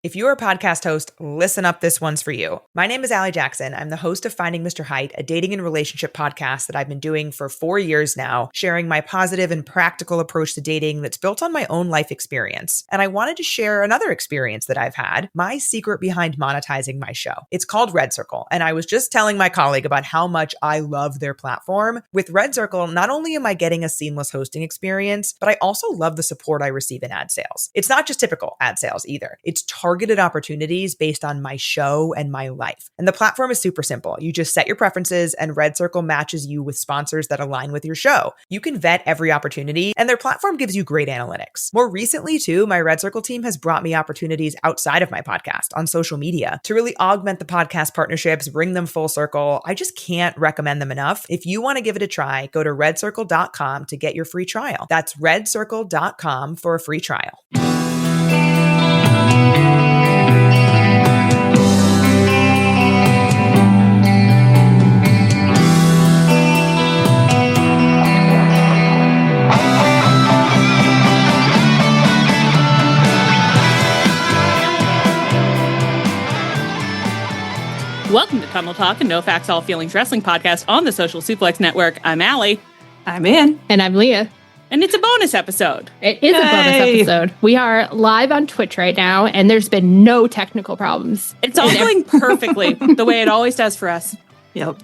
If you're a podcast host, listen up, this one's for you. My name is Allie Jackson. I'm the host of Finding Mr. Height, a dating and relationship podcast that I've been doing for 4 years now, sharing my positive and practical approach to dating that's built on my own life experience. And I wanted to share another experience that I've had, my secret behind monetizing my show. It's called Red Circle, and I was just telling my colleague about how much I love their platform. With Red Circle, not only am I getting a seamless hosting experience, but I also love the support I receive in ad sales. It's not just typical ad sales either. It's targeted opportunities based on my show and my life. And the platform is super simple. You just set your preferences and Red Circle matches you with sponsors that align with your show. You can vet every opportunity and their platform gives you great analytics. More recently too, my Red Circle team has brought me opportunities outside of my podcast on social media to really augment the podcast partnerships, bring them full circle. I just can't recommend them enough. If you want to give it a try, go to redcircle.com to get your free trial. That's redcircle.com for a free trial. Welcome to Tunnel Talk, and No Facts, All Feelings Wrestling podcast on the Social Suplex Network. I'm Allie. I'm Ann. And I'm Leah. And it's a bonus episode. It is a bonus episode. We are live on Twitch right now, and there's been no technical problems. It's all going perfectly, the way it always does for us. Yep.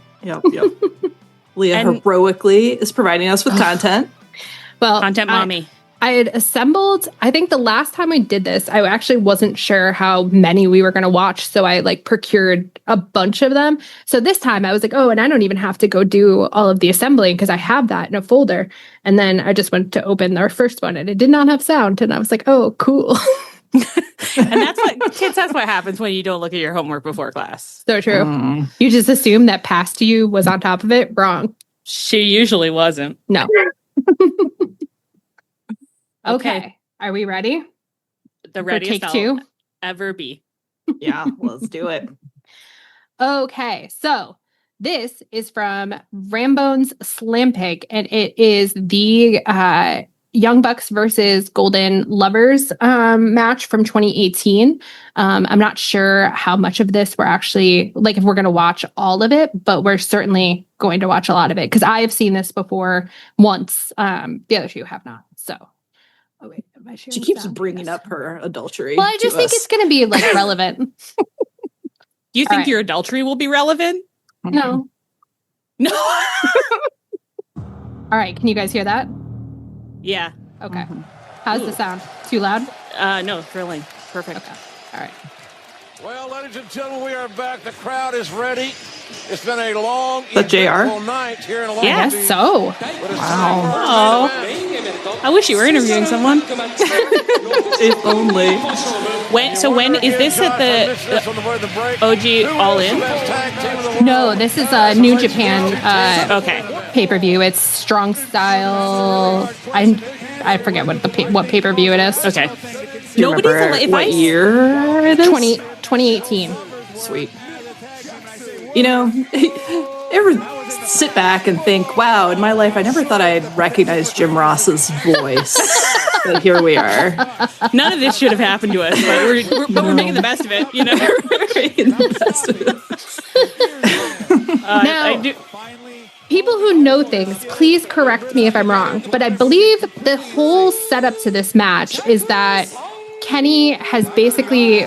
Leah heroically is providing us with content. Well, Content mommy. I had assembled, I think the last time we did this, I actually wasn't sure how many we were going to watch. So I procured a bunch of them. So this time I was like, oh, and I don't even have to go do all of the assembling because I have that in a folder. And then I just went to open our first one and it did not have sound. And I was like, oh, cool. And that's what happens when you don't look at your homework before class. So true. You just assume that past you was on top of it. Wrong. She usually wasn't. No. Okay. Are we ready? The readiest take two? I'll ever be. Yeah, let's do it. Okay. So this is from Rambones Slampig, and it is the Young Bucks versus Golden Lovers match from 2018. I'm not sure how much of this we're actually, if we're going to watch all of it, but we're certainly going to watch a lot of it because I have seen this before once. The other two have not. So. Oh, wait, she keeps bringing up her adultery. Well, I just think it's going to be relevant. Do you think your adultery will be relevant? No. No. All right. Can you guys hear that? Yeah. Okay. How's the sound? Too loud? No, thrilling. Perfect. Okay. All right. Well, ladies and gentlemen, we are back. The crowd is ready. It's been a long, eventful night here in Long Yes, Beach. so. Wow. I wish you were interviewing someone. If only. When is this at the OG All In? No, this is a New Japan pay-per-view. It's Strong Style. I forget what pay-per-view it is. Okay. Do you remember what year it is? 2018. Sweet. You know, ever sit back and think, wow, in my life, I never thought I'd recognize Jim Ross's voice. But here we are. None of this should have happened to us, but we're making the best of it, you know? We're making the best of it. Now, people who know things, please correct me if I'm wrong, but I believe the whole setup to this match is that Kenny has basically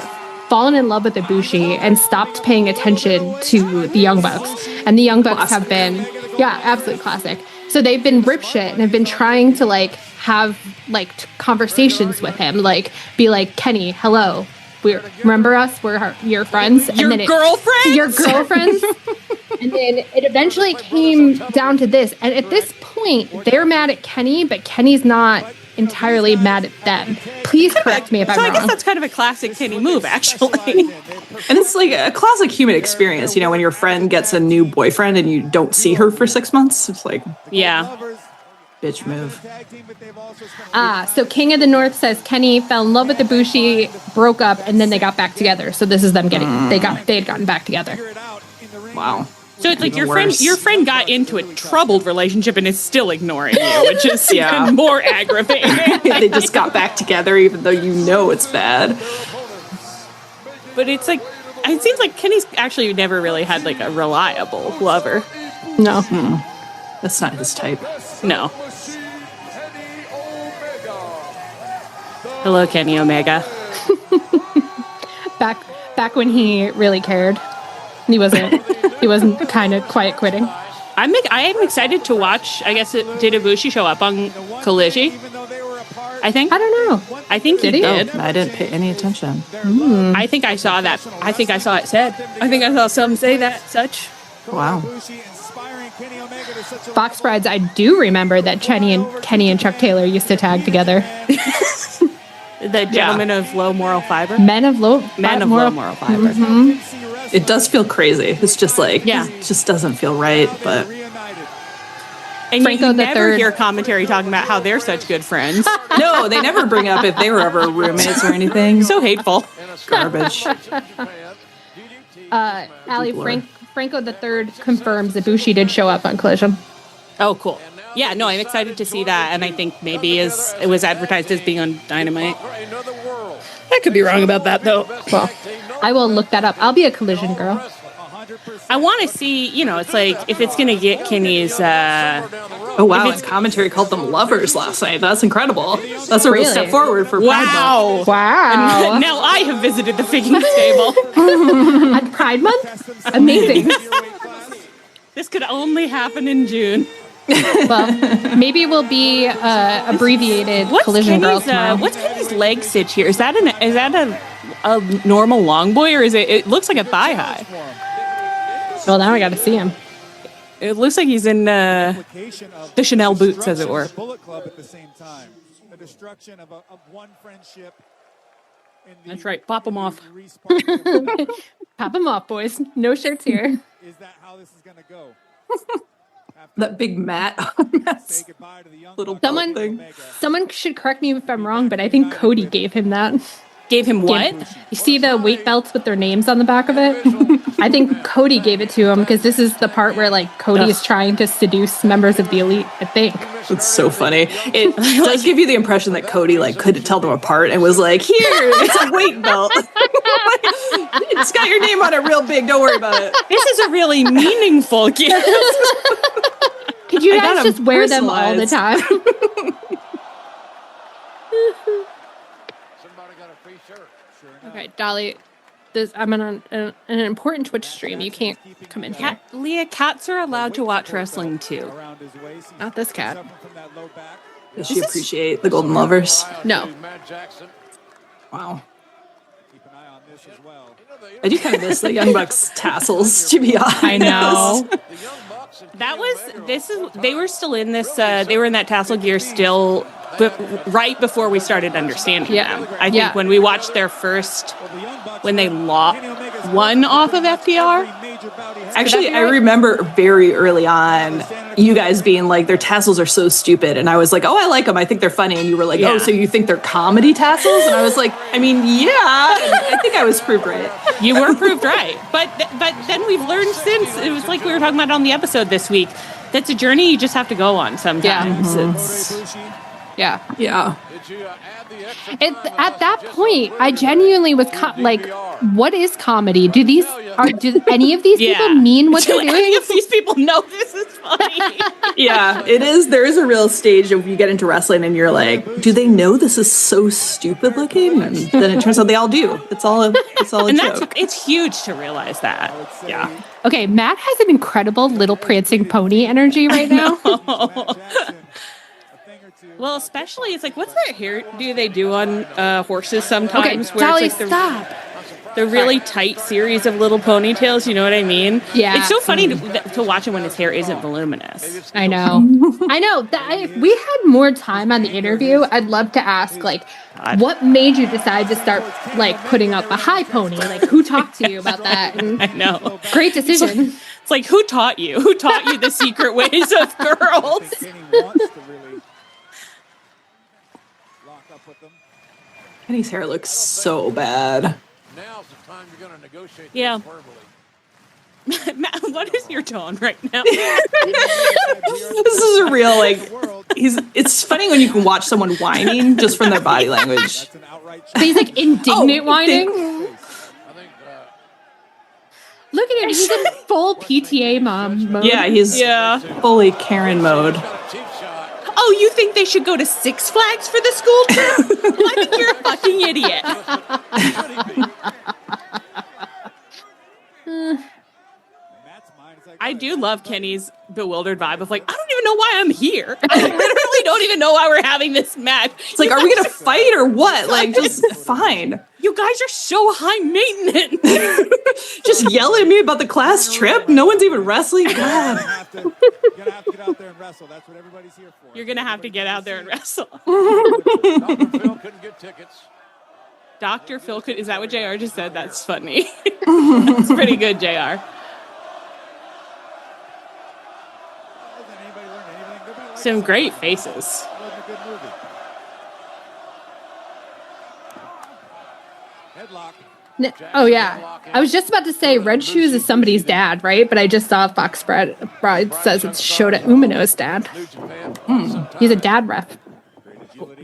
fallen in love with Ibushi and stopped paying attention to the Young Bucks. And the Young Bucks have been, absolute classic. So they've been rip shit and have been trying to have conversations with him, be like, Kenny, hello. Remember us? We're your friends. Your girlfriends? Your girlfriends. And then it eventually came down to this. And at this point, they're mad at Kenny, but Kenny's not entirely mad at them. Please correct me if I'm wrong. I guess that's kind of a classic Kenny move, actually. And it's a classic human experience, when your friend gets a new boyfriend and you don't see her for 6 months. It's yeah. Bitch move. So King of the North says Kenny fell in love with Ibushi, broke up, and then they got back together. So this is them getting they had gotten back together. Wow. So it's your friend got into a troubled relationship and is still ignoring you, which is even more aggravating. They just got back together even though it's bad. But it's like, it seems like Kenny's actually never really had like a reliable lover. No. That's not his type. No. Hello, Kenny Omega. Back when he really cared. He wasn't kind of quiet quitting. I am excited to watch. I guess did Ibushi show up on Collision? I think. I don't know. I think he did. Oh, I didn't pay any attention. I think I saw that. I think I saw it said. I think I saw some say that such. Wow. Box Brides, I do remember that Kenny and Chuck Taylor used to tag together. The gentlemen of low moral fiber. Men of low moral fiber. Mm-hmm. It does feel crazy. It's just like, it just doesn't feel right, but... And Franco you the never Third. hear commentary talking about how they're such good friends. No, they never bring up if they were ever roommates or anything. So hateful. Garbage. Allie, Franco the Third confirms that Bushi did show up on Collision. Oh, cool. Yeah, no, I'm excited to see that, and I think maybe it was advertised as being on Dynamite. I could be wrong about that, though. Well, I will look that up. I'll be a Collision girl. I want to see, it's like, if it's going to get Kenny's... Oh, wow, and commentary called them lovers last night. That's incredible. That's a real step forward for Pride Month. Wow. Now I have visited the figging stable. At Pride Month? Amazing. This could only happen in June. Well, maybe we'll be abbreviated Collision girls tomorrow. What's Kenny's leg stitch here? Is that a normal long boy, or is it looks like a thigh high? Well, now I got to see him. It looks like he's in the Chanel boots, as it were. That's right. Pop them off. Pop them off, boys. No shirts here. Is that how this is going to go? That big mat little Someone should correct me if I'm wrong, but I think Cody gave him that. Gave him what? You see the weight belts with their names on the back of it? I think Cody gave it to him because this is the part where Cody is trying to seduce members of the elite, I think. It's so funny. It does give you the impression that Cody couldn't tell them apart and was like, "Here, it's a weight belt. It's got your name on it real big. Don't worry about it." This is a really meaningful gift. Could you guys just wear them all the time? Okay, Dolly, I'm on an important Twitch stream. You can't come in here. Leah, cats are allowed to watch wrestling too. Not this cat. Does she appreciate the Golden Lovers? No. Wow. I do kind of miss the Young Bucks tassels, to be honest. I know. They were still in this, they were in that tassel gear still, but right before we started understanding them. I think when we watched their first, when they won off of FTR. Actually, I remember very early on you guys being like, their tassels are so stupid. And I was like, oh, I like them. I think they're funny. And you were like, oh, so you think they're comedy tassels? And I was like, I mean, yeah. I think I was proved right. You were proved right. But then we've learned since, it was like we were talking about on the episode this week, that's a journey you just have to go on sometimes. Yeah. Yeah. At that point, I genuinely was what is comedy? Do any of these people mean what they're doing? Do any of these people know this is funny? Yeah, it is. There is a real stage of you get into wrestling and you're like, do they know this is so stupid looking? And then it turns out they all do. It's all a joke. It's huge to realize that. Yeah. Okay, Matt has an incredible little prancing pony energy right now. Well, especially, it's like, what's that hair do they do on horses sometimes? Okay, Dolly, stop. The really tight series of little ponytails, you know what I mean? Yeah. It's so funny to watch him when his hair isn't voluminous. I know. If we had more time on the interview, I'd love to ask, what made you decide to start, putting up a high pony? Who talked to you about that? And I know. Great decision. It's like, who taught you? Who taught you the secret ways of girls? Kenny's hair looks so bad. Now's the time you're going to negotiate. Yeah. Matt, what is your tone right now? This is a real it's funny when you can watch someone whining just from their body language. So he's indignant whining. in full PTA mom mode. Yeah, he's fully Karen mode. Oh, you think they should go to Six Flags for the school trip? Well, I think you're a fucking idiot. I do love Kenny's bewildered vibe of like, I don't even know why I'm here. I literally don't even know why we're having this match. It's like, are we going to fight or what? Like, just fine. You guys are so high maintenance. Just yell at me about the class trip? No one's even wrestling? God. You're going to have to get out there and wrestle. That's what everybody's here for. You're going to have to get out there and wrestle. Dr. Phil couldn't get tickets. Dr. Phil could, is that what JR just said? That's funny. That's pretty good, JR. Some great faces. Oh yeah, I was just about to say Red Shoes is somebody's dad, right? But I just saw Fox Bride says it's Shota Umino's dad. He's a dad ref.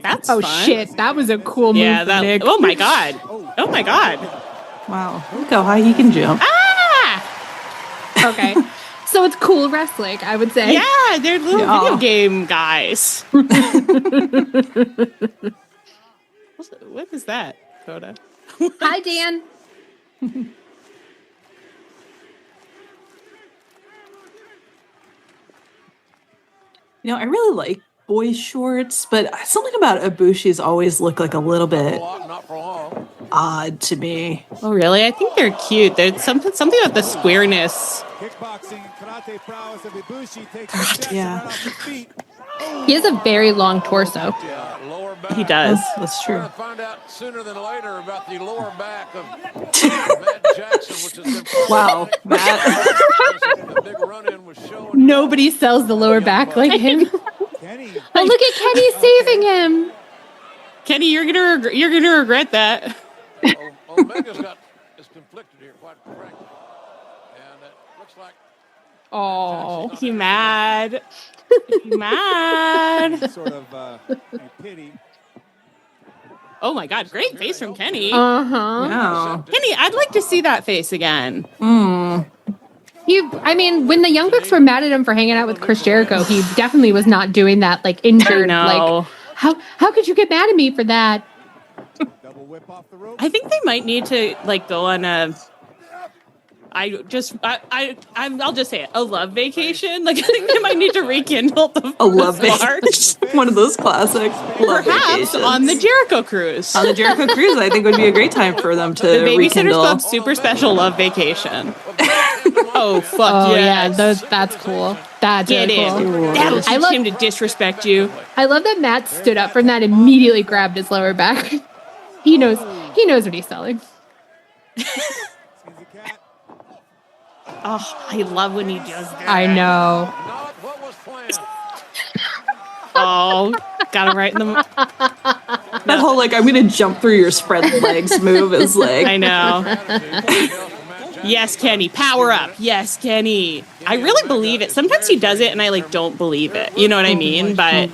That's fun. Shit, that was a cool move. Yeah, that. Nick. Oh my god. Oh my god. Wow, look how high he can jump. Ah. Okay. So it's cool wrestling, I would say. Yeah, they're little video game guys. What is that, Coda? Hi, Dan. You know, I really like boys' shorts, but something about Ibushi's always look like a little bit odd to me. Oh, really? I think they're cute. There's something about the squareness. Kickboxing, karate prowess of Ibushi takes the chest Yeah. right off his feet. He has a very long torso. Lower back. He does. That's We're true. going to find out sooner than later about the lower back of Matt Jackson, which has been Wow, Matt. the big run-in was showing. Nobody sells the lower back like him. Kenny, Oh, look at Kenny saving him. Kenny, you're gonna regret that. Omega's is conflicted here, quite frankly. And it looks like Oh. He mad. He mad. sort of a pity. Oh my god, great face from Kenny. Uh-huh. Wow. Kenny, I'd like to see that face again. I mean, when the Young Bucks were mad at him for hanging out with Chris Jericho, he definitely was not doing that, like, injured. No. Like, how could you get mad at me for that? Double whip off the rope. I think they might need to like go on a. I'll just say it, a love vacation. Like I think they might need to rekindle the A love spark. vacation. One of those classics. Love Perhaps vacations. on the Jericho cruise. On the Jericho cruise, I think would be a great time for them to The Babysitter's rekindle. Club Super Special Love Vacation. Oh fuck Oh, yes. yeah, that's cool. That's Get really in. cool. That'll I teach love- him to disrespect you. I love that Matt stood up from that, immediately grabbed his lower back. He knows what he's selling. Oh, I love when he does that. I know. not what was planned. Oh, got him right in the. That whole like I'm gonna jump through your spread legs move is like I know. Yes, Kenny, power up. Yes, Kenny. I really believe it. Sometimes he does it and I like don't believe it. You know what I mean? But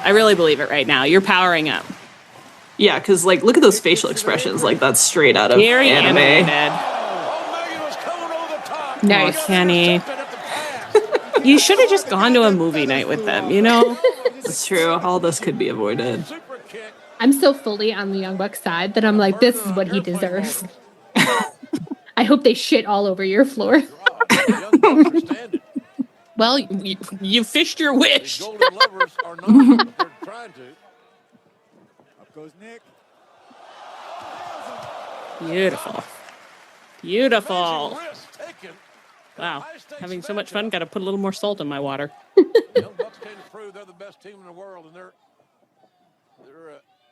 I really believe it right now. You're powering up. yeah, because like look at those facial expressions, like that's straight out of Very anime. animated. Omega was coming over the top. Nice. Oh, Kenny. Intercepted at the pass. You should have just gone to a movie night with them, you know? That's true. All this could be avoided. Super kick. I'm so fully on the Young Bucks side that I'm like, this is what he deserves. I hope they shit all over your floor. Young Bucks are standing. Well, you fished your wish. Golden lovers are not, but they're trying to. Up goes Nick. Beautiful. Beautiful. Risk taken. Wow. Having so much fun, got to put a little more salt in my water. Young Bucks came to prove they're the best team in the world, and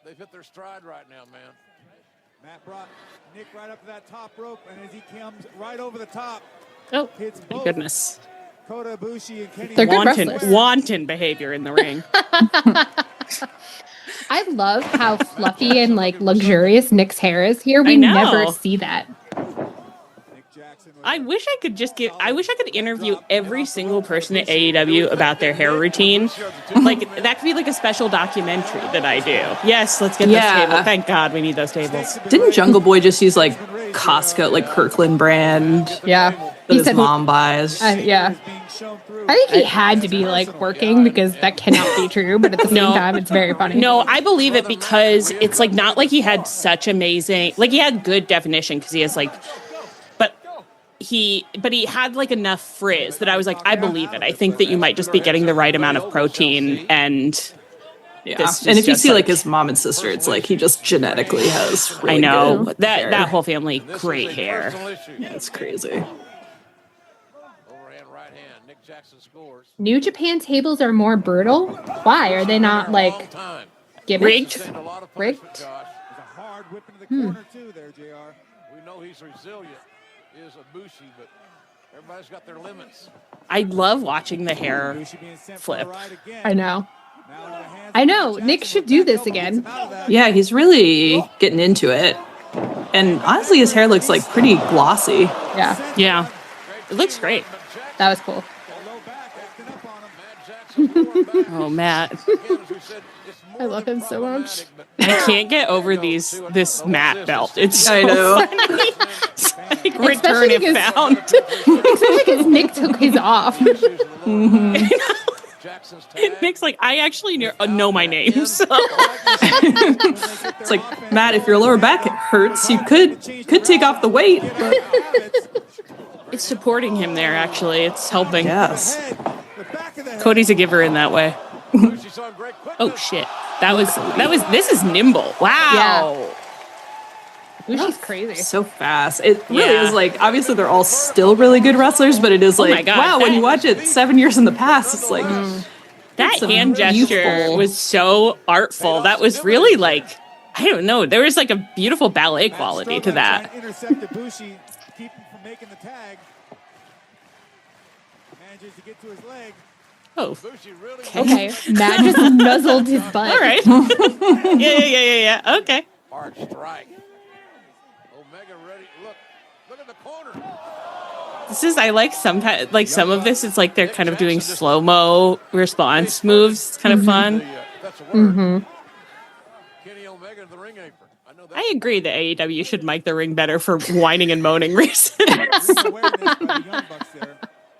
they've hit their stride right now, man. Matt brought Nick right up to that top rope, and as he comes right over the top, Oh, hits my both goodness. Kota Ibushi and Kenny. They're good Wanton, wrestlers. wanton behavior in the ring. I love how fluffy and like luxurious Nick's hair is here. We I know. never see that. Nick Jackson I wish I could interview every single person at AEW about their hair routine. Like, that could be like a special documentary that I do. Yes, let's get this table. Thank God we need those tables. Didn't Jungle Boy just use like Costco, like Kirkland brand? Yeah. That his mom buys. Yeah. I think he had to be like working because that cannot be true, but at the same time, it's very funny. No, I believe it because it's like not like he had such amazing, like he had good definition because he has like, but he had like enough frizz that I was like, I believe it. I think that you might just be getting the right amount of protein and. Yeah. And if you see like his mom and sister, it's like he just genetically has really good hair. That whole family, great hair. Yeah, it's crazy. New Japan tables are more brutal. Why are they not like rigged? Rigged? There's a hard whip into the corner too there, JR. We know he's resilient. He is a Bushi, but everybody's got their limits. I love watching the hair flip. I know. Nick should do this again. Yeah, he's really getting into it. And honestly, his hair looks like pretty glossy. Yeah. Yeah. It looks great. That was cool. Oh, Matt. I love him so much. I can't get over this Matt belt. It's so I know. funny. It's like return if found. Especially because Nick took his off. Nick's like, I actually know my name. So. It's like, Matt, if your lower back hurts, you could take off the weight. But... It's supporting him there, actually. It's helping. Yes. Cody's a giver in that way. Oh, shit. This is nimble. Wow. Yeah. She's crazy. So fast. It really is like, obviously they're all still really good wrestlers, but it is like, my God, wow, when you watch it 7 years in the past, it's like... That hand gesture was so artful. That was really like, I don't know. There was like a beautiful ballet quality to that. Intercepted Bushi, keep him from making the tag. Manages to get to his leg. Oh. Okay. Matt just nuzzled his butt. All right. Yeah. Okay. Hard strike. Omega ready. Look at the corner. I like sometimes, like some of this, it's like they're kind of doing slow-mo response moves. It's kind of fun. Kenny Omega in the ring apron. I agree that AEW should mic the ring better for whining and moaning reasons.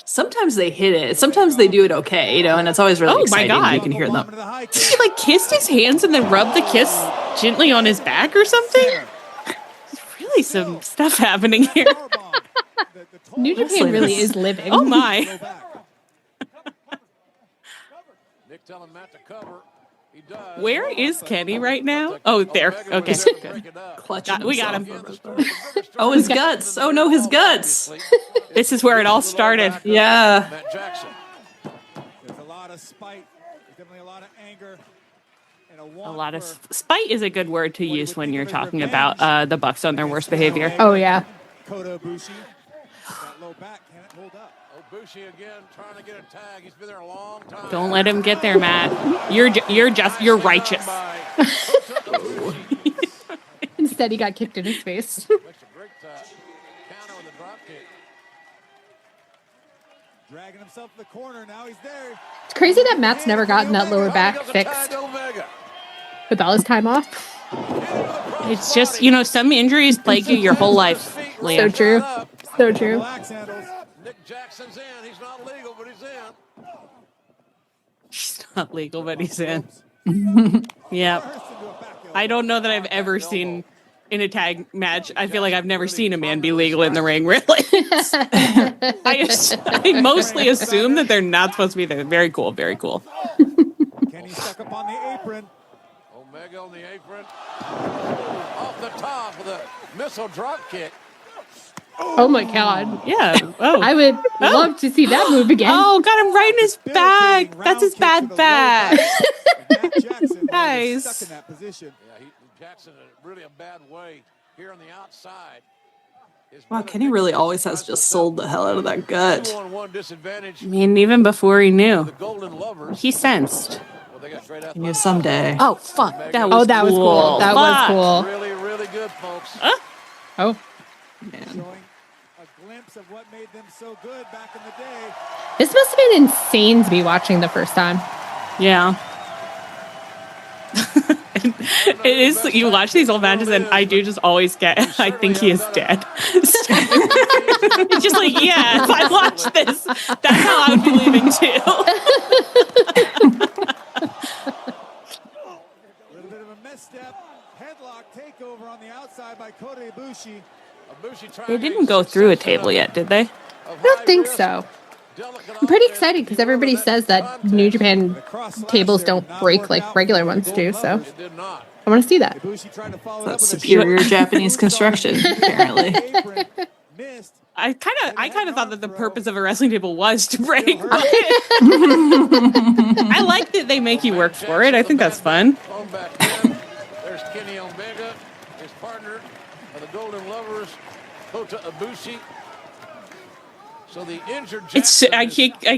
Sometimes they hit it. Sometimes they do it okay, and it's always really exciting. My God. You can hear them. He like kissed his hands and then rubbed the kiss gently on his back or something. There's really some stuff happening here. New Japan really is living. Oh my. Nick telling Matt to cover. He does. Where is Kenny right now? Oh, there. Okay. We got him. Oh, his guts. Oh, no, his guts. This is where it all started. Yeah. Matt Jackson. There's a lot of spite. There's definitely a lot of anger. A lot of spite is a good word to use when you're talking about the Bucks on their worst behavior. Oh, yeah. Kota Ibushi. That low back, can it hold up? Ibushi again trying to get a tag. He's been there a long time. Don't let him get there, Matt. You're righteous. Instead, he got kicked in his face. Makes a great counter with a drop kick. Dragging himself to the corner. Now he's there. It's crazy that Matt's never gotten that lower back fixed with all his time off. It's just, some injuries plague you your whole life, Leah. So true. So true. Nick Jackson's in. He's not legal, but he's in. He's not legal, but he's in. Yeah. I don't know that I've ever seen in a tag match. I feel like I've never seen a man be legal in the ring, really. I mostly assume that they're not supposed to be there. Very cool, very cool. Kenny stuck up on the apron. Omega on the apron. Off the top with a missile drop kick. Oh my God. Yeah. Oh. I would love to see that move again. Oh, got him right in his back. That's his bad back. Nice. Stuck in that position. Yeah, Jackson in really a bad way here on the outside. Wow, Kenny really always has just sold the hell out of that gut. 2-on-1 disadvantage. I mean, even before he knew. The Golden Lovers. He sensed. Well, they got great He knew someday. Oh, fuck. That was Oh, that was cool. That was cool. Really, really good, folks. Oh. Man. A glimpse of what made them so good back in the day. This must have been insane to be watching the first time. Yeah. It is. You watch these old matches, and I do just always get. I think he is dead. It's just like, yeah. If I watch this, that's how I would be leaving too. A little bit of a misstep. Headlock takeover on the outside by Kota Ibushi. They didn't go through a table yet, did they? I don't think so. I'm pretty excited because everybody says that New Japan tables don't break like regular ones do, so I want to see that. That's superior Japanese construction, apparently. I kind of thought that the purpose of a wrestling table was to break. I like that they make you work for it. I think that's fun. There's Kenny Omega, his partner of the Golden Lovers, Kota Ibushi. So the injured I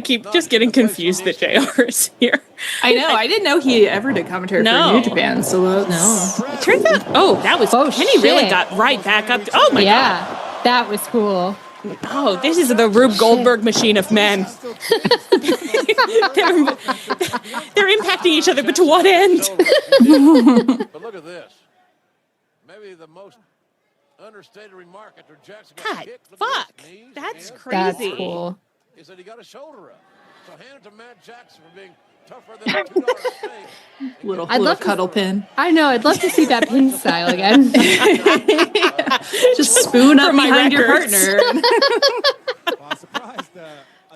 keep just getting confused that JR is here. I know. I didn't know he ever did commentary for New Japan. So it turns out. That was Kenny really got right back up. Oh my god, that was cool. Oh, this is the Rube Goldberg machine of men. they're impacting each other, but to what end? But look at this. Maybe the most understated remark after Jackson got kicked. Fuck. That's crazy. That's cool. He said he got a shoulder up. So hand it to Matt Jackson for being tougher than a $2 steak. little cuddle pin. I know. I'd love to see that pin style again. Just spoon up behind your partner.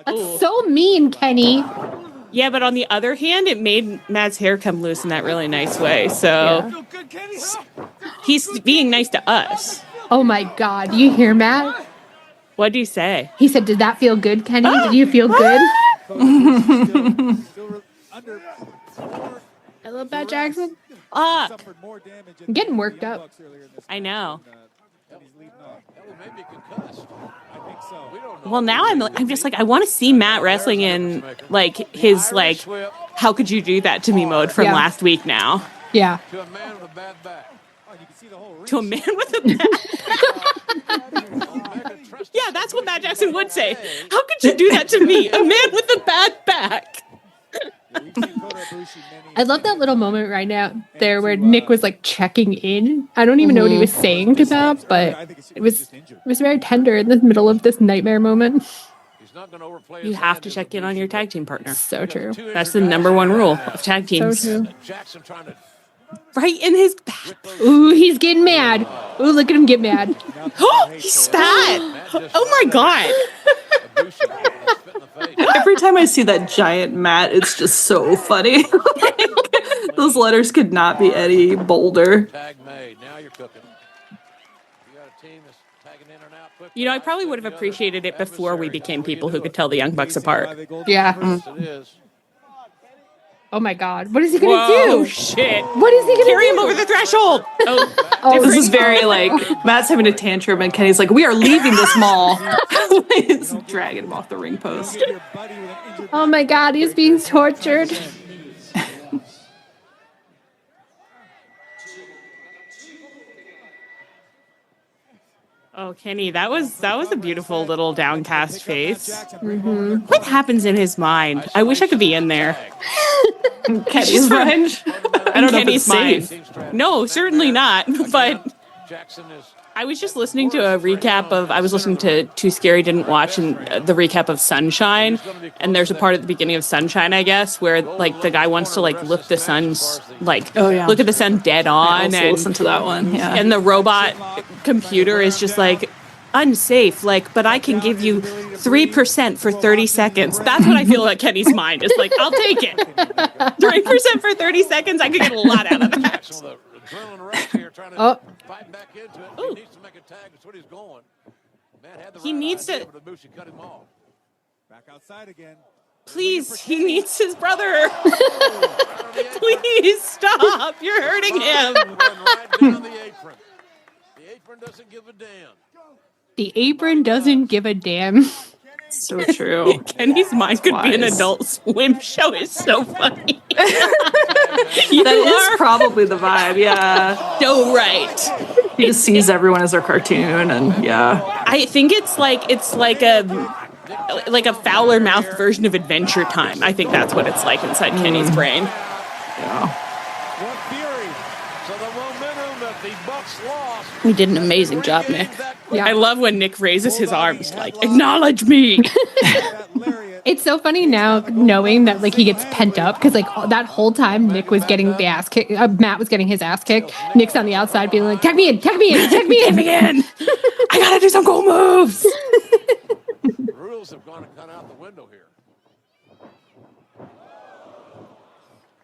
That's so mean, Kenny. Yeah, but on the other hand, it made Matt's hair come loose in that really nice way. So he's being nice to us. Oh my God. Do you hear Matt? What'd you say? He said, did that feel good, Kenny? Did you feel good? I love Matt Jackson. I'm getting worked up. I know. Well, now I'm just like, I want to see Matt wrestling in like his like, how could you do that to me mode from last week now. Yeah. To a man with a bad back. To a man with a bad back. Yeah, that's what Matt Jackson would say. How could you do that to me, a man with a bad back? I love that little moment right now there where Nick was like checking in. I don't even know what he was saying to Matt, but it was very tender in the middle of this nightmare moment. You have to check in on your tag team partner. So true. That's the #1 rule of tag teams. So true. Right in his back. Ooh, he's getting mad. Ooh, look at him get mad. Oh, he spat. Oh my God. Every time I see that giant mat, it's just so funny. Those letters could not be any bolder. Tag made. Now you're cooking. You got a team that's tagging in and out quick. You know, I probably would have appreciated it before we became people who could tell the Young Bucks apart. Yeah. It is. Oh my God. What is he going to Whoa, do? shit. What is he going to do? Carry him over the threshold. Oh, this is very like Matt's having a tantrum and Kenny's like, we are leaving this mall. He's dragging him off the ring post. Oh my God, he's being tortured. Oh, Kenny, that was a beautiful little downcast face. Mm-hmm. What happens in his mind? I wish I could be in there. Kenny's mind? I don't know if it's safe. No, certainly not. But I was just listening to a recap of. I was listening to Too Scary Didn't Watch and the recap of Sunshine, and there's a part at the beginning of Sunshine, I guess, where like the guy wants to like look the sun's like look at the sun dead on, and listen to that one. Yeah, and the robot computer is just like unsafe. Like, but I can give you 3% for 30 seconds. That's what I feel like Kenny's mind is like. I'll take it. 3% for 30 seconds. I could get a lot out of that. Oh. Ooh. He needs to. Back outside again. Please, he needs his brother. Please stop. You're hurting him. The apron doesn't give a damn. The apron doesn't give a damn. So true. Kenny's mind could be an Adult Swim show. Is so funny. That is probably the vibe. Yeah. So right. He just sees everyone as their cartoon, and yeah. I think it's like a fouler mouthed version of Adventure Time. I think that's what it's like inside Kenny's brain. Yeah. You did an amazing job, Nick. Yeah. I love when Nick raises his arms like, acknowledge me. It's so funny now knowing that like he gets pent up because like that whole time Nick was getting the ass kicked, Matt was getting his ass kicked. Nick's on the outside being like, tag me in, tag me in, tag me in again. I gotta do some cool moves. The rules have gone kind of out the window here.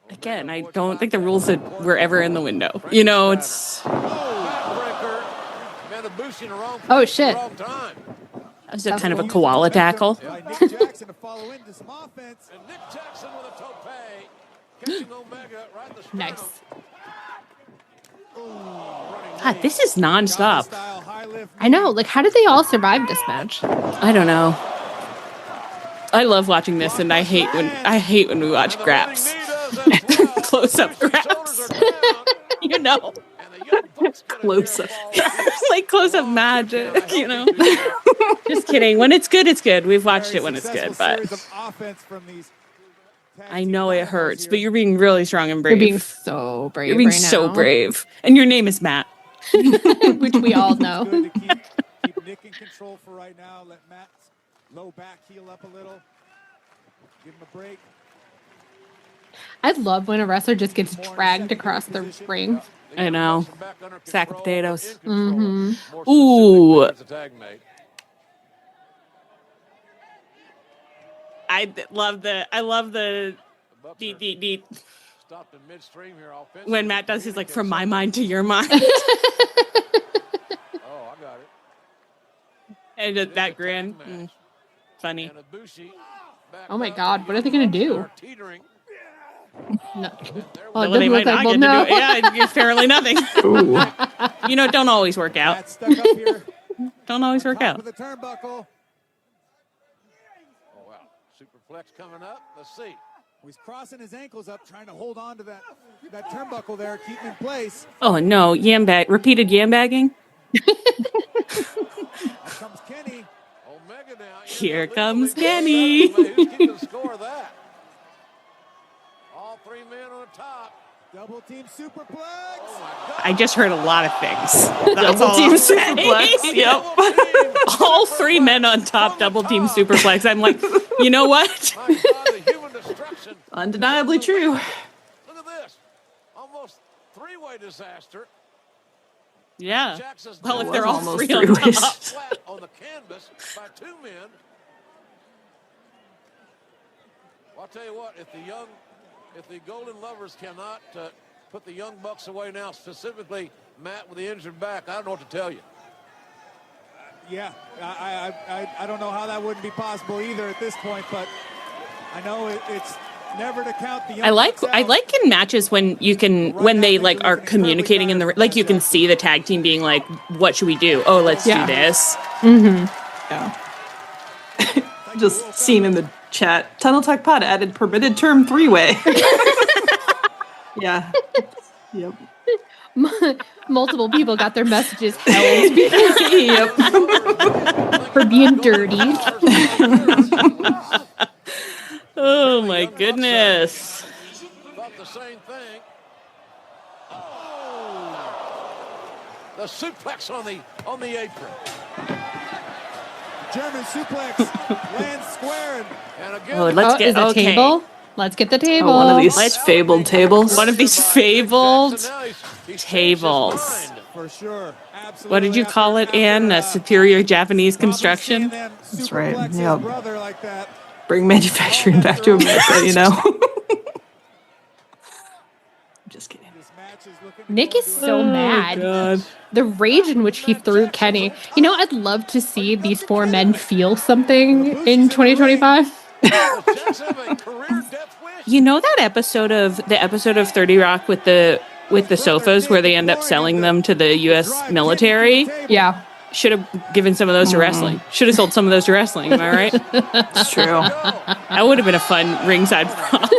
Again, I don't think the rules were ever in the window. You know, it's... Oh, shit. That was a kind of a koala tackle. Nick Jackson to follow into some offense. And Nick Jackson with a tope, catching Omega right in the scrum. Nice. God, this is nonstop. I know. Like, how did they all survive this match? I don't know. I love watching this, and I hate when we watch graps. Close-up graps. You know. Close-up. Like close-up magic, you know. Just kidding. When it's good, it's good. We've watched it when it's good, but I know it hurts, but you're being really strong and brave. You're being so brave. You're being right so now. brave. And your name is Matt. Which we all know. Keep Nick in control for right now. Let Matt's low back heal up a little. Give him a break. I love when a wrestler just gets dragged across the ring. I know. Sack of potatoes. Mm-hmm. Ooh. I love the deet. When Matt does his like from my mind to your mind. And that grin. Funny. Oh my God, what are they going to do? No. Oh, it Well, they doesn't might look not like, get to well, no. do it. Yeah, it's fairly nothing. You know, it don't always work out. Matt stuck up here. Don't always work Top out. of the turnbuckle. Oh, wow. Superplex coming up. Let's see. He's crossing his ankles up, trying to hold on to that turnbuckle there, keep him in place. Oh no, repeated yam bagging. Here comes Kenny. Omega now. Here comes Kenny. Who's keeping score of that? All three men on top. Double team superplex. Oh I just heard a lot of things. That's Double all team I'll say. superplex. Yep. All three men on top, double team superplex. I'm like, you know what? My God, the human destruction. Undeniably true. Look at this. Almost three-way disaster. Yeah. Jackson's Well, if down they're all almost three on three-ways. top. flat on the canvas by two men. Well, I'll tell you what, if the Golden Lovers cannot put the Young Bucks away now, specifically Matt with the injured back, I don't know what to tell you. Yeah, I don't know how that wouldn't be possible either at this point, but I know it's never to count the Young I like Bucks out. in matches when they like are communicating in the like you can see the tag team being like, what should we do? Oh, let's do this. Yeah. Just seen in the chat, Tunnel Talk Pod added permitted term three-way. Yeah. Yep. Multiple people got their messages held Yep. for being dirty. Oh my goodness. Thought the same thing. Oh! The suplex on the apron. German suplex lands square and again. Oh, let's get is the table? Let's get the table. Oh, one of these fabled tables. One of these fabled tables. For sure. Absolutely. What did you call it, Anne? A superior Japanese construction? That's right. Superplex his Yep. brother like that. Bring manufacturing back to America, you know? Just kidding. This match is looking Nick is so mad. God. The rage in which he threw Kenny. You know, I'd love to see these four men feel something in 2025. You know that episode of 30 Rock with the sofas where they end up selling them to the U.S. military? Yeah. Should have given some of those to wrestling. Should have sold some of those to wrestling. Am I right? It's true. That would have been a fun ringside prop.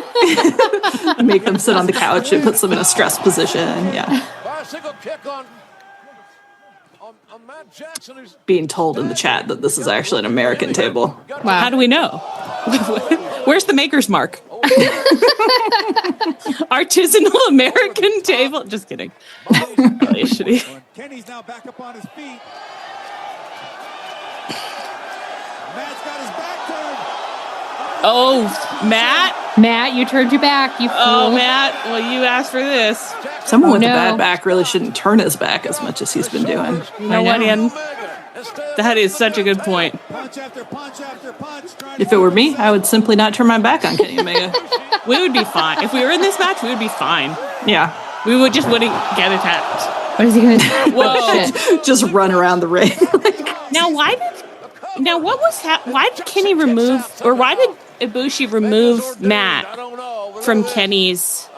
Make them sit on the couch. It puts them in a stress position. Yeah. Bicycle kick on Matt. being told in the chat that this is actually an American table. Wow. How do we know? Where's the maker's mark? Artisanal American table. Just kidding. Really shitty. Kenny's now back up on his feet. Matt's got his back turned. Oh, Matt? Matt, you turned your back. You fool. Oh, Matt. Well, you asked for this. Someone with a bad back really shouldn't turn his back as much as he's been doing. You know what, Ian? That is such a good point. Punch after punch after punch. If it were me, I would simply not turn my back on Kenny Omega. We would be fine. If we were in this match, we would be fine. Yeah. We would just wouldn't get attacked. What is he going to do? Whoa. Just run around the ring. Why did Kenny remove, or why did Ibushi remove Matt from Kenny's?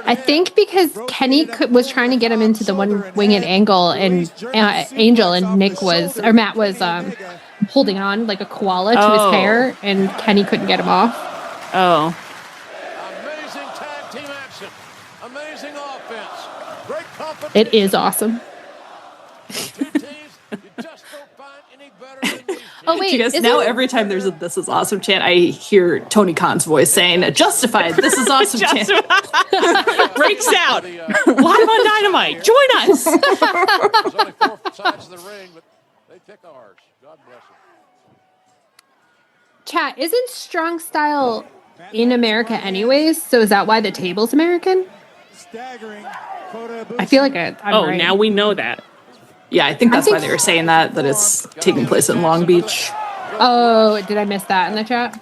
I think because Kenny was trying to get him into the one winged angle, and Angel and Matt was holding on like a koala to his hair, and Kenny couldn't get him off. Oh. Amazing tag team action. Amazing offense. Great competition. It is awesome. Two teams, you just don't find any better than these. Oh wait! You guys, now every time there's a "This is awesome" chant, I hear Tony Khan's voice saying, "Justified, this is awesome" chant. Breaks out live on Dynamite. Join us. There's only 4 sides of the ring, but they pick ours. God bless them. Chat, isn't strong style in America anyways? So is that why the table's American? Staggering. I feel like I'm right. Now we know that. Yeah, I think that's why they were saying that it's taking place in Long Beach. Oh, did I miss that in the chat?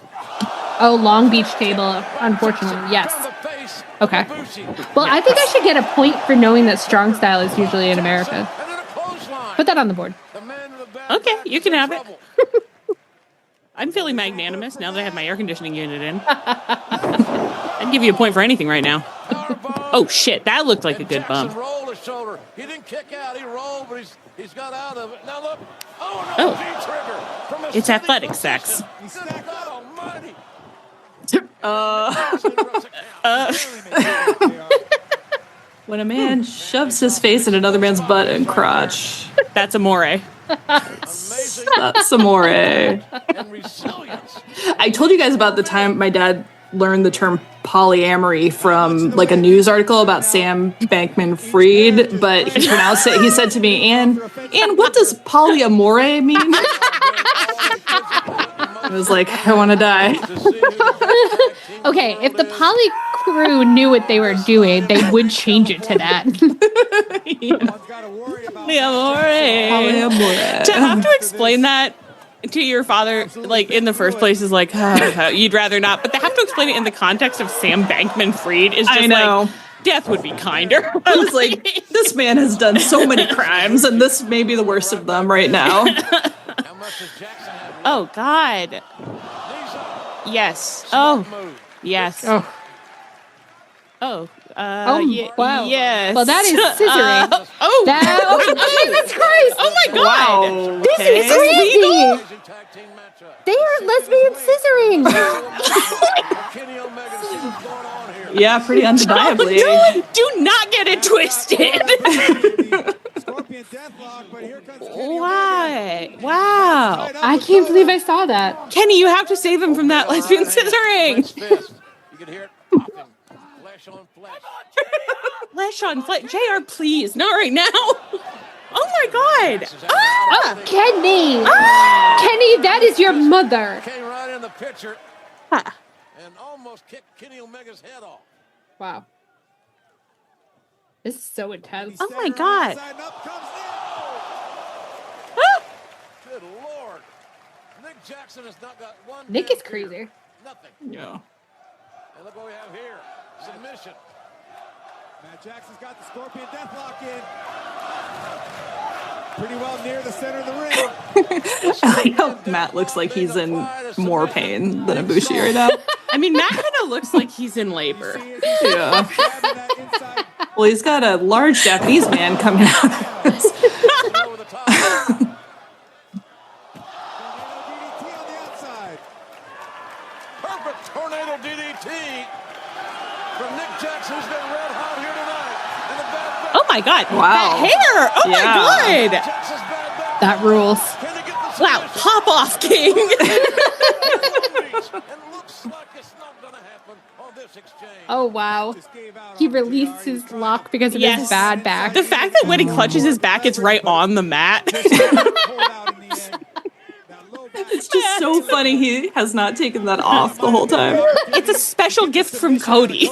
Oh, Long Beach table, unfortunately, yes. Okay. Well, I think I should get a point for knowing that strong style is usually in America. Put that on the board. Okay, you can have it. I'm feeling magnanimous now that I have my air conditioning unit in. I'd give you a point for anything right now. Oh shit, that looked like a good bump. Rolled his shoulder. He didn't kick out. He rolled, but he's got out of it. Now look. Oh no! V-trigger from It's athletic sex. When a man shoves his face in another man's butt and crotch. That's amore. That's amore. I told you guys about the time my dad learned the term polyamory from like a news article about Sam Bankman-Fried, but he pronounced it. He said to me, "Ann, what does polyamore mean?" I was like, I want to die. Okay, if the Poly crew knew what they were doing, they would change it to that. Polyamore. To have to explain that to your father, like in the first place, is like you'd rather not. But to have to explain it in the context of Sam Bankman-Fried is just like death would be kinder. I was like, this man has done so many crimes, and this may be the worst of them right now. Oh God. Yes. Oh. Yes. Oh. Oh. Wow. Yes. Well, that is scissoring. Jesus Christ! Oh my God! Wow. This is crazy. They are lesbian scissoring. Yeah, pretty undeniably. Do not get it twisted. Why? Wow. I can't believe I saw that. Kenny, you have to save him from that lesbian scissoring. You can hear it popping. Flesh on flesh. Flesh on flesh. JR, please. Not right now. Oh my God. Oh, Kenny. Kenny, that is your mother. Came right in the picture and almost kicked Kenny Omega's head off. Wow. This is so intense. Oh my God. Good Lord. Nick Jackson has not got one. Nick is crazy. Nothing. Yeah. And look what we have here. Submission. Matt Jackson's got the Scorpion Deathlock in. Pretty well near the center of the ring. I like how Matt looks like he's in more pain than Ibushi right now. I mean, Matt kind of looks like he's in labor. Yeah. Well, he's got a large Japanese man coming out of this. Perfect tornado DDT from Nick Jackson, who's been red hot here tonight. And the bad back. Oh my God. Wow. That hair. Oh my God. Jackson's bad back. That rules. Wow, pop off, King. Oh, wow. He released his lock because of his bad back. The fact that when he clutches his back, it's right on the mat. It's just so funny he has not taken that off the whole time. It's a special gift from Cody.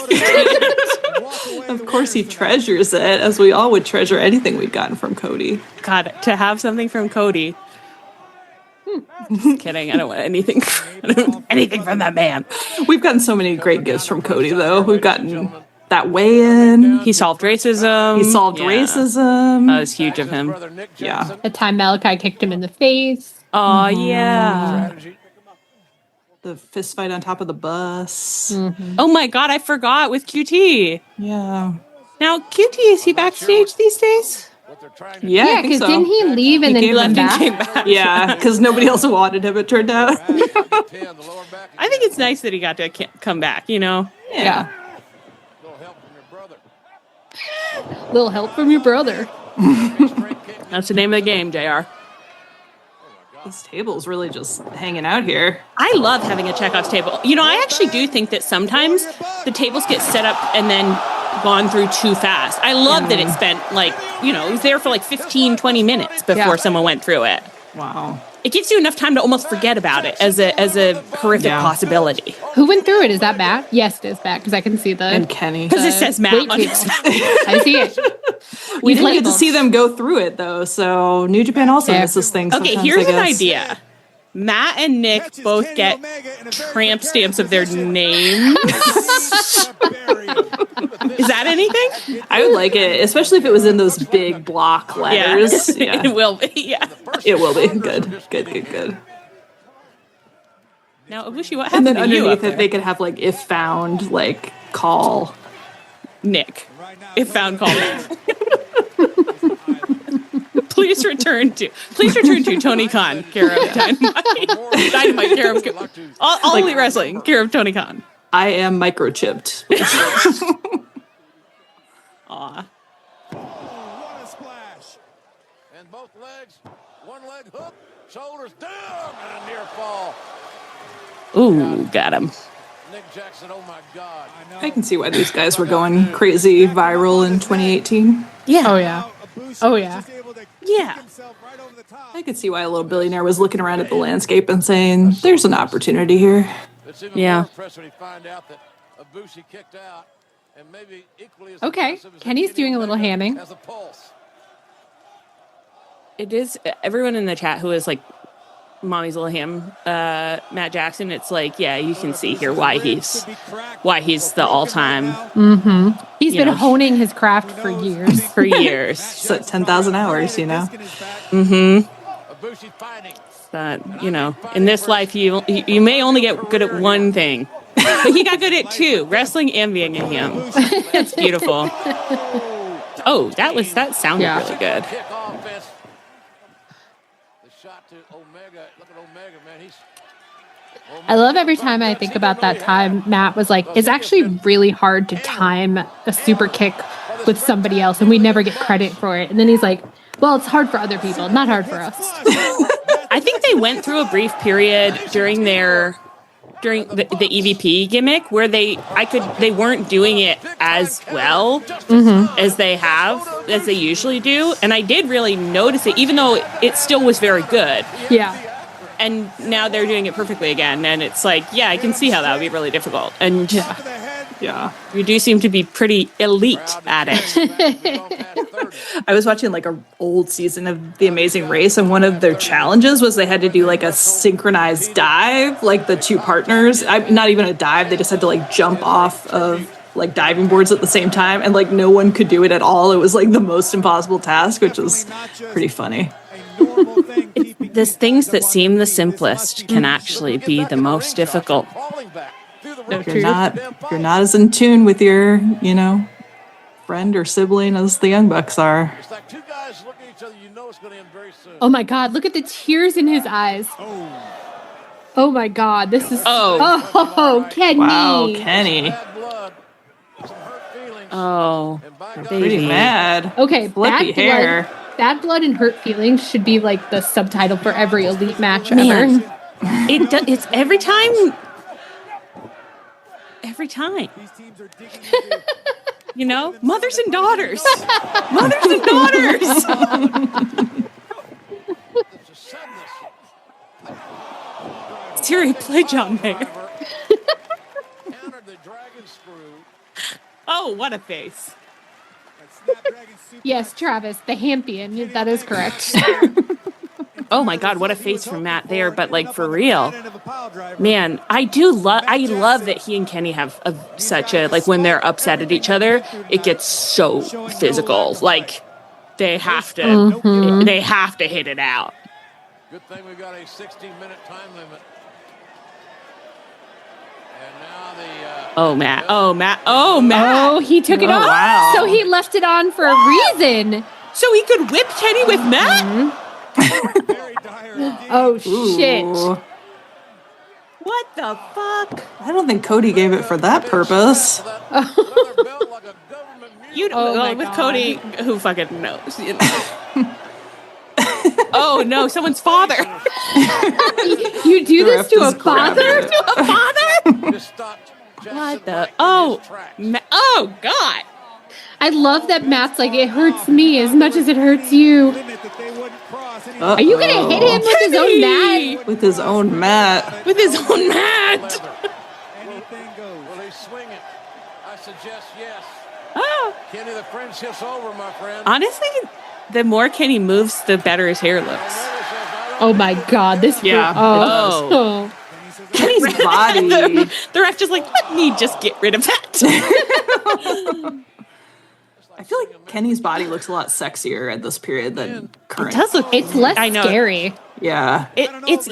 Of course he treasures it, as we all would treasure anything we'd gotten from Cody. God, to have something from Cody. Just kidding. I don't want anything. Anything from that man. We've gotten so many great gifts from Cody, though. We've gotten that weigh-in. He solved racism. Racism. That was huge of him. Yeah. The time Malachi kicked him in the face. Oh, yeah. The fist fight on top of the bus. Oh, my God. I forgot with QT. Yeah. Now, QT, is he backstage these days? Yeah, because so. didn't he leave and then he left came and back? came back? Yeah, because nobody else wanted him, it turned out. I think it's nice that he got to come back, you know? Yeah. Little help from your brother. That's the name of the game, JR. This table's really just hanging out here. I love having a Chekhov's table. You know, I actually do think that sometimes the tables get set up and then gone through too fast. I love that it spent it was there for 15, 20 minutes before someone went through it. Wow. It gives you enough time to almost forget about it as a horrific possibility. Who went through it? Is that Matt? Yes, it is Matt, because I can see the... And Kenny. Because it says Matt on his I see it. We didn't get to see them go through it, though, so New Japan also misses things Okay, here's an idea. Matt and Nick both get tramp stamps of their names. Is that anything? I would like it, especially if it was in those big block letters. Yeah. It will be, yeah. It will be. Good. Now, Ibushi, what And happened then to you up underneath it, they could have, if found, call. Nick. If found, call Nick. Please return to Tony Khan, care of Dynamite, care of All Elite Wrestling, care of Tony Khan. I am microchipped. Aw. What a splash. And both legs, one leg hook, shoulders down, and a near fall. Ooh, got him. Nick Jackson, oh my God. I can see why these guys were going crazy viral in 2018. Yeah. Oh, yeah. Oh, yeah. Yeah. I could see why a little billionaire was looking around at the landscape and saying, there's an opportunity here. Yeah. Okay, Kenny's doing a little hamming. It is everyone in the chat who is Mommy's Little Ham, Matt Jackson. It's you can see here why he's the all-time. Mm-hmm. He's been honing his craft for years. So 10,000 hours, Mm-hmm. That in this life you may only get good at one thing, but he got good at two: wrestling and being a ham. That's beautiful. Oh, that sounded really good. I love every time I think about that time, Matt was like, it's actually really hard to time a super kick with somebody else, and we never get credit for it. And then he's like, well, it's hard for other people, not hard for us. I think they went through a brief period during the EVP gimmick where they weren't doing it as well as they usually do. And I did really notice it, even though it still was very good. Yeah. And now they're doing it perfectly again. And it's I can see how that would be really difficult. And yeah, you do seem to be pretty elite at it. I was watching an old season of The Amazing Race, and one of their challenges was they had to do a synchronized dive, the two partners. Not even a dive, they just had to jump off of diving boards at the same time, and no one could do it at all. It was the most impossible task, which was pretty funny. There's things that seem the simplest can actually be the most difficult. If you're not as in tune with your, friend or sibling as the Young Bucks are. Oh my God, look at the tears in his eyes. Oh my God, this is... Oh, Kenny. Wow, Kenny. Oh, pretty mad. Okay, flippy hair. Bad Blood and Hurt Feelings should be like the subtitle for every Elite match ever. It's every time. Every time. You know? Mothers and daughters. Mothers and daughters. Siri, play John Mayer. Oh, what a face. Yes, Travis, the Hampion. That is correct. Oh my God, what a face from Matt there, but like for real. Man, I love that he and Kenny have such a, like when they're upset at each other, it gets so physical. Like they have to hit it out. Good thing we got a 16-minute time limit. And now Matt. Oh, he took it off. Wow. So he left it on for a reason. So he could whip Kenny with Matt? Mm-hmm. Oh, shit. Ooh. What the fuck? I don't think Cody gave it for that purpose. With Cody, who fucking knows? You know? Oh no, someone's father. You do this to a father? To a father? What the? Oh God. I love that Matt's like, it hurts me as much as it hurts you. Are you going to hit him with his own mat? With his own mat. With his own mat. Anything goes. Will they swing it? I suggest yes. Oh. Kenny, the friendship's over, my friend. Honestly, the more Kenny moves, the better his hair looks. Oh my God, this. Yeah. Oh. Kenny's body. The ref just like, let me just get rid of that. I feel like Kenny's body looks a lot sexier at this period than current. It does look. It's less scary. Yeah. Because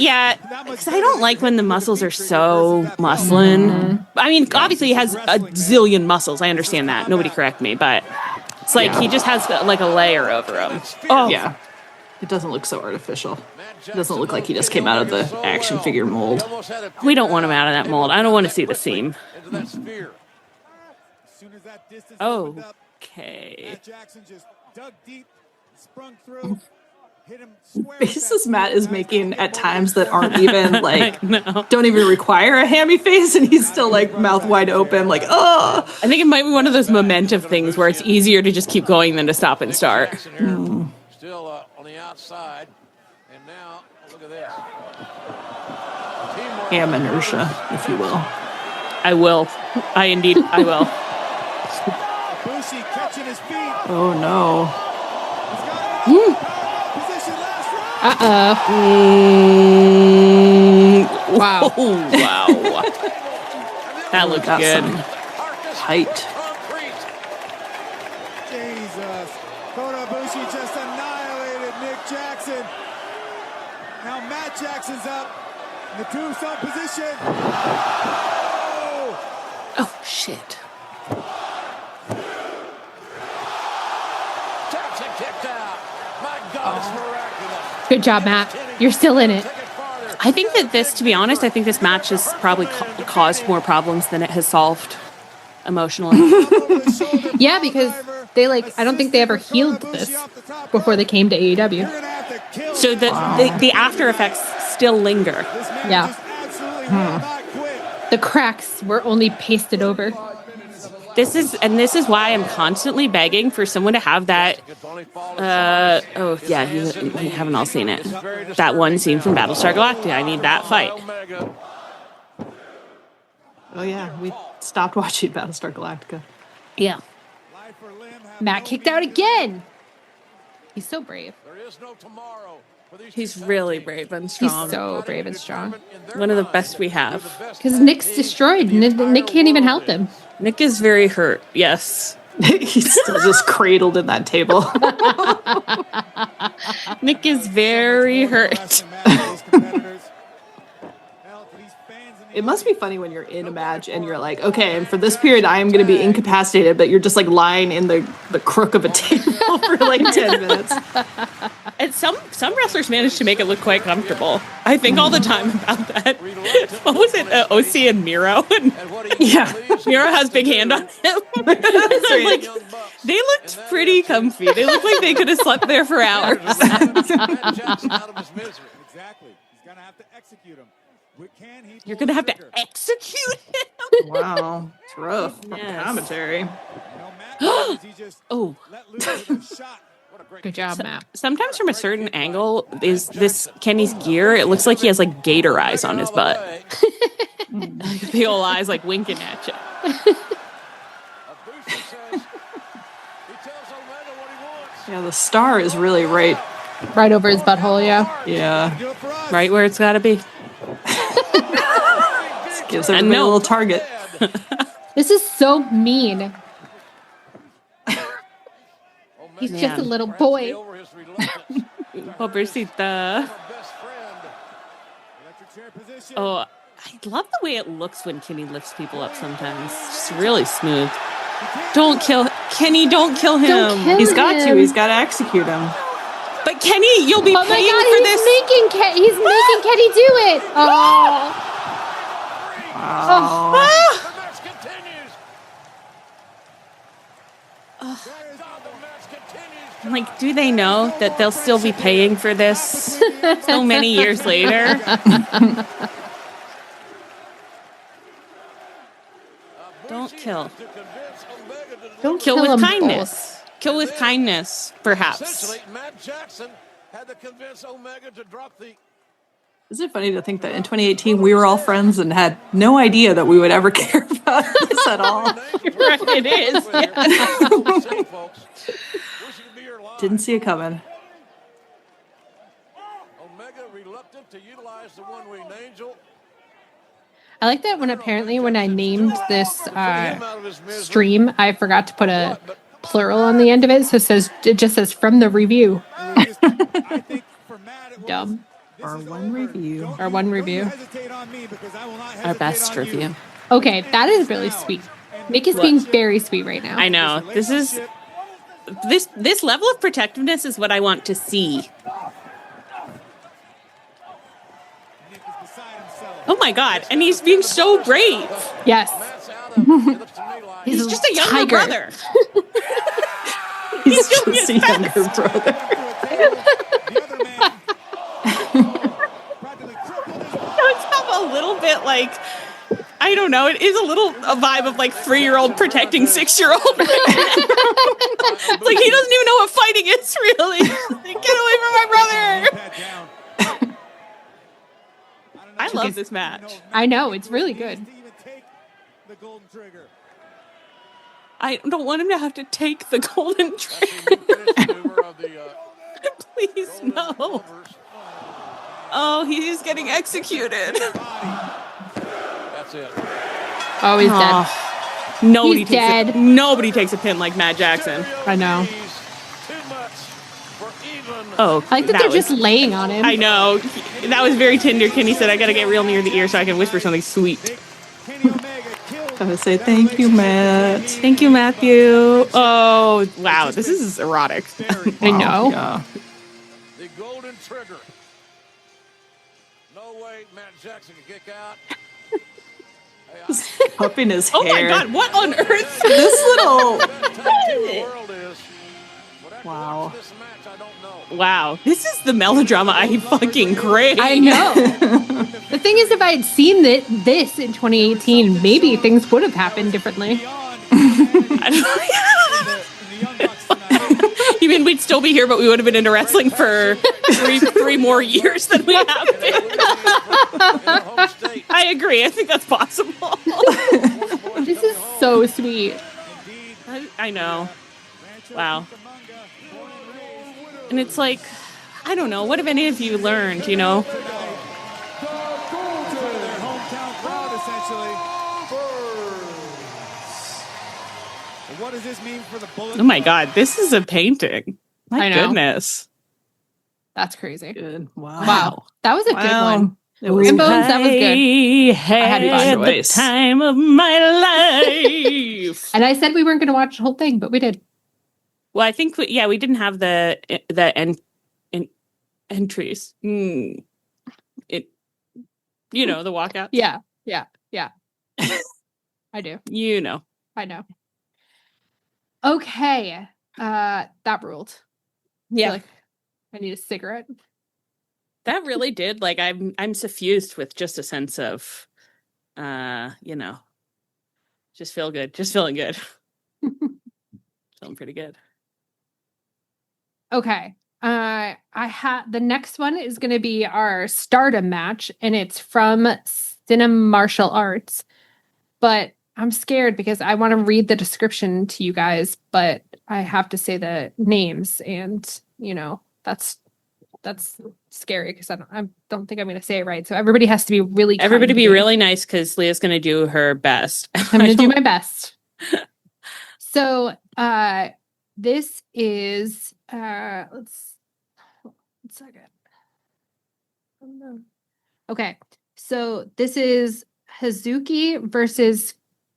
I don't like when the muscles are so muscling. Mm-hmm. I mean, obviously he has a zillion muscles. I understand that. Nobody correct me, but it's like he just has like a layer over him. Oh Yeah. It doesn't look so artificial. It doesn't look like he just came out of the action figure mold. We don't want him out of that mold. I don't want to see the seam. Oh. Okay. Jackson just dug deep, sprung through, hit him Faces Matt is making at times that aren't even like don't even require a hammy face, and he's still like mouth wide open, like oh. I think it might be one of those momentum things where it's easier to just keep going than to stop and start. Still on the outside, and now look at this. Ham inertia, if you will. I will. I will. Bushi catching his feet. Oh no. Position last round. Wow. Wow. That looked Got good. some height. Jesus. Kota Ibushi just annihilated Nick Jackson. Now Matt Jackson's up. The tombstone position. Oh, shit. Jackson kicked out. My God, it's miraculous. Good job, Matt. You're still in it. I think that to be honest, I think this match has probably caused more problems than it has solved emotionally. Yeah, because I don't think they ever healed this before they came to AEW. So the after effects still linger. Yeah. The cracks were only pasted over. This is why I'm constantly begging for someone to have that. We haven't all seen it. That one scene from Battlestar Galactica. I need that fight. Oh yeah, we stopped watching Battlestar Galactica. Yeah. Matt kicked out again. He's so brave. He's really brave and strong. He's so brave and strong. One of the best we have. Because Nick's destroyed. Nick can't even help him. Nick is very hurt. Yes. He's still just cradled in that table. Nick is very hurt. It must be funny when you're in a match and you're like, okay, and for this period I am going to be incapacitated, but you're just like lying in the crook of a table for like 10 minutes. And some wrestlers manage to make it look quite comfortable. I think all the time about that. What was it? OC and Miro? Yeah. Miro has big hand on him. So, like, they looked pretty comfy. They looked like they could have slept there for hours. Exactly. He's going to have to execute him. You're going to have to execute him? Wow. It's rough. Yes. Commentary. Oh. Good job, Matt. Sometimes from a certain angle, is this Kenny's gear, it looks like he has like gator eyes on his butt. The old eyes like winking at you. Yeah, the star is really right over his butthole, yeah. Yeah. Right where it's got to be. Gives everybody a little target. This is so mean. He's just a little boy. Pobrecita. Oh, I love the way it looks when Kenny lifts people up sometimes. It's just really smooth. Don't kill Kenny, don't kill him. Don't kill He's got him. to. He's got to execute him. But Kenny, you'll be Oh my paying God, for he's this. He's making Kenny do it. Oh. Wow. Like, do they know that they'll still be paying for this so many years later? Don't kill. Don't Kill kill with them kindness. Kill with kindness, perhaps. Matt Jackson had to convince Omega to drop the. Isn't it funny to think that in 2018 we were all friends and had no idea that we would ever care about this at all? Right, it is. Didn't see it coming. Omega reluctant to utilize the one-winged angel. I like that when I named this stream, I forgot to put a plural on the end of it. So it just says from the review. Dumb. Our one review. Our best review. Okay, that is really sweet. Nick is being very sweet right now. I know. This level of protectiveness is what I want to see. Oh my God. And he's being so brave. Yes. He's just a younger tiger. brother. He's just a younger brother. It's a little bit like, I don't know, it is a vibe of like 3-year-old protecting 6-year-old. It's like he doesn't even know what fighting is really. Like, get away from my brother. I love this match. I know, it's really good. I don't want him to have to take the golden trigger. Please, no. Oh, he's getting executed. That's it. Oh, he's dead. Nobody takes a pin like Matt Jackson. I know. Oh, I like that they're just laying on him. I know. That was very tender. Kenny said, I got to get real near the ear so I can whisper something sweet. I'm going to say thank you, Matt. Thank you, Matthew. Oh, wow. This is erotic. I know. Yeah. The golden trigger. No way Matt Jackson can kick out. Puffing his hair. Oh my God, what on earth? This little... Wow. Wow, this is the melodrama I fucking crave. I know. The thing is, if I had seen this in 2018, maybe things would have happened differently. You mean we'd still be here, but we would have been into wrestling for three more years than we have been? I agree. I think that's possible. This is so sweet. I know. Wow. And it's like, I don't know, what have any of you learned, you know? What does this mean for the Bullet? Oh my God, this is a painting. My goodness. That's crazy. Good. Wow. That was a good one. It was Rambones, that was good. I had the time of my life. And I said we weren't going to watch the whole thing, but we did. Well, I think, we didn't have the entries. The walkout. Yeah. I do. I know. Okay. That ruled. Yeah. I need a cigarette. That really did. Like I'm suffused with just a sense of just feel good. Just feeling good. Feeling pretty good. Okay. The next one is going to be our Stardom match, and it's from CineMartialArts. But I'm scared because I want to read the description to you guys, but I have to say the names, and that's scary because I don't think I'm going to say it right. So everybody has to be really kind. Everybody be really nice because Leah's going to do her best. I'm going to do my best. So this is let's second. Okay, so this is Hazuki versus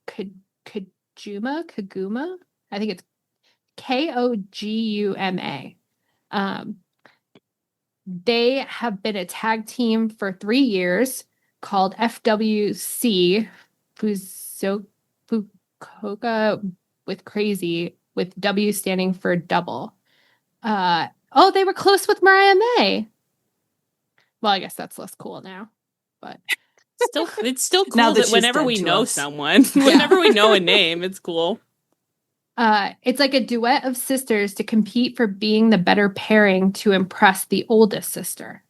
Koguma. I think it's Koguma. They have been a tag team for 3 years called FWC Fukuoka with crazy, with W standing for double. They were close with Mariah May. Well, I guess that's less cool now, but it's still cool that whenever we know someone, whenever we know a name, it's cool. It's like a duet of sisters to compete for being the better pairing to impress the oldest sister.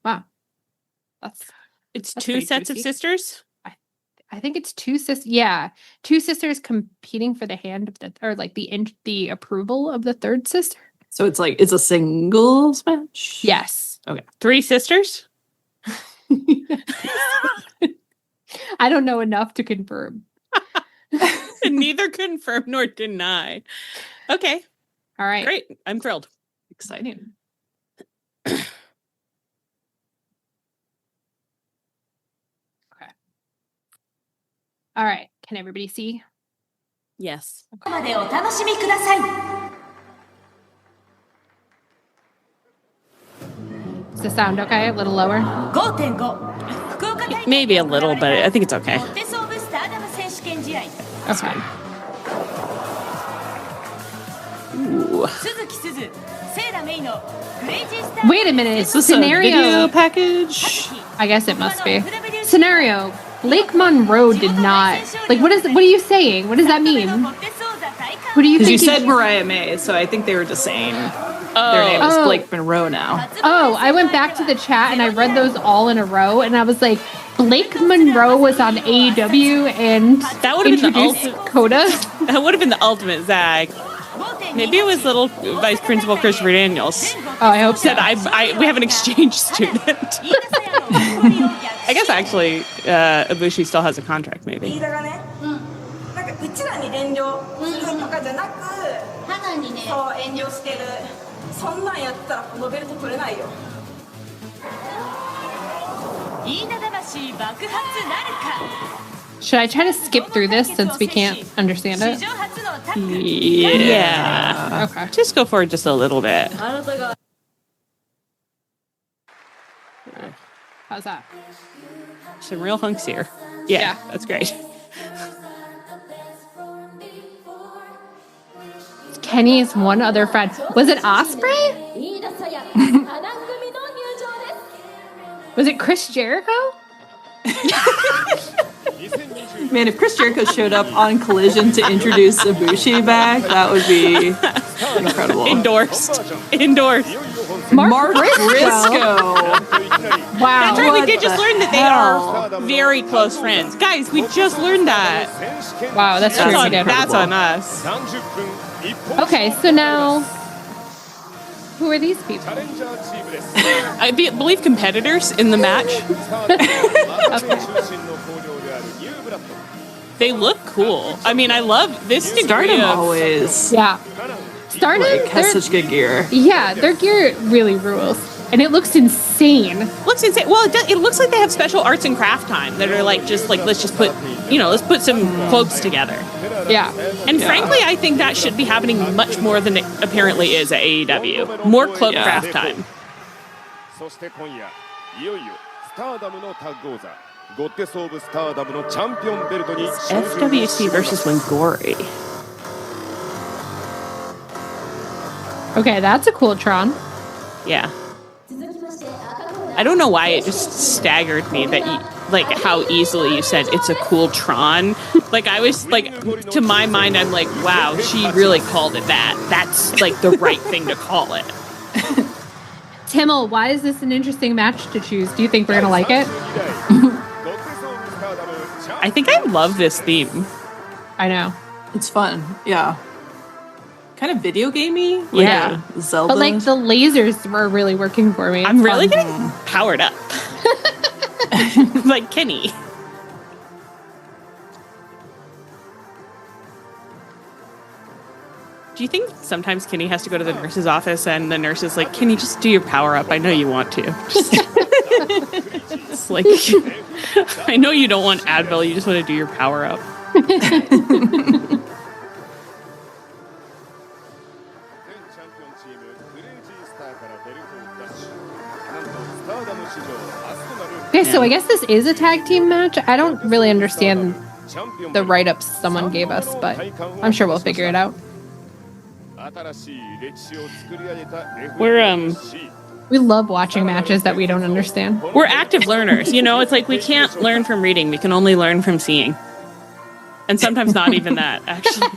Wow. That's two sets of sisters? I think it's two sisters. Yeah. Two sisters competing for the hand of the approval of the third sister. So it's a singles match? Yes. Okay. 3 sisters? I don't know enough to confirm. Neither confirm nor deny. Okay. All right. Great. I'm thrilled. Exciting. Okay. All right. Can everybody see? Yes. Okay. Is the sound okay? A little lower? Maybe a little, but I think it's okay. Okay. Ooh. Wait a minute. Is this Senerio a video package? I guess it must be. Senerio. Blake Monroe did not. What are you saying? What does that mean? Who do you think? Because you said Mariah May, so I think they were just saying their name is Blake Monroe now. Oh, I went back to the chat and I read those all in a row, and I was like, Blake Monroe was on AEW and that would have been the ultimate Coda. That would have been the ultimate zag. Maybe it was little Vice Principal Christopher Daniels. Oh, I hope so. Said we have an exchange student. I guess actually Ibushi still has a contract, maybe. Should I try to skip through this since we can't understand it? Yeah. Okay. Just go for it just a little bit. How's that? Some real hunks here. Yeah. That's great. Kenny's one other friend. Was it Osprey? Was it Chris Jericho? Man, if Chris Jericho showed up on Collision to introduce Ibushi back, that would be incredible. Endorsed. Mark Briscoe. Wow. That's right, we did just learn that they are very close friends. Guys, we just learned that. Wow, that's true. That's on us. Okay, so now, who are these people? I believe competitors in the match. Okay. They look cool. I mean, I love this degree Stardom of... always. Yeah. Stardom has such good gear. Yeah, their gear really rules. And it looks insane. Looks insane. Well, it looks like they have special arts and craft time that are let's just put, let's put some cloaks together. Yeah. And frankly, I think that should be happening much more than it apparently is at AEW. More cloak craft time. FWC versus Wingori. Okay, that's a cool Tron. Yeah. I don't know why it just staggered me that how easily you said it's a cool Tron. Like I was like, to my mind, I'm like, wow, she really called it that. That's like the right thing to call it. Timmel, why is this an interesting match to choose? Do you think we're gonna like it? I think I love this theme. I know. It's fun. Yeah. Kind of video gamey. Yeah. Zelda. But like the lasers were really working for me. I'm really getting powered up. Like Kenny. Do you think sometimes Kenny has to go to the nurse's office and the nurse is like, can you just do your power up? I know you want to. It's like, I know you don't want Advil, you just want to do your power up. Okay, so I guess this is a tag team match. I don't really understand the write-ups someone gave us, but I'm sure we'll figure it out. We love watching matches that we don't understand. We're active learners, you know? It's like we can't learn from reading, we can only learn from seeing. And sometimes not even that, actually.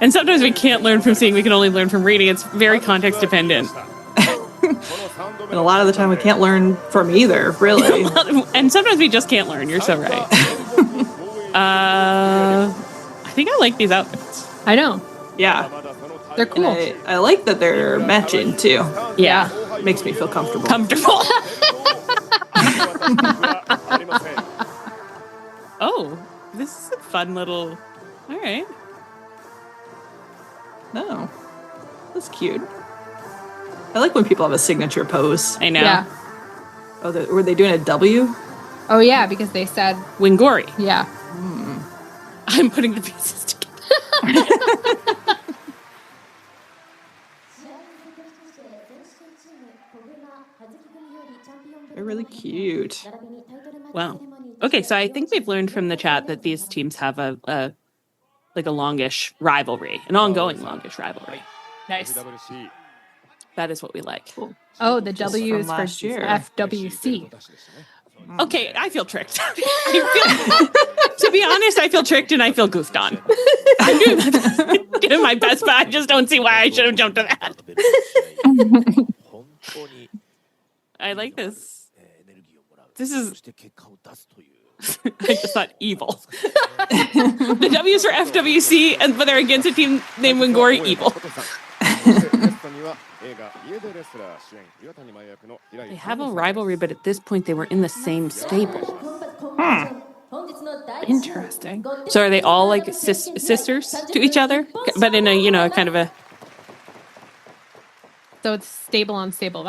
And sometimes we can't learn from seeing, we can only learn from reading. It's very context dependent. And a lot of the time we can't learn from either, really. And sometimes we just can't learn. You're so right. I think I like these outfits. I know. Yeah. They're cool. I like that they're matching, too. Yeah. Makes me feel comfortable. Oh, this is a fun little... All right. Oh. That's cute. I like when people have a signature pose. I know. Yeah. Oh, were they doing a W? Oh, yeah, because they said... Wingori. Yeah. I'm putting the pieces together. They're really cute. Wow. Okay, so I think we've learned from the chat that these teams have a longish rivalry, an ongoing longish rivalry. Nice. That is what we like. Cool. Oh, the W is for last year. FWC. Okay, I feel tricked. To be honest, I feel tricked and I feel goofed on. I'm doing my best, but I just don't see why I should have jumped to that. I like this. This is... I just thought evil. The W's for FWC, but they're against a team named Wingori. Evil. They have a rivalry, but at this point they were in the same stable. Interesting. So are they all like sisters to each other? But in a, kind of a... So it's stable on stable.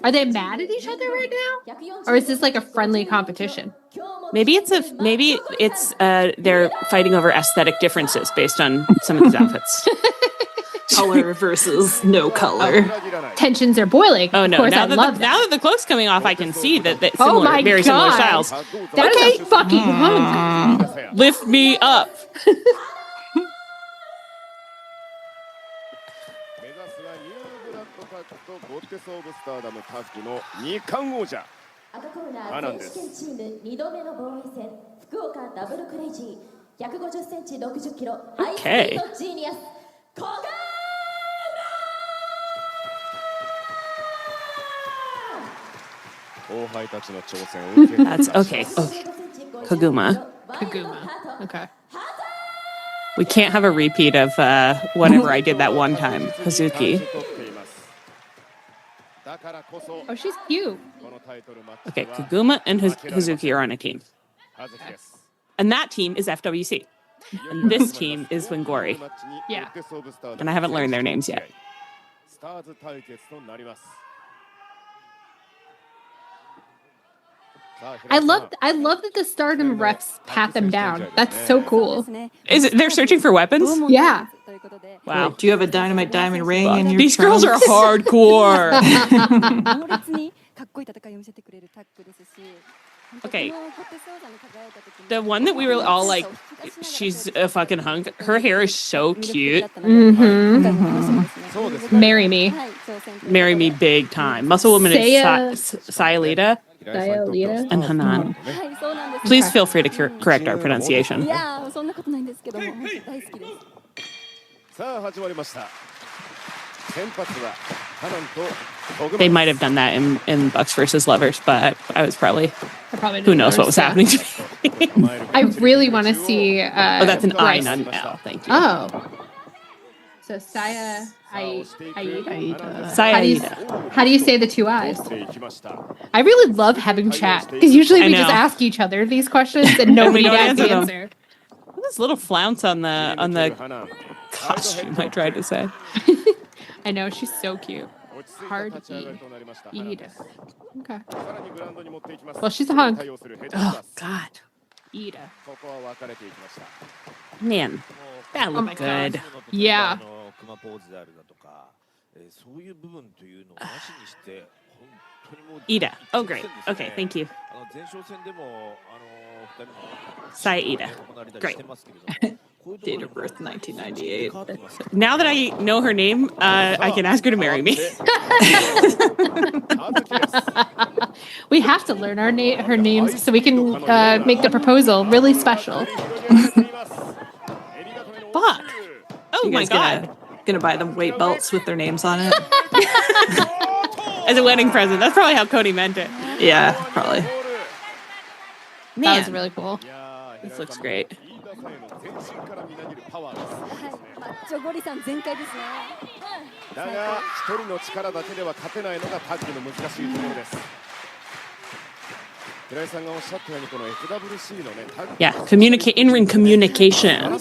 Are they mad at each other right now? Or is this like a friendly competition? Maybe it's they're fighting over aesthetic differences based on some of these outfits. Color versus no color. Tensions are boiling. Oh no! Of course, now I that love now that the cloak's coming off, I can see that Oh similar, my very similar God. styles. That is a fucking hunk. Lift me up. Okay. That's okay. Koguma. Okay. We can't have a repeat of whatever I did that one time. Hazuki. Oh, she's cute. Okay, Koguma and Hazuki are on a team. And that team is FWC. And this team is Wingori. Yeah. And I haven't learned their names yet. I love that the Stardom refs pat them down. That's so cool. They're searching for weapons? Yeah. Wow. Do you have a dynamite diamond ring in your These girls are hardcore. Okay. The one that we were all like, she's a fucking hunk. Her hair is so cute. Marry me. Marry me big time. Muscle Woman is Sayalita and Hanan. Please feel free to correct our pronunciation. They might have done that in Bucks versus Lovers, but I was probably who knows what was happening to me. I really want to see. That's an I, not an L. Thank you. Oh. So Saya Aida. How do you say the two I's? I really love having chat because usually we just ask each other these questions and nobody has the answer. This little flounce on the costume, I tried to say. I know, she's so cute. Hard Ida. Okay. Well, she's a hunk. Oh, God. Ida. Man, that looked good. Yeah. Ida. Oh, great. Okay, thank you. Ida. Great. Date of birth 1998. Now that I know her name, I can ask her to marry me. We have to learn her names so we can make the proposal really special. Fuck. Oh my God. Gonna buy them weight belts with their names on it. As a wedding present. That's probably how Cody meant it. Yeah, probably. Man, that was really cool. This looks great. Yeah, in-ring communication.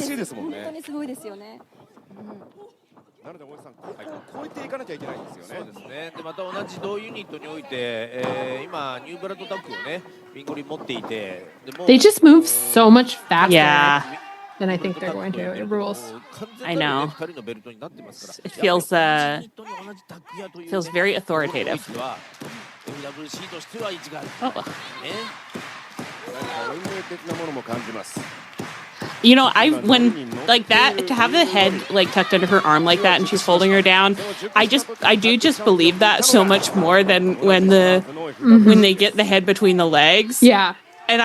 超えていかなきゃいけないんですよね。そうですね。でまた同じ同ユニットにおいて、今ニューブラッドタッグをね、ビンゴリ持っていて、でも They just move so much faster Yeah. than I think they're going to. It rules. I know. It feels very authoritative. Oh. You know, when like that, to have the head like tucked under her arm like that and she's holding her down, I do just believe that so much more than when they get the head between the legs. Yeah. And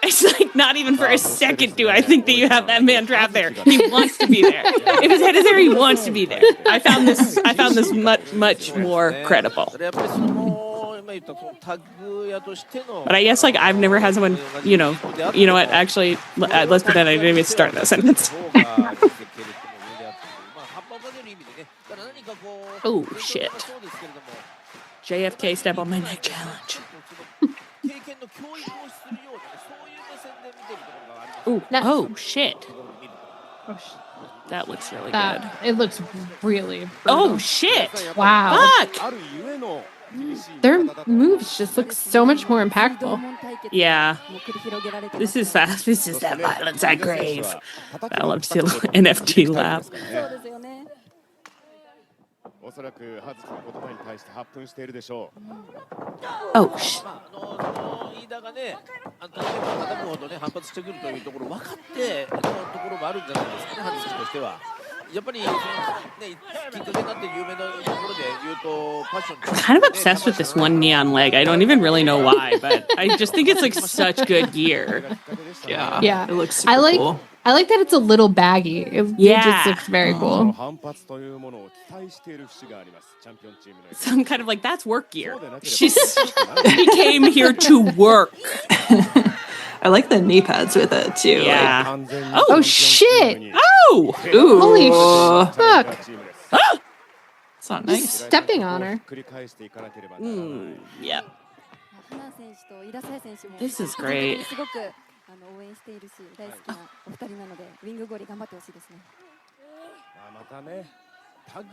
it's like not even for a second do I think that you have that man trapped there. He wants to be there. If his head is there, he wants to be there. I found this much more credible. But I guess like I've never had someone, you know what, actually, let's pretend I didn't even start that sentence. Oh, shit. JFK step on my neck challenge. Ooh, oh, shit. That looks really good. It looks really brutal. Oh, shit. Wow. Fuck. Their moves just look so much more impactful. Yeah. This is fast. This is that violence I crave. I love to see a little NFT laugh. Oh, shit. がね、傾くほどね反発してくるというところ分かってのところもあるんじゃないですかね、ハズキとしては。やっぱりそのねきっかけになって有名なところで言うとファッション。I'm kind of obsessed with this one neon leg. I don't even really know why, but I just think it's like such good gear. Yeah. It looks super cool. I like that it's a little baggy. It just looks very cool. So I'm kind of like, that's work gear. She came here to work. I like the knee pads with it too. Yeah. Like, oh shit! Oh! Ooh. Holy fuck! It's not nice. He's stepping on her. Yeah. This is great. I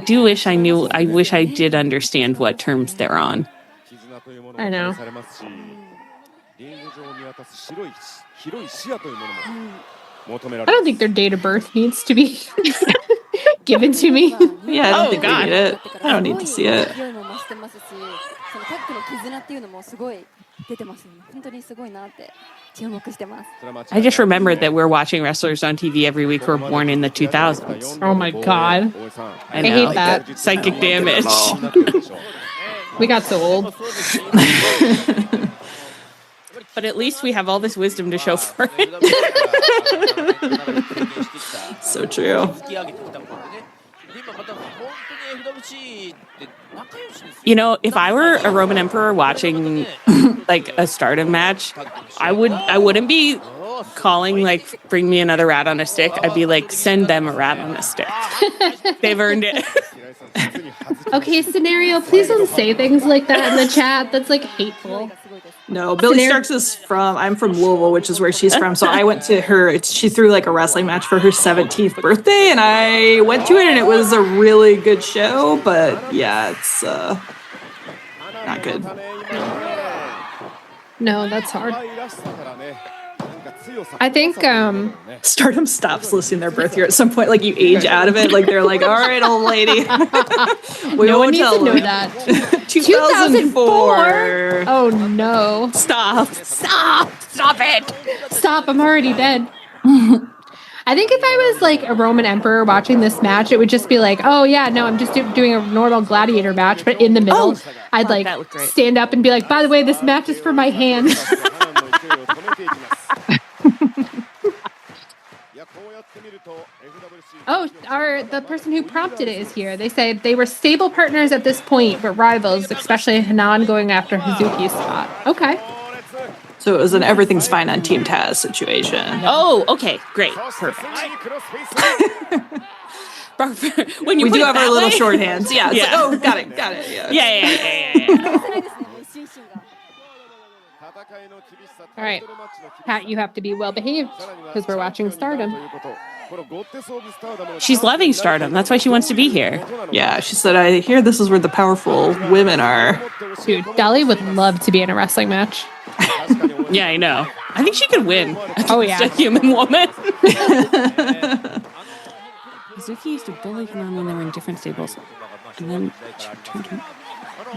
do wish I knew. I wish I did understand what terms they're on. I know. I don't think their date of birth needs to be given to me. Yeah, I don't think we need it. I don't need to see it. I just remembered that we're watching wrestlers on TV every week who were born in the 2000s. Oh my God. I hate that. Psychic damage. We got so old. But at least we have all this wisdom to show for it. So true. You know, if I were a Roman emperor watching like a Stardom match, I wouldn't be calling like bring me another rat on a stick. I'd be like send them a rat on a stick. They've earned it. Okay, Senerio, please don't say things like that in the chat. That's like hateful. No, Billy Starks is I'm from Louisville, which is where she's from. So I went to her. She threw like a wrestling match for her 17th birthday, and I went to it, and it was a really good show. But yeah, it's not good. No, that's hard. I think Stardom stops listing their birth year at some point. Like you age out of it. Like they're like, all right, old lady. No one needs to know that. 2004. Oh no! Stop it! Stop! I'm already dead. I think if I was like a Roman emperor watching this match, it would just be like, oh yeah, no, I'm just doing a normal gladiator match, but in the middle, I'd like stand up and be like, by the way, this match is for my hand. Oh, the person who prompted it is here. They said they were stable partners at this point, but rivals, especially Hanan going after Hazuki's spot. Okay. So it was an everything's fine on Team Taz situation. Oh, okay, great, perfect. When you we put do it have that our little way? shorthands. Yeah. Yeah. Like, oh, got it. Yeah. All right, Pat, you have to be well behaved because we're watching Stardom. She's loving Stardom. That's why she wants to be here. Yeah, she said, I hear this is where the powerful women are. Dude, Dolly would love to be in a wrestling match. Yeah, I know. I think she could win. Oh, yeah. A human woman. Hazuki used to bully Hanan when they were in different stables. And then she returned him.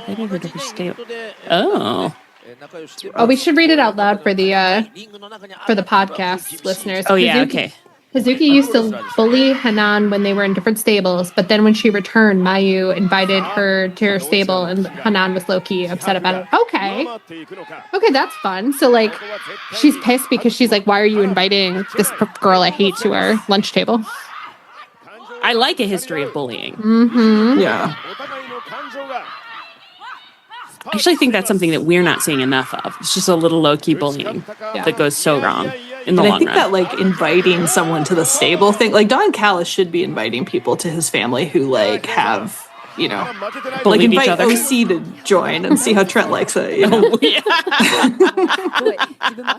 They did a different stable. Oh. Oh, we should read it out loud for the podcast listeners. Oh, yeah, okay. Hazuki used to bully Hanan when they were in different stables, but then when she returned, Mayu invited her to her stable, and Hanan was low-key upset about it. Okay, that's fun. So, like, she's pissed because she's like, why are you inviting this girl I hate to our lunch table? I like a history of bullying. Mm-hmm. Yeah. I actually think that's something that we're not seeing enough of. It's just a little low-key bullying that goes so wrong in the long run. I think that, like, inviting someone to the stable thing, like, Don Callis should be inviting people to his family who, like, have, you know, like, invite OC to join and see how Trent likes it, you know? Oh, yeah.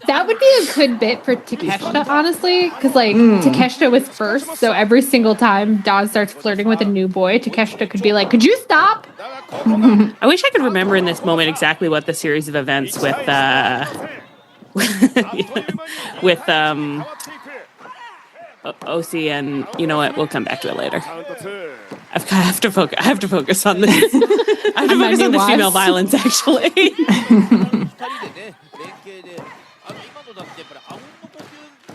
That would be a good bit for Takeshita, honestly, because, like, Takeshita was first, so every single time Don starts flirting with a new boy, Takeshita could be like, could you stop? I wish I could remember in this moment exactly what the series of events with OC and you know what? We'll come back to it later. I have to focus on this. I have to focus on the female violence, actually.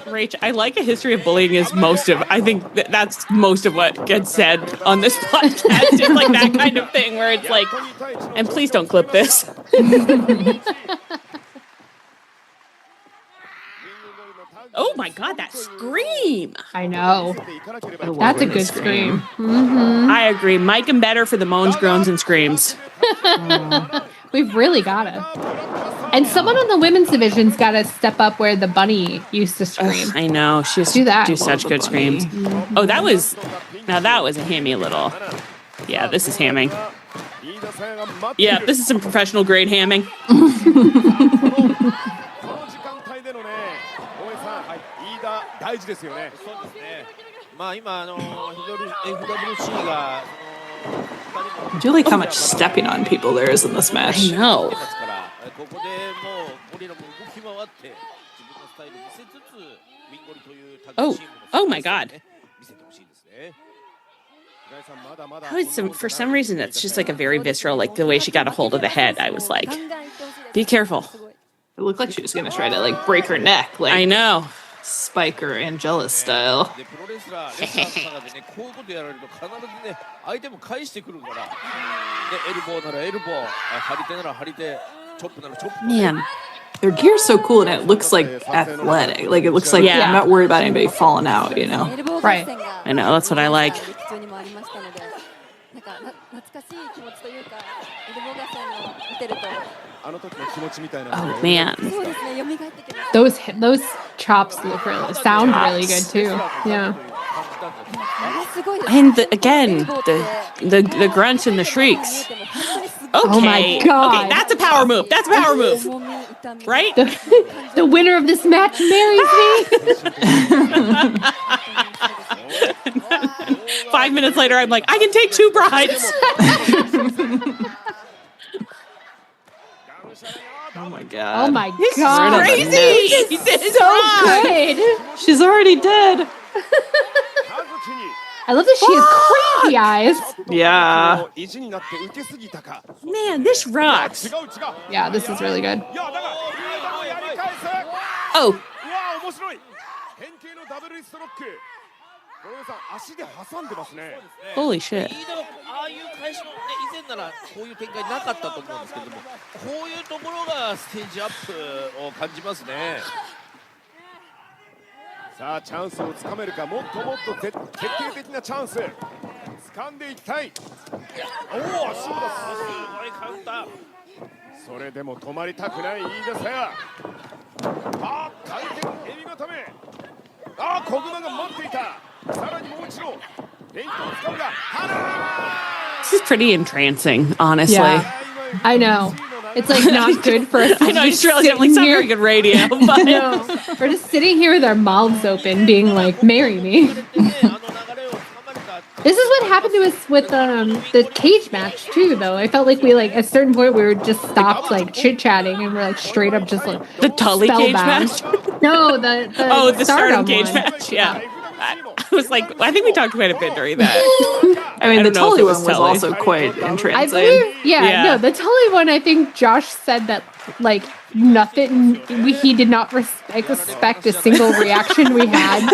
Rach, I like a history of bullying is I think that's most of what gets said on this podcast. It's like that kind of thing where it's like, and please don't clip this. Oh my God, that scream. I know. That's a good scream. Mm-hmm. I agree. Mike and better for the moans, groans, and screams. We've really got to. And someone on the women's division's got to step up where the bunny used to scream. I know. She used to do such good screams. Mm-hmm. Oh, that was a hammy little. Yeah, this is hamming. Yeah, this is some professional grade hamming. I do like how much stepping on people there is in this match. I know. Oh my God. For some reason, that's just like a very visceral, like the way she got a hold of the head. I was like, be careful. It looked like she was gonna try to like break her neck. Like I know. Spike or Angela style. Man, their gear's so cool and it looks like athletic. Like it looks like I'm not worried about anybody falling out, you know? Right. I know, that's what I like. Oh man, those chops sound really good too. Yeah. And the grunts and the shrieks. Okay. Oh my God. Okay, that's a power move. That's a power move. Right? The winner of this match marries me. 5 minutes later, I'm like, I can take 2 brides. Oh my God. Oh my God. Crazy. This is so good. She's already dead. I love that she has crazy eyes. Yeah. Man, this rocks. Yeah, this is really good. Oh. Holy shit. ああいう返しの、以前ならこういう展開なかったと思うんですけども、こういうところがステージアップを感じますね。さあチャンスをつかめるか、もっともっと決定的なチャンス掴んでいきたい。おお、そうだ、すごいカウンター。それでも止まりたくない飯田さや。あ、回転エビ固め。あ、小熊が待っていた。さらにもう一度。This is pretty entrancing, honestly. Yeah, I know. It's like not good for us. I know, I just realized I'm like, it's not very good radio. But no, we're just sitting here with our mouths open, being like, marry me. This is what happened to us with the cage match too, though. I felt like we at a certain point we were just stopped like chit chatting and we're like straight up just like the Tully cage match. No, the Stardom cage match. Yeah. I was like, I think we talked about it a bit during that. I mean, the Tully one was also quite entrancing. I believe, no, the Tully one, I think Josh said that, like, nothing, he did not expect a single reaction we had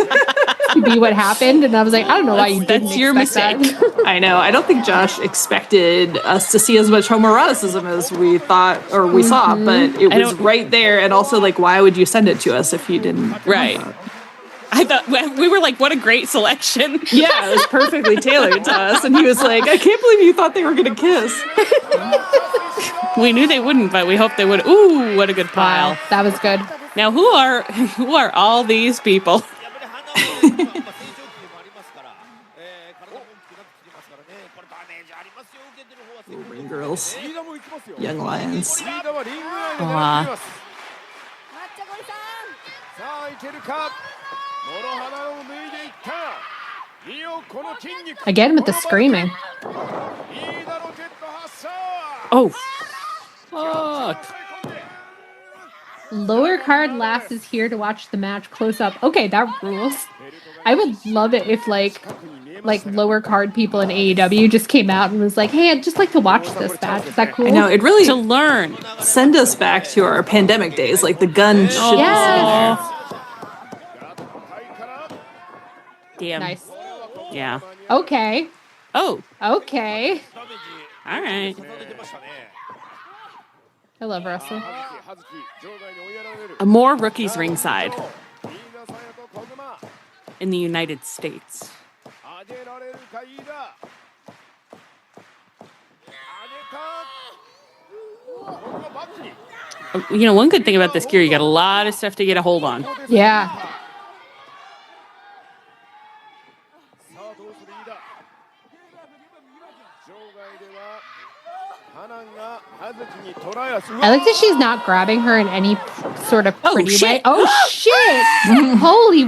to be what happened. And I was like, I don't know why you didn't That's your mistake. That. I know. I don't think Josh expected us to see as much homoeroticism as we thought or we saw, but it was right there. And also, like, why would you send it to us if you didn't? Right. I thought we were like, what a great selection. Yeah, it was perfectly tailored to us. And he was like, I can't believe you thought they were going to kiss. We knew they wouldn't, but we hoped they would. Ooh, what a good pile. Wow, that was good. Now, who are all these people? Ring girls. Young lions. Aww. Again with the screaming. Oh, fuck. Lower card Lass is here to watch the match close up. Okay, that rules. I would love it if like lower card people in AEW just came out and was like, hey, I'd just like to watch this match. Is that cool? I know, it really to learn. Send us back to our pandemic days, like the gun shit. Yes. Damn. Nice. Yeah. Okay. Oh. Okay. All right. I love wrestling. More rookies ringside in the United States. You know, one good thing about this gear, you got a lot of stuff to get a hold on. Yeah. I like that she's not grabbing her in any sort of pretty way. Oh, shit! Holy,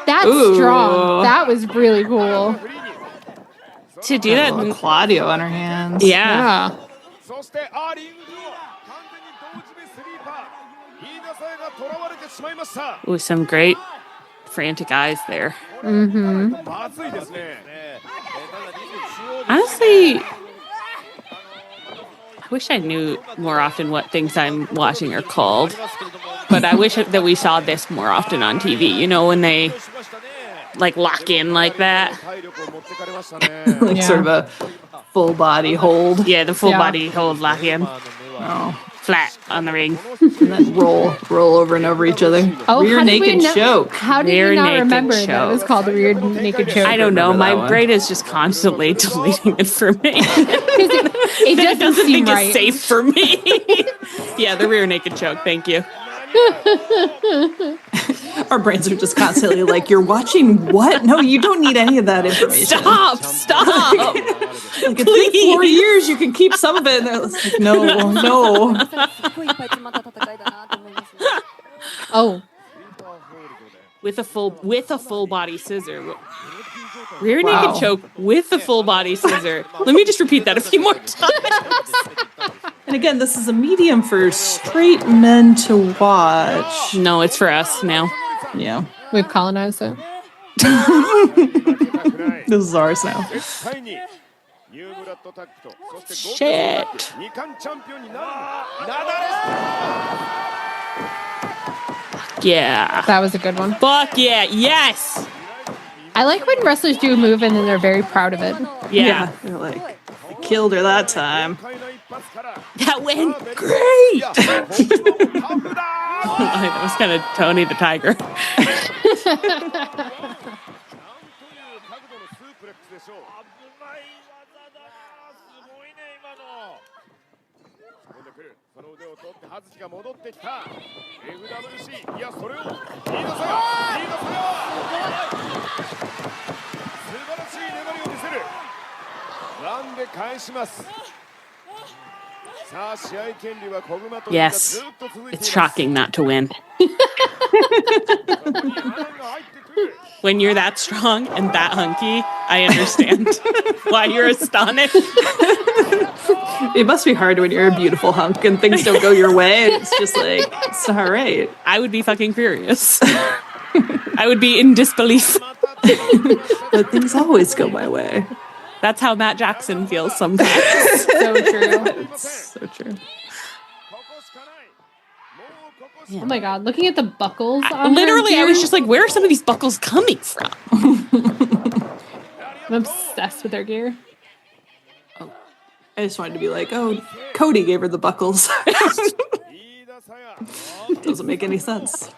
that's strong. That was really cool. To do that, Claudio on her hands. Yeah. With some great frantic eyes there. Mm-hmm. Honestly, I wish I knew more often what things I'm watching are called. But I wish that we saw this more often on TV. You know, when they like lock in like that. Like sort of a full body hold. Yeah, the full body hold lock in. Oh. Flat on the ring. And then roll over and over each other. Oh, rear naked choke. How did Rear you not naked remember that it choke. was called the rear naked choke? I don't know. remember that My one. brain is just constantly deleting it for me. It It doesn't seem think right. it's safe for me. Yeah, the rear naked choke. Thank you. Our brains are just constantly like, you're watching what? No, you don't need any of that information. Stop! Like, it's been 4 years, you can keep some of it. And they're like, no. Oh, With a full body scissor. Rear naked choke with a full body scissor. Let me just repeat that a few more times. And again, this is a medium for straight men to watch. No, it's for us now. Yeah. we've colonized it. This is ours now. Shit. Yeah. That was a good one. Fuck yeah. Yes. I like when wrestlers do a move and then they're very proud of it. Yeah. They're like, I killed her that time. That went great. That was kind of Tony the Tiger. Yes. It's shocking not to win. When you're that strong and that hunky, I understand why you're astonished. It must be hard when you're a beautiful hunk and things don't go your way. It's just like, it's not right. I would be fucking furious. I would be in disbelief. But things always go my way. That's how Matt Jackson feels sometimes. So true. So true. Oh my god, looking at the buckles on Literally, her I was gear, just like, where are some of these buckles coming from? I'm obsessed with their gear. I just wanted to be like, oh, Cody gave her the buckles. Doesn't make any sense.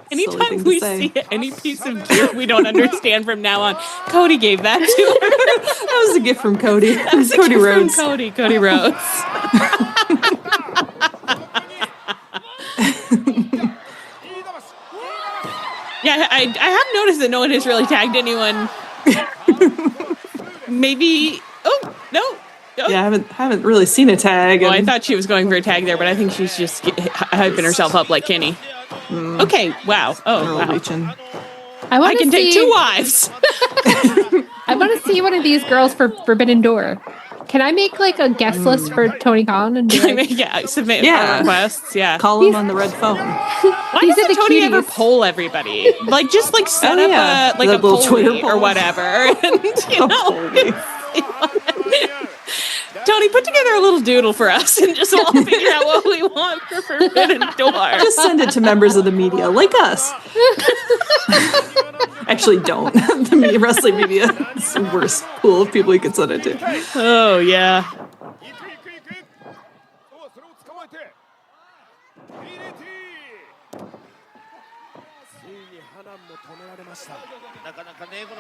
Anytime we see any piece of gear we don't understand from now on, Cody gave that to her. That was a gift from Cody. That was a Cody gift Rhodes. from Cody Rhodes. Yeah, I have noticed that no one has really tagged anyone. Maybe. Oh no. Oh. Yeah, I haven't really seen a tag. Well, I thought she was going for a tag there, but I think she's just hyping herself up like Kenny. Okay, wow. Oh, wow. I can take 2 wives. I want to see one of these girls for Forbidden Door. Can I make like a guest list for Tony Khan and be like, submit requests? Yeah, call him on the red phone. Why These are doesn't the Tony ever cuties. poll everybody? Like just like set up a The little Twitter poll or poll. whatever, and you know. Tony, put together a little doodle for us and just we'll figure out what we want for Forbidden Door. Just send it to members of the media, like us. Actually, don't. The wrestling media is the worst pool of people you could send it to. Oh, yeah.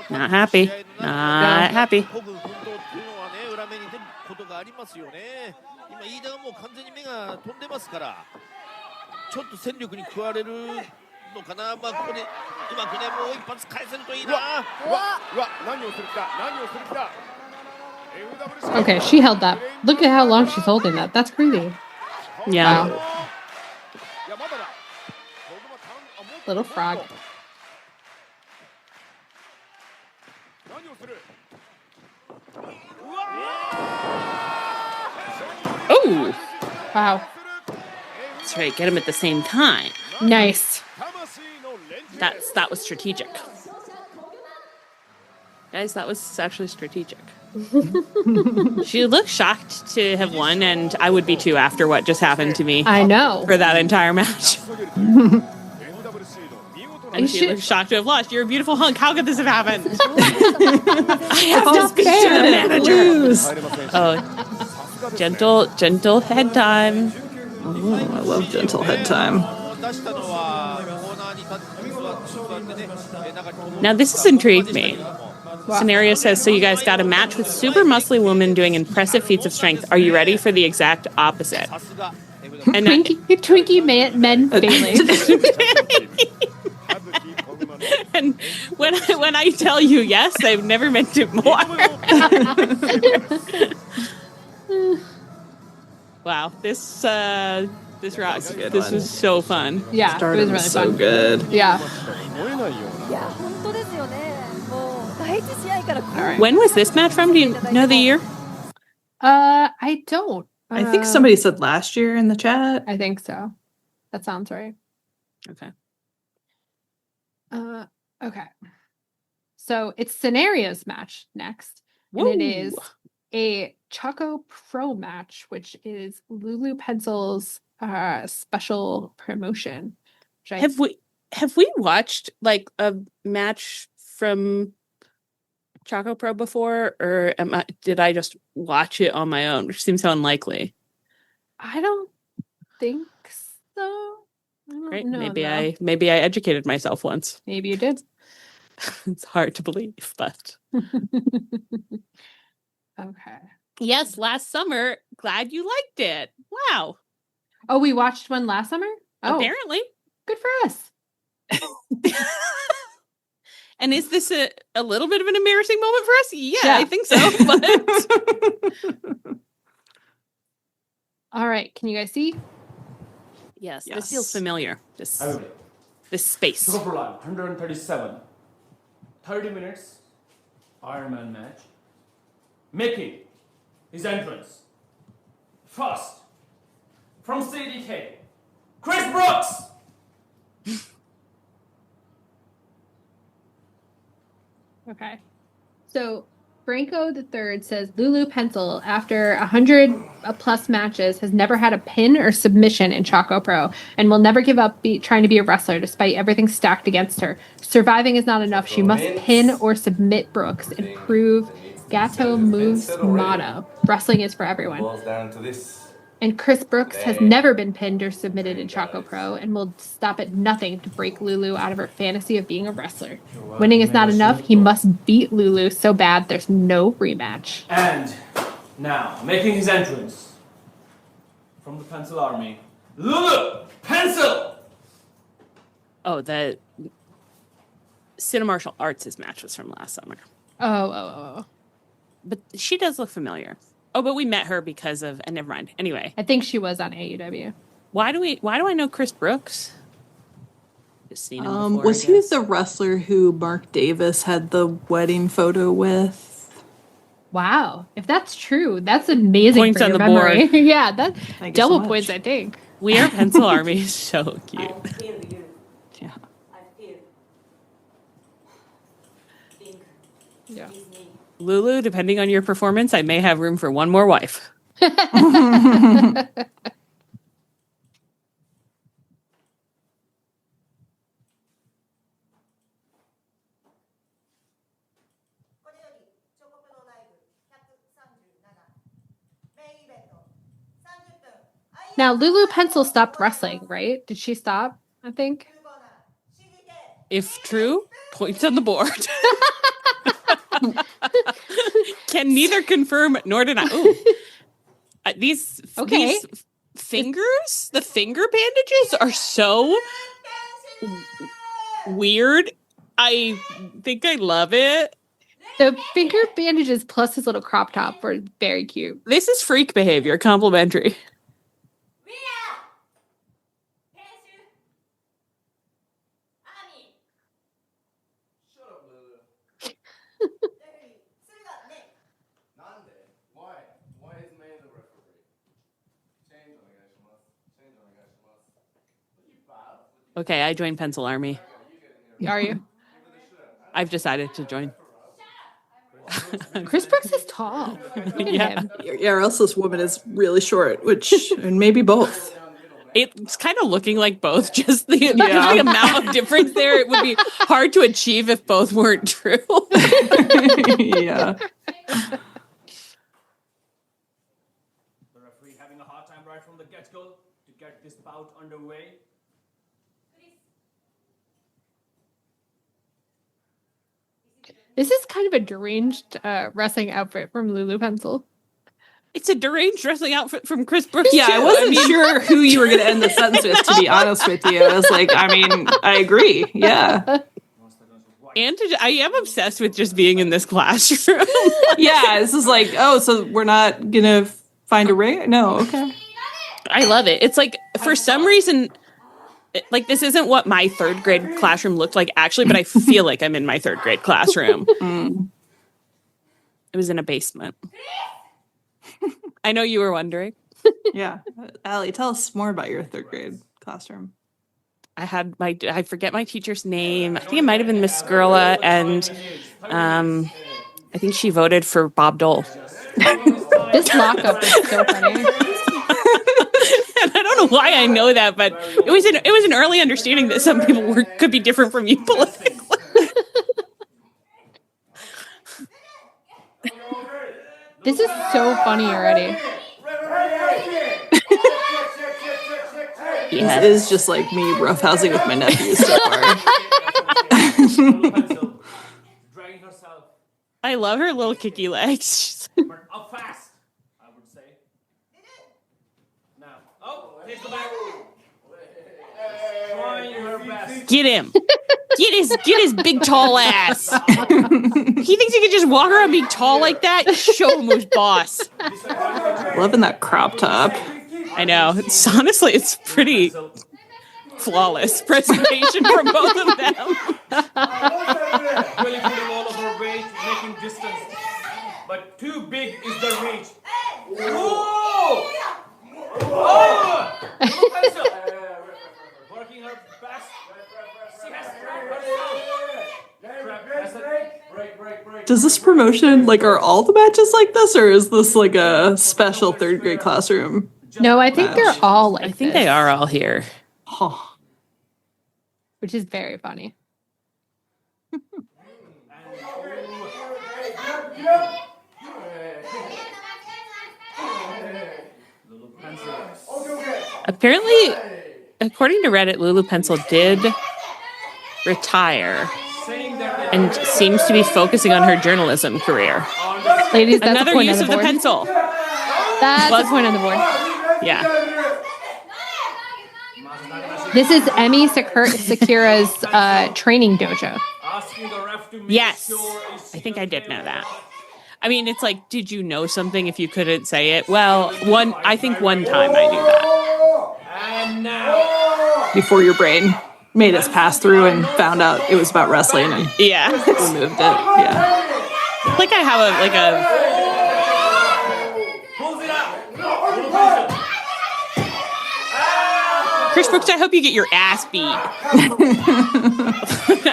Not happy. Not happy. ことがありますよね。今飯田がもう完全に目が飛んでますから、ちょっと戦力に加われるのかな。まあここでうまくねもう一発返せるといいな。何をする気だ。何をする気だ。 okay, she held that. Look at how long she's holding that. That's crazy. Yeah. Wow. Little frog. Oh. Wow. That's right. Get them at the same time. Nice. That was strategic. Guys, that was actually strategic. She looked shocked to have won, and I would be too after what just happened to me. I know. For that entire match. And she looked shocked to have lost. You're a beautiful hunk. How could this have happened? I have to speak to the manager. Oh, gentle head time. I love gentle head time. Now this has intrigued me. Senerio says, so you guys got a match with super muscly women doing impressive feats of strength. Are you ready for the exact opposite? And Twinkie men failing. And when I tell you yes, I've never meant it more. Wow, this rocks. This was so fun. Yeah, it was really so fun. good. Yeah. All right. When was this match from? Do you know the year? I don't. I think somebody said last year in the chat. I think so. That sounds right. Okay. Okay. So it's Senerio's match next. And it is a Choco Pro match, which is LuluPencil's special promotion. Have we watched like a match from Choco Pro before, or did I just watch it on my own, which seems so unlikely? I don't think so. Great. Maybe I educated myself once. Maybe you did. It's hard to believe, but okay. Yes, last summer. Glad you liked it. Wow. Oh, we watched one last summer? Oh, apparently. Good for us. And is this a little bit of an embarrassing moment for us? Yeah. I think so. But all right. Can you guys see? Yes. This feels familiar. This space. Super Line 137. 30 minutes. Ironman match. Making his entrance. First, from CDK, Chris Brookes. Okay. So Franco III says LuluPencil, after 100+ matches, has never had a pin or submission in Choco Pro and will never give up trying to be a wrestler despite everything stacked against her. Surviving is not enough. She must pin or submit Brookes and prove Gato Moves motto. Wrestling is for everyone. Boils down to this. And Chris Brookes has never been pinned or submitted in Choco Pro and will stop at nothing to break Lulu out of her fantasy of being a wrestler. Winning is not enough. He must beat Lulu so bad there's no rematch. And now, making his entrance from the Pencil Army, LuluPencil. Oh, the CineMartialArts match was from last summer. Oh. But she does look familiar. Oh, but we met her because of, and never mind. Anyway, I think she was on AEW. Why do I know Chris Brookes? Just seen him before, was he the wrestler who Mark Davis had the wedding photo with? Wow, if that's true, that's amazing. Points for on your the memory. board. Yeah, that's double so points, I think. We Are Pencil Army is so cute. I feel you. Yeah. I feel. Think. Yeah. Disney. Lulu, depending on your performance, I may have room for one more wife. Now, LuluPencil stopped wrestling, right? Did she stop? I think. If true, points on the board. Can neither confirm nor deny. Ooh. These fingers, the finger bandages are so weird. I think I love it. The finger bandages plus his little crop top were very cute. This is freak behavior, complimentary. Okay, I joined Pencil Army. Are you? I've decided to join. Chris Brookes is tall. Look at him. Yeah, or else this woman is really short, and maybe both. It's kind of looking like both, just the amount of difference there. It would be hard to achieve if both weren't true. Yeah. The referee having a hard time right from the get-go to get this bout underway. This is kind of a deranged wrestling outfit from LuluPencil. It's a deranged wrestling outfit from Chris Brookes. Yeah, I wasn't sure who you were going to end the sentence with, to be honest with you. I was like, I agree. Yeah. And I am obsessed with just being in this classroom. Yeah, this is like, so we're not going to find a ring? No, okay. I love it. It's like, for some reason, like, this isn't what my third grade classroom looked like, actually, but I feel like I'm in my third grade classroom. It was in a basement. I know you were wondering. Yeah. Allie, tell us more about your third grade classroom. I forget my teacher's name. I think it might have been Miss Gurla, and I think she voted for Bob Dole. This lockup is so funny. And I don't know why I know that, but it was an early understanding that some people could be different from you politically. This is so funny already. This is just like me roughhousing with my nephews so far. I love her little kicky legs. Up fast, I would say. Now, here's the back. Trying her best. Get him. Get his big tall ass. He thinks he can just walk around being tall like that? Show him who's boss. Loving that crop top. I know. It's pretty flawless presentation from both of them. Really putting all of her weight, making distance. But too big is the reach. Whoa! Oh! LuluPencil. Working her best. She has break. Does this promotion, like, are all the matches like this, or is this like a special third grade classroom? No, I think they're all like I think this, they are all here. Oh. which is very funny. Apparently, according to Reddit, LuluPencil did retire and seems to be focusing on her journalism career. Ladies, that's Another a point use on of the the board. pencil. That's a point on the board. Yeah. This is Emi Sakura's training dojo. Yes. I think I did know that. I mean, it's like, did you know something if you couldn't say it? Well, I think one time I knew that. And now, Before your brain made us pass through and found out it was about wrestling and Yeah. removed it. Yeah. Like I have pulls it out. Chris Brookes, I hope you get your ass beat.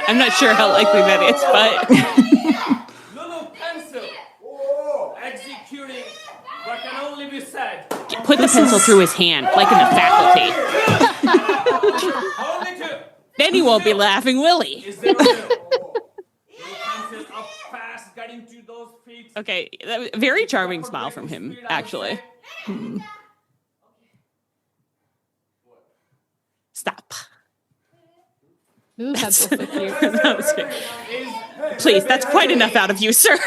I'm not sure how likely that is, but LuluPencil executing what can only be said. put the pencil through his hand, like in the faculty. Only two. Then he won't be laughing, will he? Is there a LuluPencil up fast, getting to those feet. Okay, that was a very charming smile from him, actually. Stop. Ooh, that's so cute. That was good. Please, that's quite enough out of you, sir.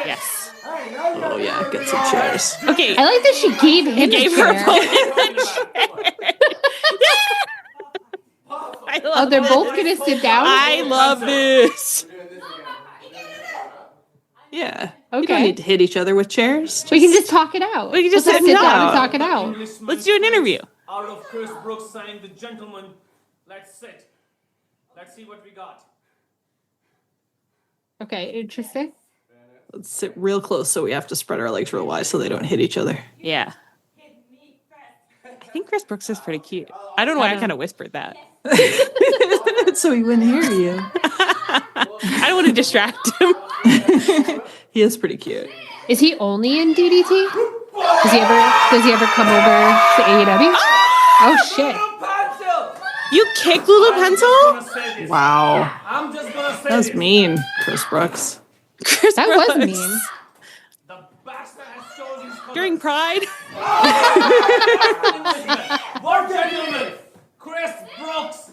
Yes. Oh yeah, get some chairs. Okay. I like that she gave him Gave a her chair. opponent a chair. I Oh, love they're it. both gonna sit down? I love this. Yeah. Okay. You don't need to hit each other with chairs. We can just talk it out. We can just Let's sit sit down down. and talk it out. Let's do an interview. Out of Chris Brookes signed the gentleman. Let's sit. Let's see what we got. Okay, interesting. Let's sit real close so we have to spread our legs real wide so they don't hit each other. Yeah. think Chris Brookes is pretty cute. I don't know why I kind of whispered that. So he wouldn't hear you. I don't want to distract him. He is pretty cute. Is he only in DDT? Does he ever come over to AEW? Oh shit. You kicked LuluPencil? Wow. I'm just gonna say That was mean, Chris Brooks. That was mean. the bastard has chosen his color. During Pride? More gentlemen, Chris Brookes.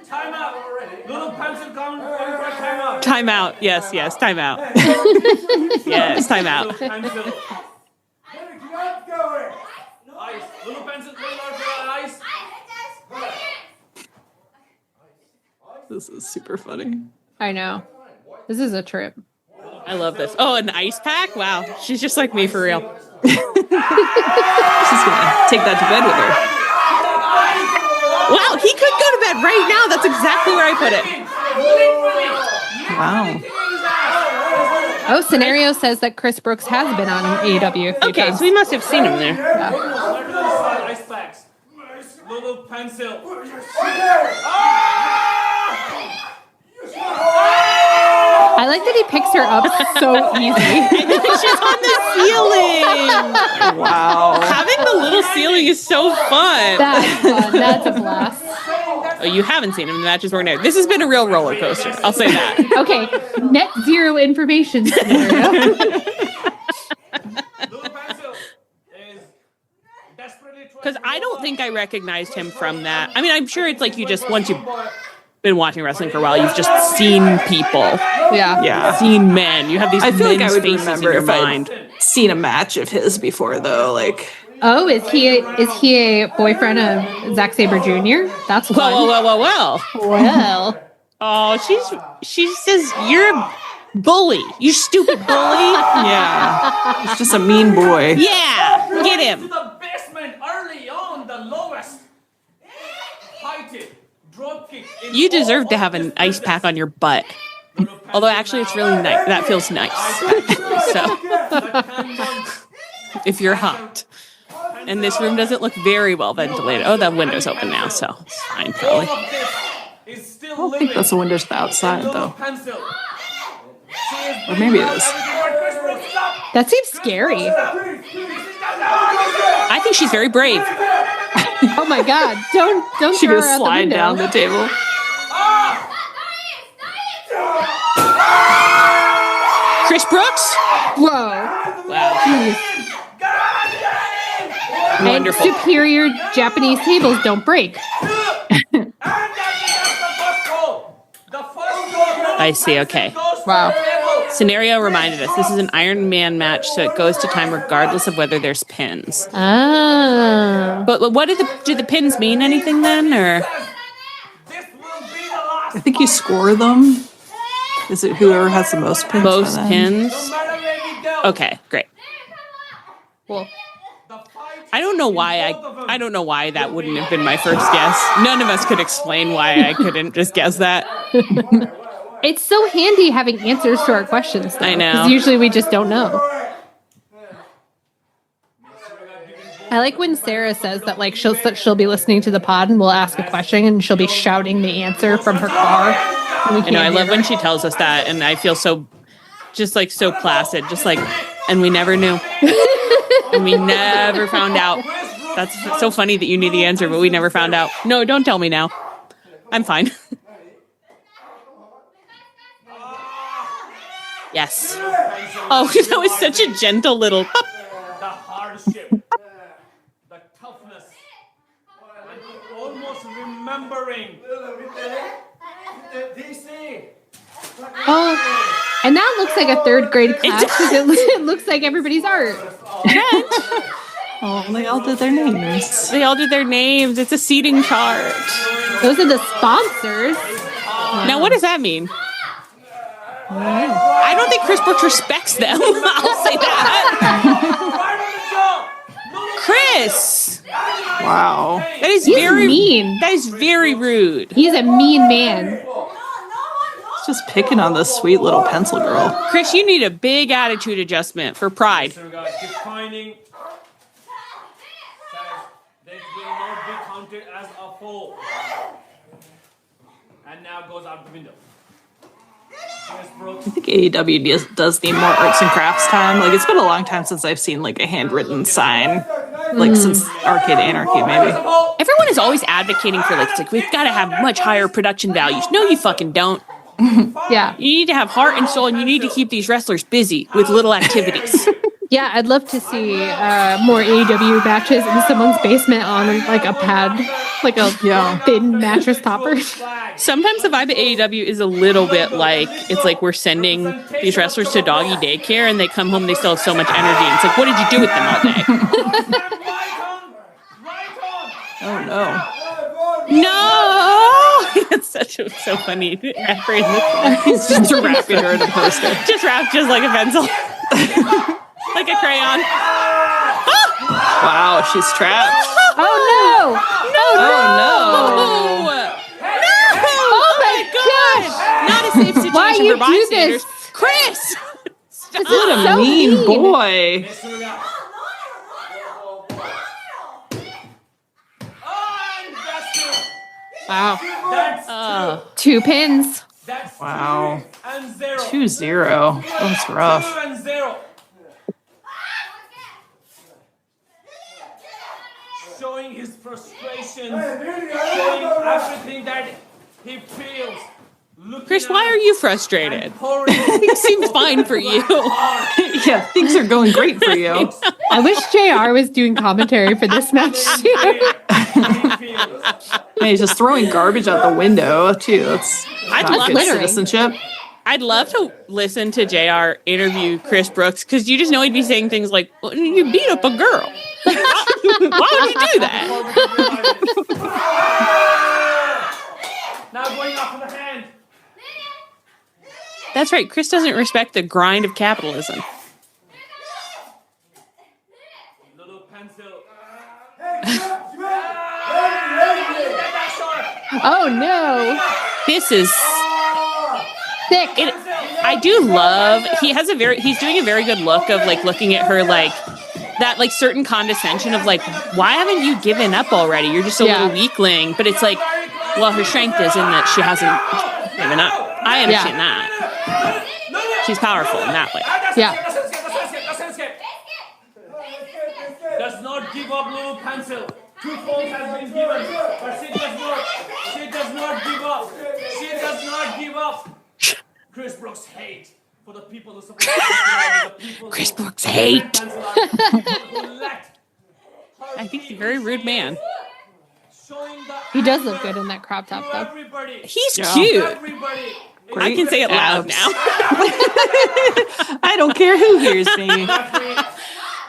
Time out already. LuluPencil coming for a timeout. Time out. Yes, time out. Yes, time out. LuluPencil. Ice. LuluPencil going out for ice. This is super funny. I know. This is a trip. I love this. Oh, an ice pack? Wow. She's just like me for real. She's gonna take that to bed with her. Wow, he could go to bed right now. That's exactly where I put it. Wow. Oh, Senerio says that Chris Brookes has been on AEW a few Okay, times. so we must have seen him there. Ice packs. LuluPencil. I like that he picks her up so easy. She's on the ceiling. Wow. Having the little ceiling is so fun. That's fun. That's a blast. Oh, you haven't seen him. The matches weren't there. This has been a real roller coaster. I'll say that. Okay, net zero information scenario. LuluPencil is desperately trying. Because I don't think I recognized him from that. I mean, I'm sure it's like you just, once you've been watching wrestling for a while, you've just seen people. Yeah. Yeah. Seen men. You have these I feel like men's I would faces remember in your if mind. I'd seen a match of his before, though. Like, Oh, is he a boyfriend of Zack Sabre Jr.? That's fun. Well. Well. Oh, she says, you're a bully. You stupid bully. yeah. He's just a mean boy. Yeah. Get To him. the basement early on, the lowest heighted drop kick. You deserve to have an ice pack on your butt. Although actually it's really nice. That feels nice. So if you're hot. And this room doesn't look very well ventilated. Oh, that window's open now, so it's fine probably. I don't think that's the windows to the outside, though. Or maybe it is. That seems scary. I think she's very brave. Oh my god. Don't She throw her goes out the slide window. down the table. Chris Brookes? Whoa. Wow. Jeez. Wonderful. And superior Japanese tables don't break. I see, okay. Wow. Senerio reminded us this is an Iron Man match, so it goes to time regardless of whether there's pins. Ah. But what do the pins mean anything then, or? I think you score them. Is it whoever has the most pins? Most by then? pins? Okay, great. Cool. I don't know why that wouldn't have been my first guess. None of us could explain why I couldn't just guess that. It's so handy having answers to our questions, though. I know. Because usually we just don't know. I like when Sarah says that, like, she'll be listening to the pod and we'll ask a question and she'll be shouting the answer from her car. I know, I love when she tells us that, and I feel so placid, just like, and we never knew. And we never found out. That's so funny that you knew the answer, but we never found out. No, don't tell me now. I'm fine. Yes. Oh, that was such a gentle little... The hardship, the toughness, and almost remembering. Oh, and that looks like a third grade class because it looks like everybody's art. Oh, they all did their names. They all did their names. It's a seating chart. Those are the sponsors. Now, what does that mean? I don't think Chris Brookes respects them. I'll say that. Chris! Wow. That is He's very mean. That is very rude. He's a mean man. It's just picking on this sweet little pencil girl. Chris, you need a big attitude adjustment for Pride. So we got defining be counted as a fall. And now goes out the window. I think AEW does need more arts and crafts time. Like, it's been a long time since I've seen like a handwritten sign, like since Arcade Anarchy, maybe. Everyone is always advocating for it's like we've got to have much higher production values. No, you fucking don't. Yeah. You need to have heart and soul, and you need to keep these wrestlers busy with little activities. Yeah, I'd love to see more AEW matches in someone's basement on like a pad, like a thin mattress topper. Sometimes the vibe of AEW is a little bit like, it's like we're sending these wrestlers to doggy daycare and they come home and they still have so much energy. And it's like, what did you do with them all day? Oh no. No! It's so funny. He's just wrapping her in a poster. Just wrapped just like a pencil. Like a crayon. Wow, she's trapped. Oh no! Oh my god! Not a safe situation Why you for bystanders. do this? Chris! Stop. What a So mean boy. Wow. That's 2 pins. That's Wow. 2 and 0. 2-0. Oh, that's rough. 2 and 0. Showing his frustrations, showing everything that he feels. Chris, why are you frustrated? It seems fine for you. Yeah, things are going great for you. I wish JR was doing commentary for this match too. And he's just throwing garbage out the window too. That's not good littering. citizenship. I'd love to listen to JR interview Chris Brookes, because you just know he'd be saying things like, well, you beat up a girl. Why would you do that? Now going off of the hand. That's right. Chris doesn't respect the grind of capitalism. LuluPencil. Oh no! This is Thick. I do love, he's doing a very good look of like looking at her like that like certain condescension of like, why haven't you given up already? You're just a little weakling. But it's like, well, her strength is in that she hasn't given up. I understand that. She's powerful in that way. Yeah. Does not give up LuluPencil. 2 falls has been given, but she does not give up. She does not give up. Chris Brookes hate for the people who support Chris Brookes hate. I think he's a very rude man. He does look good in that crop top though. He's cute. I can say it loud now. I don't care who hears me.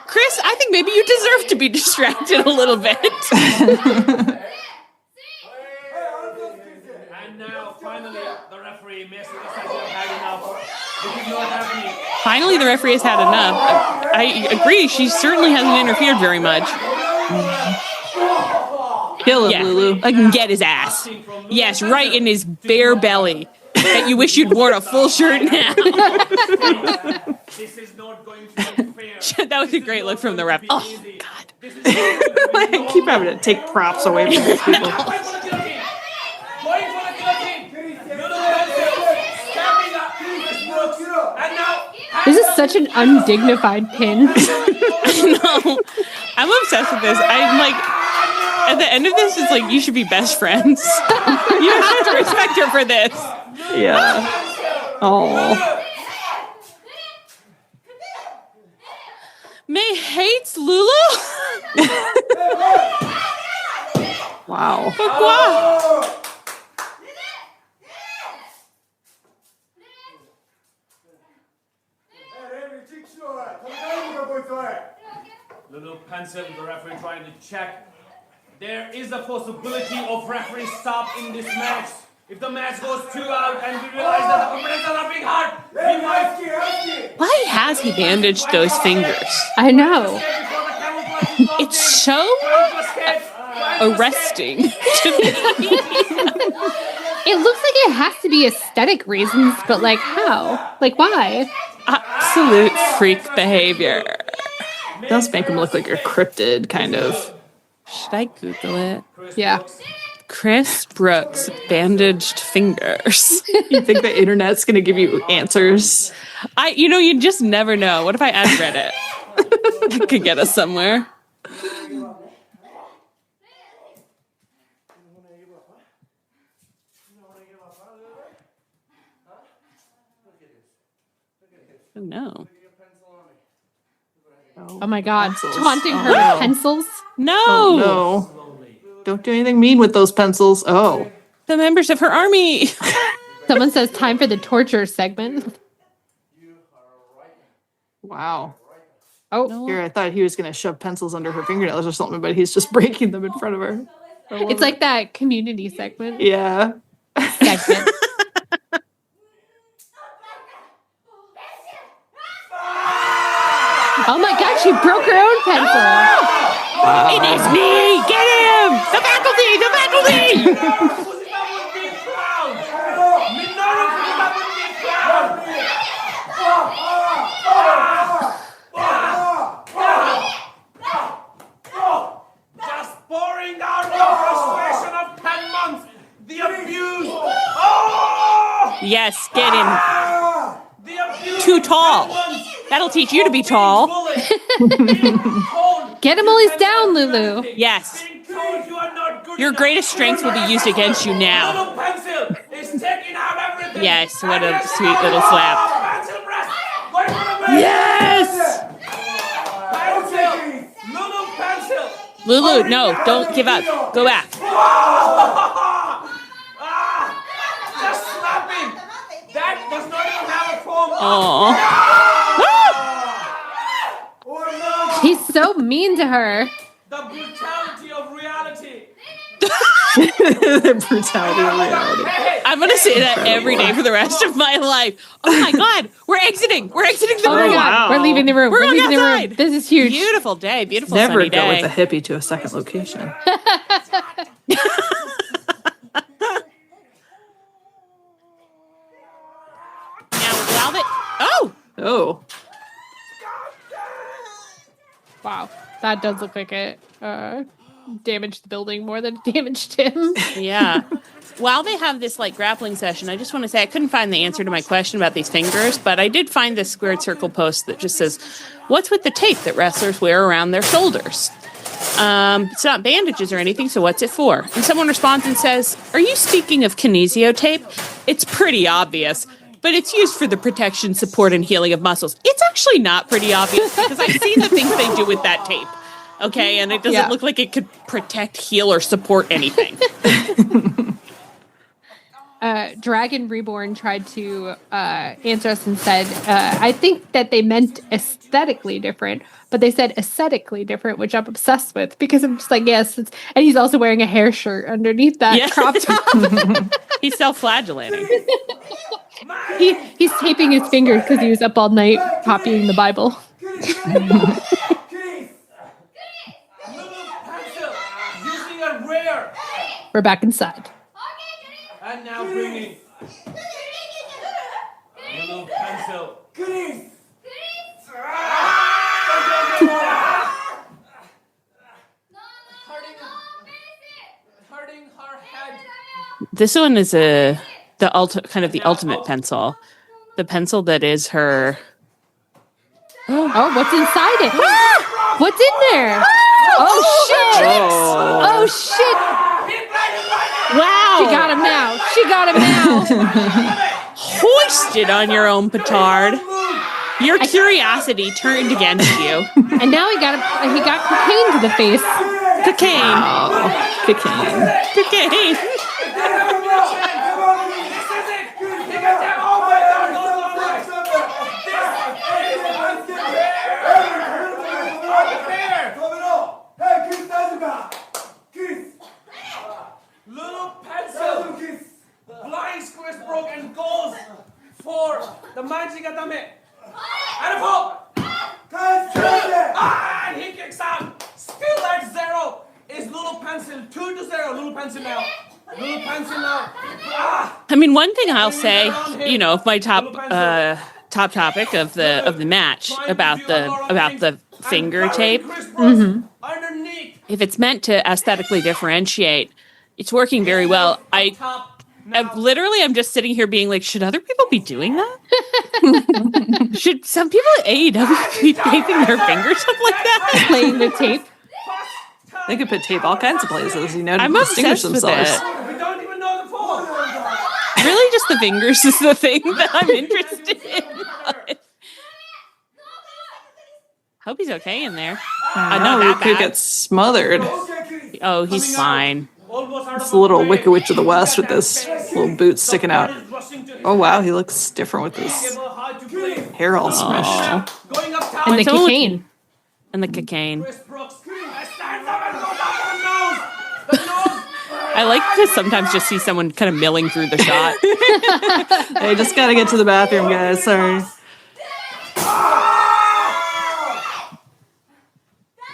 Chris, I think maybe you deserve to be distracted a little bit. And now, finally, the referee has had enough. This is not happening. Finally, the referee has had enough. I agree. She certainly hasn't interfered very much. Kill him, Lulu. I can get his ass. Yes, right in his bare belly. That you wish you'd worn a full shirt now. This is not going to be fair. That was a great look from the ref. Oh, God. I keep having to take props away from these people. Going for the guillotine. LuluPencil stepping up. Chris Brookes. And now. This is such an undignified pin. I know. I'm obsessed with this. I'm like, at the end of this, it's like, you should be best friends. You have to respect her for this. Yeah. Oh. May hates Lulu? Wow. Pourquoi? LuluPencil, the referee trying to check. There is a possibility of referee stop in this match. If the match goes 2 out and we realize that the opponents are not being hard, we might. Why has he bandaged those fingers? I know. It's so arresting to me. It looks like it has to be aesthetic reasons, but like how? Like why? Absolute freak behavior. It does make him look like a cryptid, kind of. Should I Google it? Yeah. Chris Brookes, bandaged fingers. You think the internet's going to give you answers? You just never know. What if I add Reddit? It could get us somewhere. Oh no. Oh my God. Taunting her with pencils. No. Oh, no. Don't do anything mean with those pencils. Oh. The members of her army. Someone says time for the torture segment. Wow. Oh, Here, I thought he was going to shove pencils under her fingernails or something, but he's just breaking them in front of her. it's like that community segment. Yeah. Segment. Oh my God, she broke her own pencil. It is me. Get him. The faculty. The faculty. Just pouring out the frustration of 10 months. The abuse. Oh! Yes, get him. The abuse. Too tall. That'll teach you to be tall. Get him while he's down, Lulu. Yes. Your greatest strength will be used against you now. Yes, what a sweet little slap. Yes! Lulu, no, don't give up. Go back. Just slapping. That does not even have a form. Aww. He's so mean to her. The brutality of reality. The brutality of reality. I'm going to say that every day for the rest of my life. Oh my God, we're exiting. We're exiting the Oh room. my God, we're leaving the room. We're We're going leaving the room. outside. This is huge. Beautiful day. Beautiful Never sunny go day. with a hippie to a second location. Now, while they... Oh! Oh. Wow, that does look like it damaged the building more than it damaged him. Yeah. While they have this grappling session, I just want to say I couldn't find the answer to my question about these fingers, but I did find this squared circle post that just says, "What's with the tape that wrestlers wear around their shoulders?" It's not bandages or anything, so what's it for? And someone responds and says, "Are you speaking of kinesio tape? It's pretty obvious, but it's used for the protection, support, and healing of muscles." It's actually not pretty obvious because I've seen the things they do with that tape. Okay, and it doesn't look like it could protect, heal, or support anything. Dragon Reborn tried to answer us and said, I think that they meant aesthetically different, but they said aesthetically different, which I'm obsessed with because I'm just like, yes. And he's also wearing a hair shirt underneath that crop top. He's self-flagellating. He's taping his fingers because he was up all night copying the Bible. Using a rare. We're back inside. And now bringing LuluPencil. Hurting her head. This one is the ultimate pencil. The pencil that is her. Oh, what's inside it? What's in there? Oh, shit! Oh, shit! Wow! She got him now. She got him now. Hoisted on your own petard. Your curiosity turned against you. And now he got cocaine to the face. Cocaine. Oh, cocaine. Cocaine. LuluPencil blinds Chris Brookes and goes for the magic atame. And a pop! And he kicks out. Still at 0 is LuluPencil. 2-0. LuluPencil now. LuluPencil now. I mean, one thing I'll say, my top topic of the match about the finger tape. Underneath. if it's meant to aesthetically differentiate, it's working very well. I'm just sitting here being like, should other people be doing that? Should some people at AEW be taping their fingers up like that? Playing with tape. They could put tape all kinds of places, to I'm distinguish obsessed with themselves. it. We don't even know the fall. Really, just the fingers is the thing that I'm interested in. Hope he's okay in there. No, he could get smothered. Oh, he's fine. It's a little Wicked Witch of the West with this little boot sticking out. Oh, wow, he looks different with his hair all smushed. And the cocaine. And the cocaine. I like to sometimes just see someone kind of milling through the shot. Hey, just gotta get to the bathroom, guys. Sorry.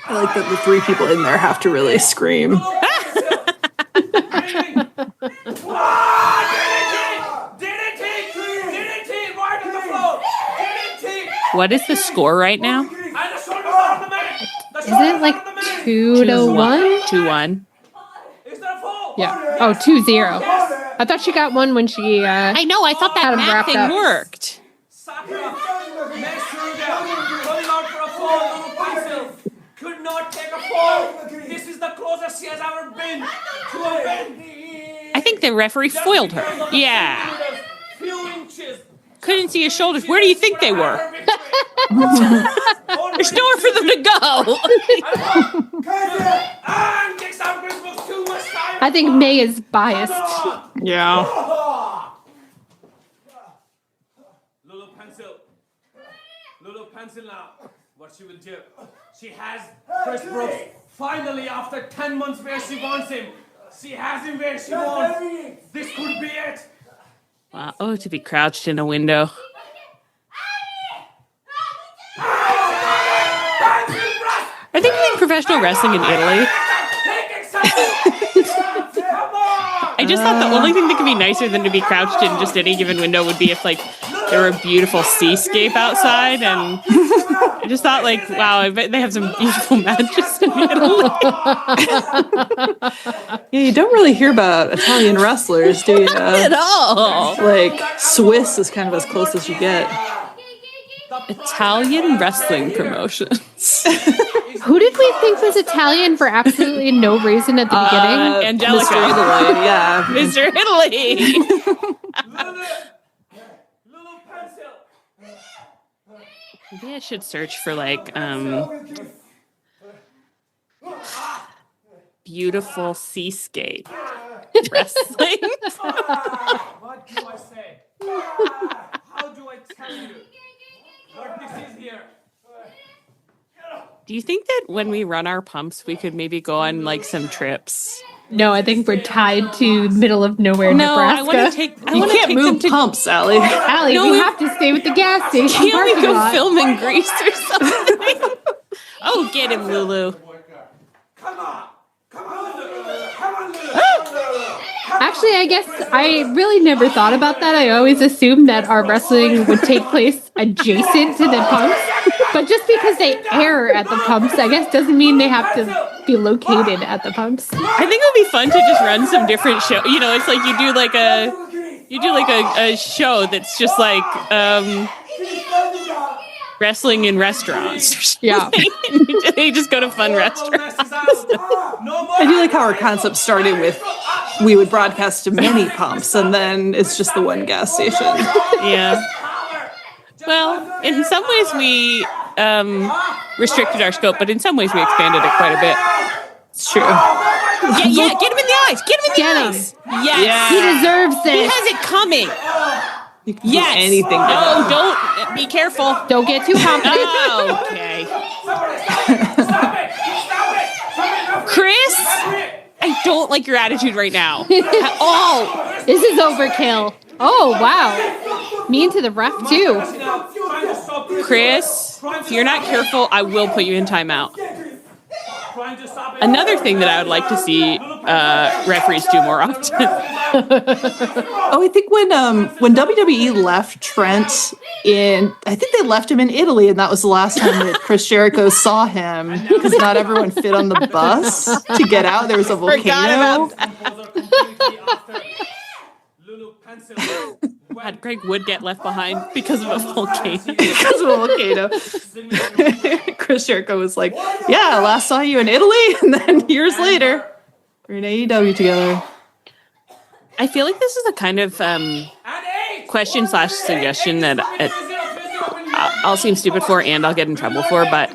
I like that the 3 people in there have to really scream. What is the score right now? Is it like 2-1? 2-1. Yeah. Oh, 2-0. I thought she got one when she. I know. I thought that had 'em math wrapped thing up. worked. Could not take a fall. This is the closest she has ever been to a win. I think the referee foiled her. Yeah. Few inches. Couldn't see his shoulders. Where do you think they were? There's nowhere for them to go. And takes out Chris Brooks too much time. I think May is biased. Yeah. LuluPencil now. What she will do. She has Chris Brooks finally after 10 months where she wants him. She has him where she wants. This could be it. Wow. Oh, to be crouched in a window. Are they doing professional wrestling in Italy? I just thought the only thing that could be nicer than to be crouched in just any given window would be if, like, there were a beautiful seascape outside. And I just thought, like, wow, I bet they have some beautiful matches in Italy. Yeah, you don't really hear about Italian wrestlers, do you? Not at all. Like, Swiss is kind of as close as you get. Italian wrestling promotions. Who did we think was Italian for absolutely no reason at the beginning? Angelica. Mr. Italy, yeah. Mr. Italy. Maybe I should search for, like, beautiful seascape wrestling. What do I say? How do I tell you what this is here? Do you think that when we run our pumps, we could maybe go on, like, some trips? No, I think we're tied to middle of nowhere, No, I Nebraska. want to take. I You want to can't take them move to. pumps, Allie. Allie, No, we we- have to stay with the gas station. Can't we parking go lot. film in Greece or something? Oh, get him, Lulu. Actually, I guess I really never thought about that. I always assumed that our wrestling would take place adjacent to the pumps. But just because they air at the pumps, I guess doesn't mean they have to be located at the pumps. I think it would be fun to just run some different show. You know, it's like you do like a show that's just like wrestling in restaurants or something. Yeah. They just go to fun restaurants. I do like how our concept started with we would broadcast to many pumps, and then it's just the one gas station. Yeah. Well, in some ways we restricted our scope, but in some ways we expanded it quite a bit. It's true. Yeah, get him in the eyes. Get him in the Get him. eyes. Yes. He deserves He it. has it coming. You can do Yes. anything. No, don't. Be careful. Don't get too confident. Oh, okay. Chris, I don't like your attitude right now at all. This is overkill. Oh, wow. Mean to the ref, too. Chris, if you're not careful, I will put you in timeout. Another thing that I would like to see referees do more often Oh, I think when WWE left Trent I think they left him in Italy, and that was the last time that Chris Jericho saw him because not everyone fit on the bus to get out. There was a volcano. God, Greg would get left behind because of a volcano. Chris Jericho was like, "Yeah, last saw you in Italy," and then years later, we're in AEW together. I feel like this is a kind of question/suggestion that I'll seem stupid for and I'll get in trouble for, but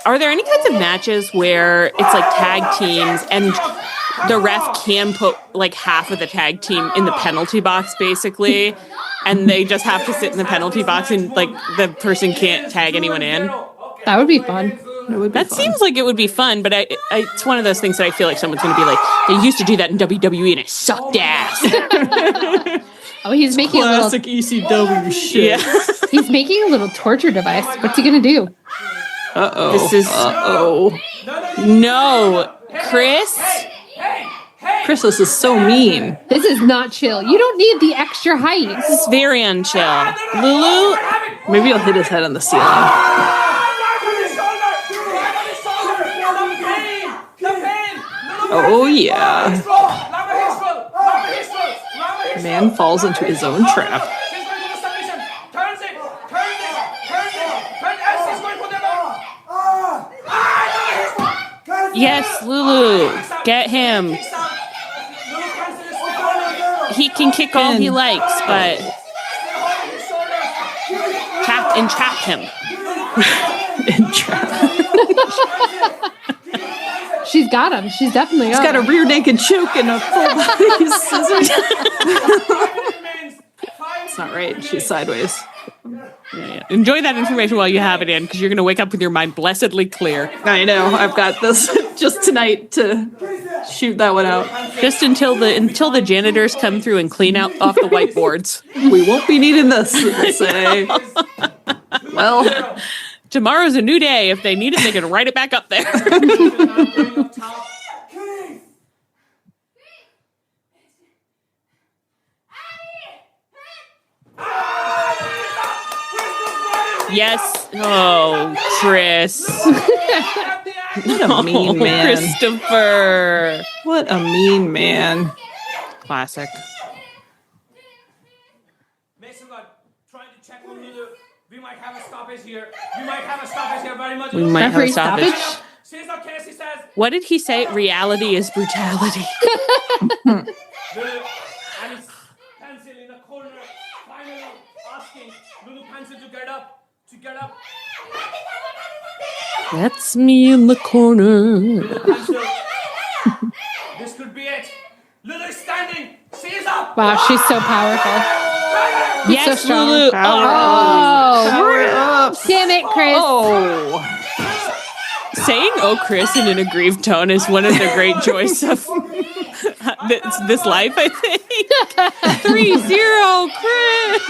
are there any kinds of matches where it's like tag teams and the ref can put like half of the tag team in the penalty box basically, and they just have to sit in the penalty box and like the person can't tag anyone in? That would be fun. That seems like it would be fun, but it's one of those things that I feel like someone's going to be like, they used to do that in WWE and it sucked ass. Oh, he's making classic ECW shit. Yeah. He's making a little torture device. What's he going to do? No, Chris. Chris, this is so mean. This is not chill. You don't need the extra height. This is very unchill. Lulu. Maybe he'll hit his head on the ceiling. Oh, yeah. Man falls into his own trap. Yes, Lulu. Get him. He can kick all he likes, but entrap him. She's got him. She's definitely got a rear naked choke and a full body scissors. It's not right. She's sideways. Yeah. Enjoy that information while you have it in, because you're going to wake up with your mind blessedly clear. I know. I've got this just tonight to shoot that one out. Just until the janitors come through and clean out off the whiteboards. We won't be needing this, they say. Well, tomorrow's a new day. If they need it, they can write it back up there. Yes. Oh, Chris. What a mean man. Christopher. What a mean man. Classic. Mason got trying to check on Lulu. We might have a stoppage here. Very much. We might have a stoppage. She's okay, she says. What did he say? Reality is brutality. Lulu, and it's pencil in the corner, finally asking LuluPencil to get up. That's me in the corner. This could be it. Lulu's standing. She's up. Wow, she's so powerful. Yes, so Lulu. Power up. Damn it, Chris. Oh. Saying "oh, Chris" in an aggrieved tone is one of the great joys of this life, I think. 3-0, Chris.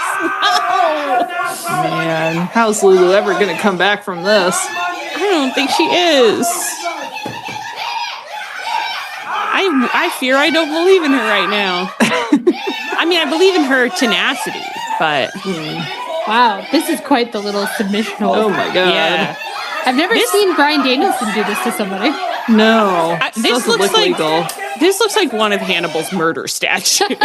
No. Man, how's Lulu ever going to come back from this? I don't think she is. I fear I don't believe in her right now. I mean, I believe in her tenacity, but... Wow, this is quite the little submission hold. Oh my god. Yeah. I've never seen Bryan Danielson do this to somebody. No. This looks like one of Hannibal's murder statues.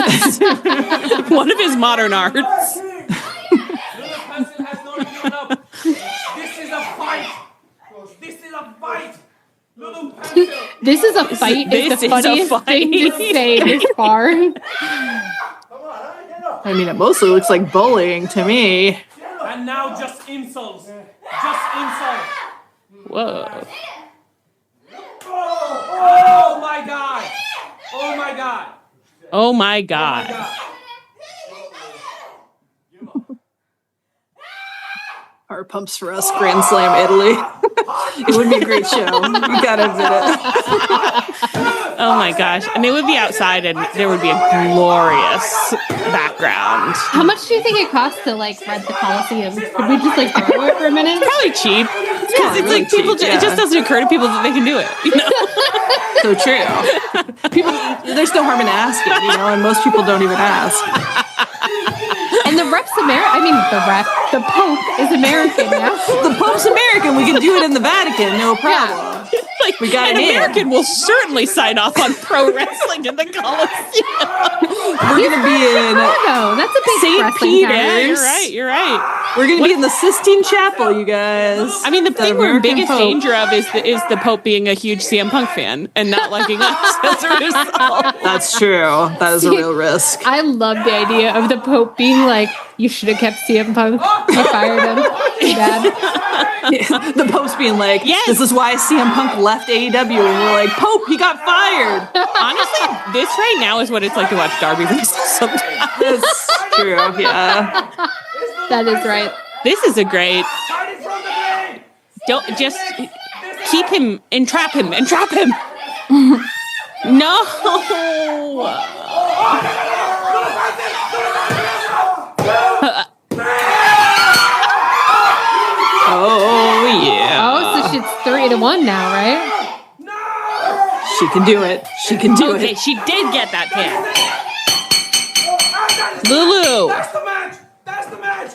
One of his modern arts. LuluPencil has not given up. This is a fight. LuluPencil. This is a fight. It's the funniest thing to say this far. I mean, it mostly looks like bullying to me. And now just insults. Whoa. Oh my god. Oh my god. Heart pumps for us, Grand Slam Italy. It would be a great show. You gotta admit it. Oh my gosh. And it would be outside and there would be a glorious background. How much do you think it costs to rent the Coliseum? Could we just throw it for a minute? Probably cheap. Because it's really like people cheap, it just doesn't occur to people that they can do it, you know? So true. People, there's no harm in asking, and most people don't even ask. And the ref's American. I mean, the Pope is American now. The Pope's American. We can do it in the Vatican, no problem. Like, we got an American will certainly sign off on pro wrestling in the Coliseum. We're going to be in that's a big St. Peter's. Yeah, you're right. We're going to be in the Sistine Chapel, you guys. I mean, the thing we're in biggest danger of is the Pope being a huge CM Punk fan and not liking us as a result. That's true. That is a real risk. I love the idea of the Pope being like, you should have kept CM Punk. You fired him. Too bad. The Pope's being like, this is why CM Punk left AEW. And we're like, Pope, he got fired. Honestly, this right now is what it's like to watch Darby wrestle sometimes. That's true, yeah. That is right. This is a great... Don't just keep him, entrap him. No! Oh, yeah. Oh, so she's 3-1 now, right? She can do it. She can do it. Okay, she did get that pin. Lulu. That's the match.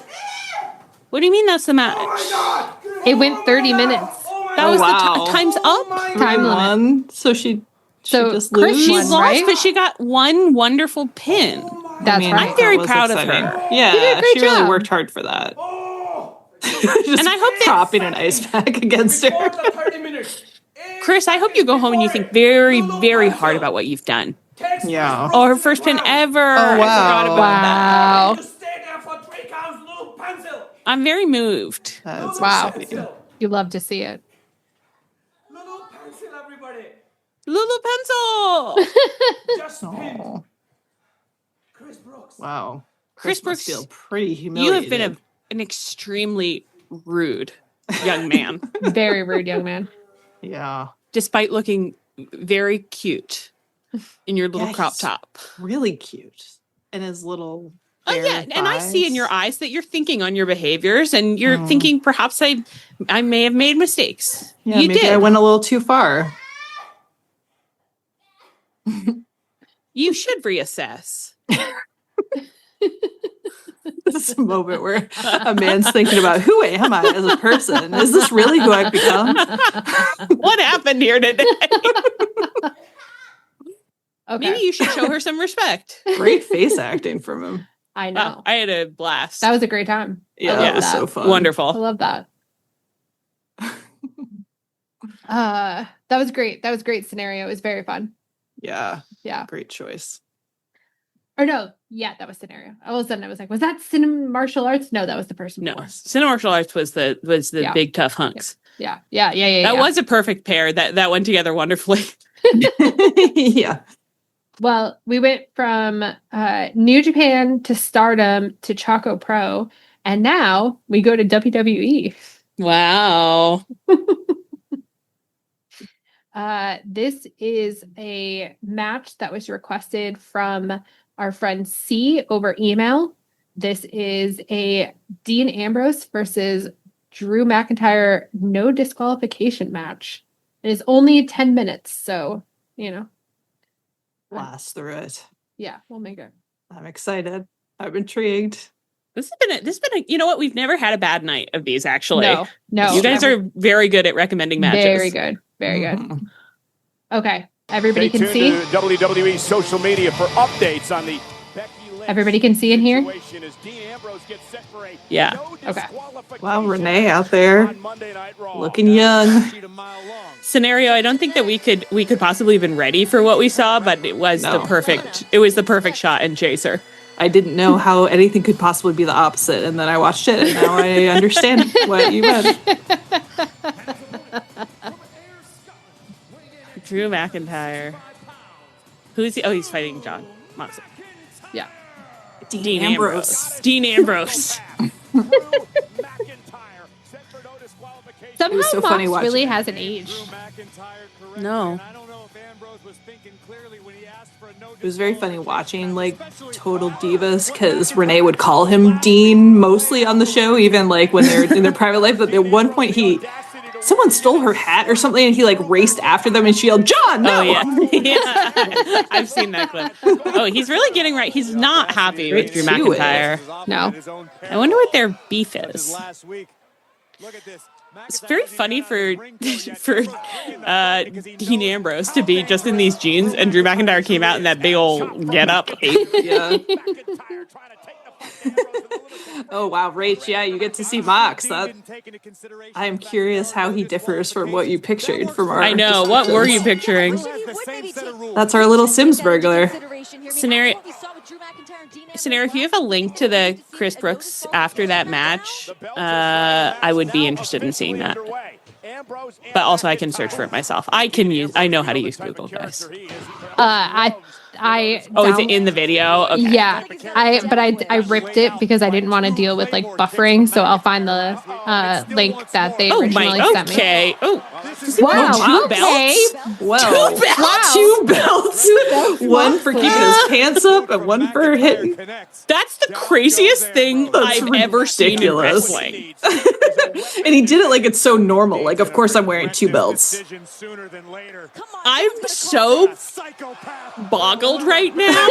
What do you mean that's the match? It went 30 minutes. That was the time's up. Time limit. So she just Chris lose? She won, lost, right? but she got one wonderful pin. That's right. I'm very That was proud exciting. of her. Yeah, She did a great she really job. worked hard for that. And I hope that dropping an ice pack against her. 30 minutes. Chris, I hope you go home and you think very, very hard about what you've done. Yeah. Oh, her first pin ever. Oh, wow. I forgot about that. Wow. You stay there for 3 counts, LuluPencil. I'm very moved. That's Wow. exciting. You love to see it. LuluPencil, everybody. LuluPencil. Just pin. Oh, Chris Brookes. wow. Chris must Brookes, feel pretty You humiliated. have been an extremely rude young man, Very rude young man. Yeah. despite looking very cute in your little Yeah, crop he's top. Really cute. And his little Oh bare yeah, and I see in thighs. your eyes that you're thinking on your behaviors, and you're thinking perhaps I may have made mistakes. Yeah, You maybe did. I went a little too far. You should reassess. This is a moment where a man's thinking about, who am I as a person? Is this really who I've become? What happened here today? Okay. Maybe you should show her some respect. Great face acting from him. I know. Wow, I had a blast. That was a great time. Yeah, I that love was that. so fun. I Wonderful. love that. That was great. That was great scenario. It was very fun. Yeah, Yeah. great choice. Or no, yeah, that was scenario. All of a sudden I was like, was that CineMartialArts? No, that was the person No, before. CineMartialArts was the Yeah. big tough hunks. Yeah. That That was a perfect pair. That went together wonderfully. Yeah. Well, we went from New Japan to Stardom to Choco Pro, and now we go to WWE. Wow. This is a match that was requested from our friend C over email. This is a Dean Ambrose versus Drew McIntyre no disqualification match. It is only 10 minutes, so, Blast through it. yeah, we'll make it. I'm excited. I'm intrigued. This has been a, you know what? We've never had a bad night of these, actually. No. You guys are very good at recommending matches. very good. Very good. Okay. Everybody Stay can tuned see? to WWE social media for updates on the Becky Lynch Everybody can see in here? situation as Dean Ambrose gets set for a Yeah. no Okay. disqualification Wow, Renee out there on Monday Night Raw. looking young. Senerio, I don't think that we could possibly have been ready for what we saw, but it was the perfect shot and chaser. I didn't know how anything could possibly be the opposite, and then I watched it, and now I understand what you meant. Drew McIntyre. Who's he? Oh, he's fighting John Moxley. Yeah. Dean Ambrose. Dean Ambrose. Somehow was so Mox funny watching really it. hasn't aged. No. It was very funny watching like Total Divas because Renee would call him Dean mostly on the show, even like when they're in their private life. But at one point someone stole her hat or something, and he like raced after them, and she yelled, "John, no!" Oh yeah, yeah. I've seen that clip. Oh, he's really getting right. He's not happy with Drew McIntyre. No. I wonder what their beef is. It's very funny for Dean Ambrose to be just in these jeans, and Drew McIntyre came out in that big old get-up. Yeah. Oh wow, Rach, yeah, you get to see Mox. I am curious how he differs from what you pictured from our. I know. What were you picturing? That's our little Sims burglar. Senerio, if you have a link to the Chris Brookes after that match, I would be interested in seeing that. But also, I can search for it myself. I know how to use Google, guys. Is it in the video? Okay. Yeah, I ripped it because I didn't want to deal with like buffering. So I'll find the link that they originally sent me. Okay. Oh, wow. Two belts. Well, two belts. One for keeping his pants up and one for hitting. That's the craziest thing I've ever seen in wrestling. And he did it like it's so normal. Like, of course, I'm wearing two belts. I'm so boggled right now.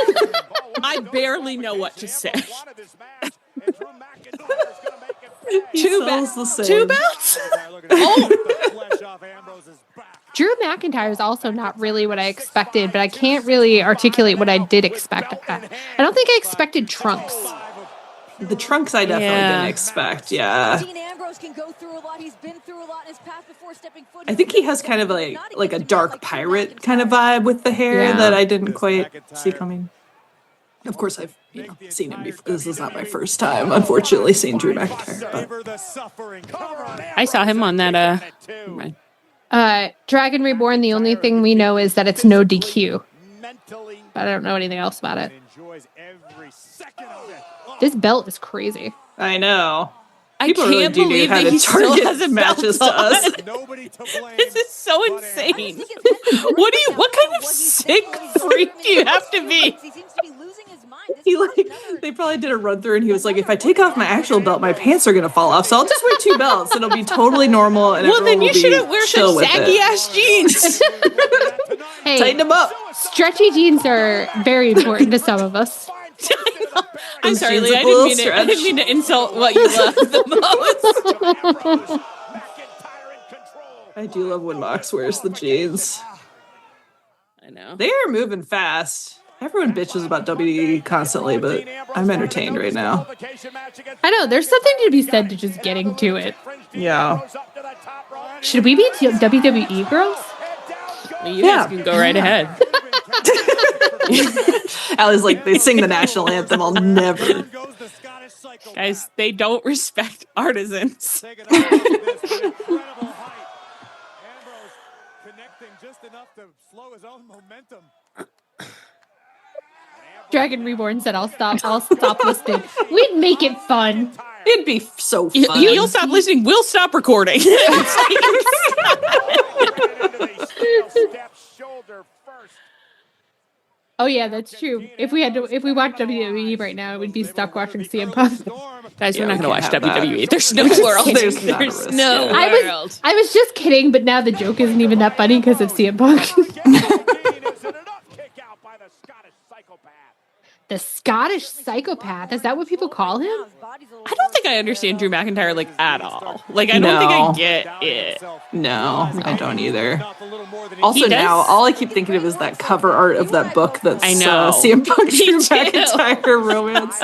I barely know what to say. Two belts? Drew McIntyre is also not really what I expected, but I can't really articulate what I did expect. I don't think I expected trunks. The trunks I definitely didn't expect, yeah. I think he has kind of like a dark pirate kind of vibe with the hair that I didn't quite see coming. Of course, I've seen him before. This is not my first time, unfortunately, seeing Drew McIntyre. But I saw him on that. Dragon Reborn, the only thing we know is that it's no DQ. But I don't know anything else about it. This belt is crazy. I know. People I can't really believe that he still has a matches to us. This is so insane. What kind of sick freak do you have to be? They probably did a run through, and he was like, "If I take off my actual belt, my pants are gonna fall off. So I'll just wear two belts. It'll be totally normal." And well, then you shouldn't wear such saggy ass jeans. Hey, tighten them up. Stretchy jeans are very important to some of us. I'm sorry, Lee. I didn't mean to insult what you love the most. I do love when Mox wears the jeans. I know. They are moving fast. Everyone bitches about WWE constantly, but I'm entertained right now. I know. There's something to be said to just getting to it. Yeah. Should we be WWE girls? Well, you guys can go right ahead. Allie's like, they sing the national anthem. I'll never. Guys, they don't respect artisans. Dragon Reborn said, "I'll stop listening." We'd make it fun. It'd be so fun. You'll stop listening. We'll stop recording. Oh yeah, that's true. If we watched WWE right now, we'd be stuck watching CM Punk. Guys, we're not going to watch WWE. There's no world. There's no world. I was just kidding, but now the joke isn't even that funny because of CM Punk. The Scottish psychopath. Is that what people call him? I don't think I understand Drew McIntyre like at all. Like I don't think I get it. No, I don't either. Also now, all I keep thinking of is that cover art of that book that's CM Punk Drew McIntyre romance.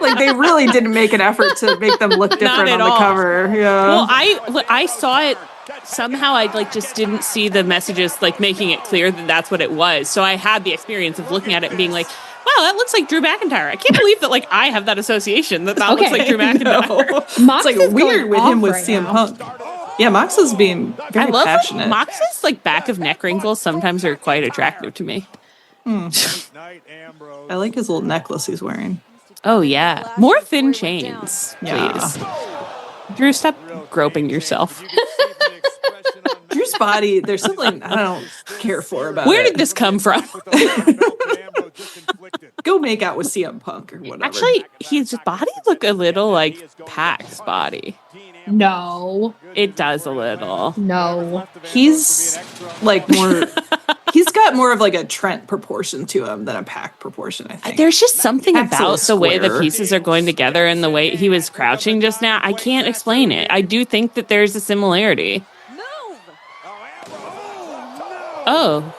Like they really didn't make an effort to make them look different on the cover. Yeah. Well, I saw it. Somehow I just didn't see the messages making it clear that that's what it was. So I had the experience of looking at it and being like, wow, that looks like Drew McIntyre. I can't believe that I have that association that looks like Drew McIntyre. It's weird with him with CM Punk. Yeah, Mox is being very passionate. Mox's back of neck wrinkles sometimes are quite attractive to me. I like his little necklace he's wearing. Oh yeah. More thin chains, please. Yeah. Drew, stop groping yourself. Drew's body, there's something I don't care for about it. Where did this come from? Go make out with CM Punk or whatever. Actually, his body looked a little like Pac's body. No. It does a little. No. He's like more. He's got more of like a Trent proportion to him than a Pac proportion, I think. There's just something Pac's a about little the way the square. pieces are going together and the way he was crouching just now. I can't explain it. I do think that there's a similarity. Oh.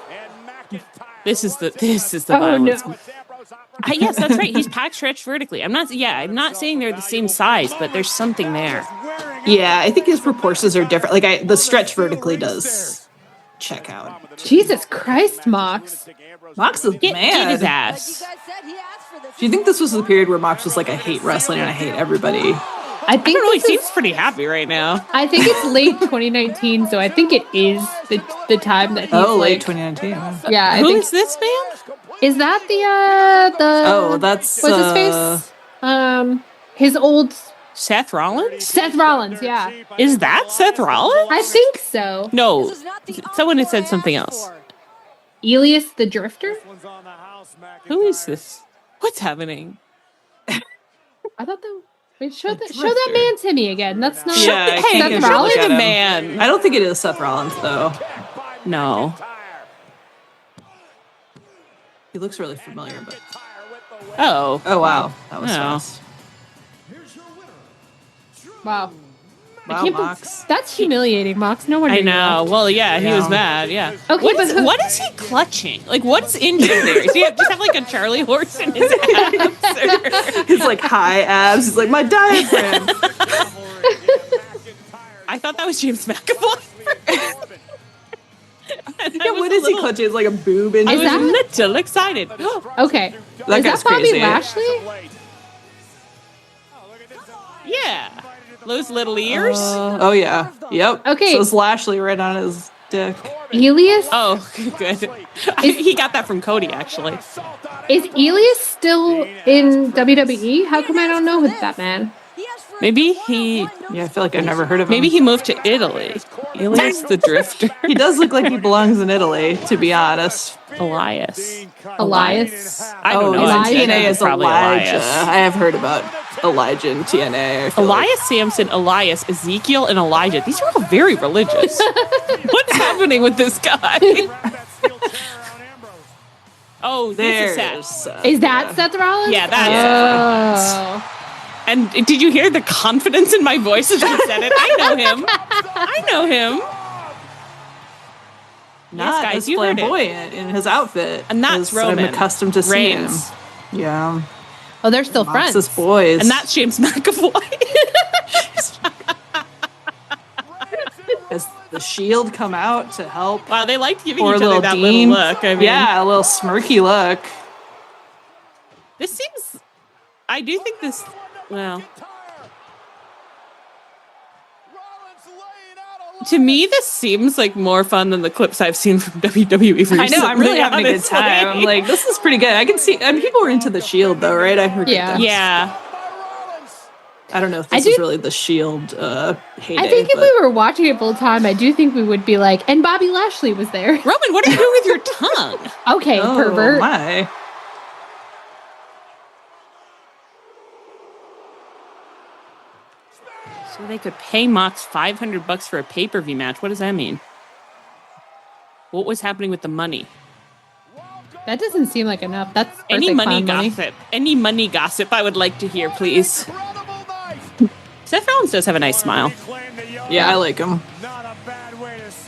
This is the violence. No. Yes, that's right. He's Pac stretched vertically. I'm not saying they're the same size, but there's something there. Yeah, I think his proportions are different. Like the stretch vertically does check out. Jesus Christ, Mox. Mox is Get mad. his ass. Do you think this was the period where Mox was like, I hate wrestling and I hate everybody? I think He seems pretty happy right now. I think it's late 2019, so I think it is the time that he's late 2019. Yeah. Who is this man? Is that the Oh, that's what's his face? His old Seth Rollins? Seth Rollins, yeah. Is that Seth Rollins? I think so. No. Someone had said something else. Elias the Drifter? Who is this? What's happening? I thought that wait, show that man to me again. That's not Seth Rollins. The man. I don't think it is Seth Rollins though. No. He looks really familiar, but Oh wow, that was fast. Wow. Wow, Mox. That's humiliating, Mox. No wonder. I know. Well, yeah, he was mad. Yeah. Okay, what is he clutching? Like, what's injured there? Does he just have like a Charlie horse in his abs? His like high abs. He's like my diaphragm. I thought that was James McAvoy. Yeah, what is he clutching? It's like a boob injury. I was a little excited. Okay. That is guy's that Bobby crazy. Lashley? Yeah. Those little ears. Oh yeah. Yep. Okay. So it's Lashley right on his dick. Elias? Oh, good. He got that from Cody, actually. Is Elias still in WWE? How come I don't know that man? Maybe he. Yeah, I feel like I've never heard of him. Maybe he moved to Italy. Elias the Drifter. He does look like he belongs in Italy, to be honest. Elias. I don't know. TNA is probably Elijah. Elias. I have heard about Elijah in TNA. I feel Elias Sampson, Elias, Ezekiel, and Elijah. These are all very religious. What's happening with this guy? Oh, this is Seth. Is that Seth Rollins? Yeah, that's Seth Rollins. And did you hear the confidence in my voice as I said it? I know him. I know him. Not guys, as you heard it. flamboyant in his outfit. And that's as Roman. I'm accustomed to seeing him. Reigns. Yeah. Oh, they're still friends. Mox's boys. And that's James McAvoy. Does the Shield come out to help? Wow, they liked giving Poor each other little that Dean. little look. I mean, Yeah, a little smirky look. This seems. I do think this. Well. To me, this seems like more fun than the clips I've seen from WWE recently. I know, I'm really having a good honestly. time. I'm like, this is pretty good. I can see, and people were into the Shield though, right? I heard. Yeah. good things. Yeah. I don't know if this is really the Shield heyday. I think if we were watching it full time, I do think we would be like, and Bobby Lashley was there. Roman, what are you doing with your tongue? Okay, oh, pervert. My. So they could pay Mox $500 for a pay-per-view match. What does that mean? What was happening with the money? That doesn't seem like enough. That's Any birthday money clown gossip. Any money gossip I would like to hear, please. Seth Rollins does have a nice smile. Yeah, I like him.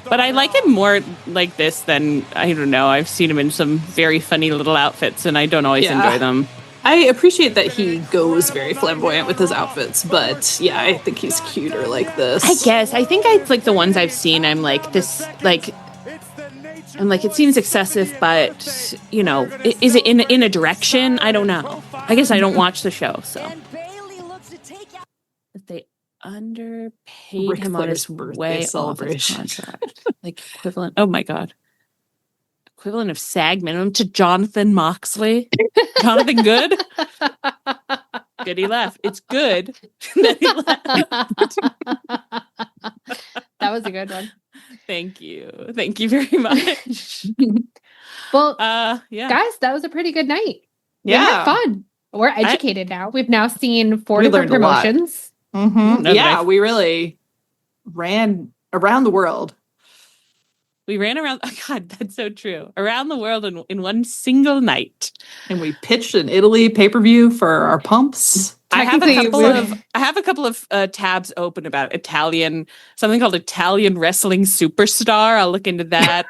But I like him more like this than, I don't know, I've seen him in some very funny little outfits and I don't always enjoy them. I appreciate that he goes very flamboyant with his outfits, but yeah, I think he's cuter like this. I guess. I think it's like the ones I've seen, I'm like, this, like, I'm like, it seems excessive, but, you know, is it in a direction? I don't know. I guess I don't watch the show, so. If they underpaid Ric him on Flair's his birthday way celebration. off his contract. Like equivalent, oh my God. Equivalent of SAG minimum to Jonathan Moxley. Jonathan Good? Good, he left. It's good. Then he left. That was a good one. Thank you. Thank you very much. Well, yeah. guys, that was a pretty good night. We Yeah. had fun. We're educated now. We've now seen 4 We different learned a lot. promotions. Mm-hmm. No, Yeah, we really ran around the world. We ran around. Oh God, that's so true. Around the world in one single night. And we pitched an Italy pay-per-view for our pumps. I have a couple of tabs open about something called Italian Wrestling Superstar. I'll look into that.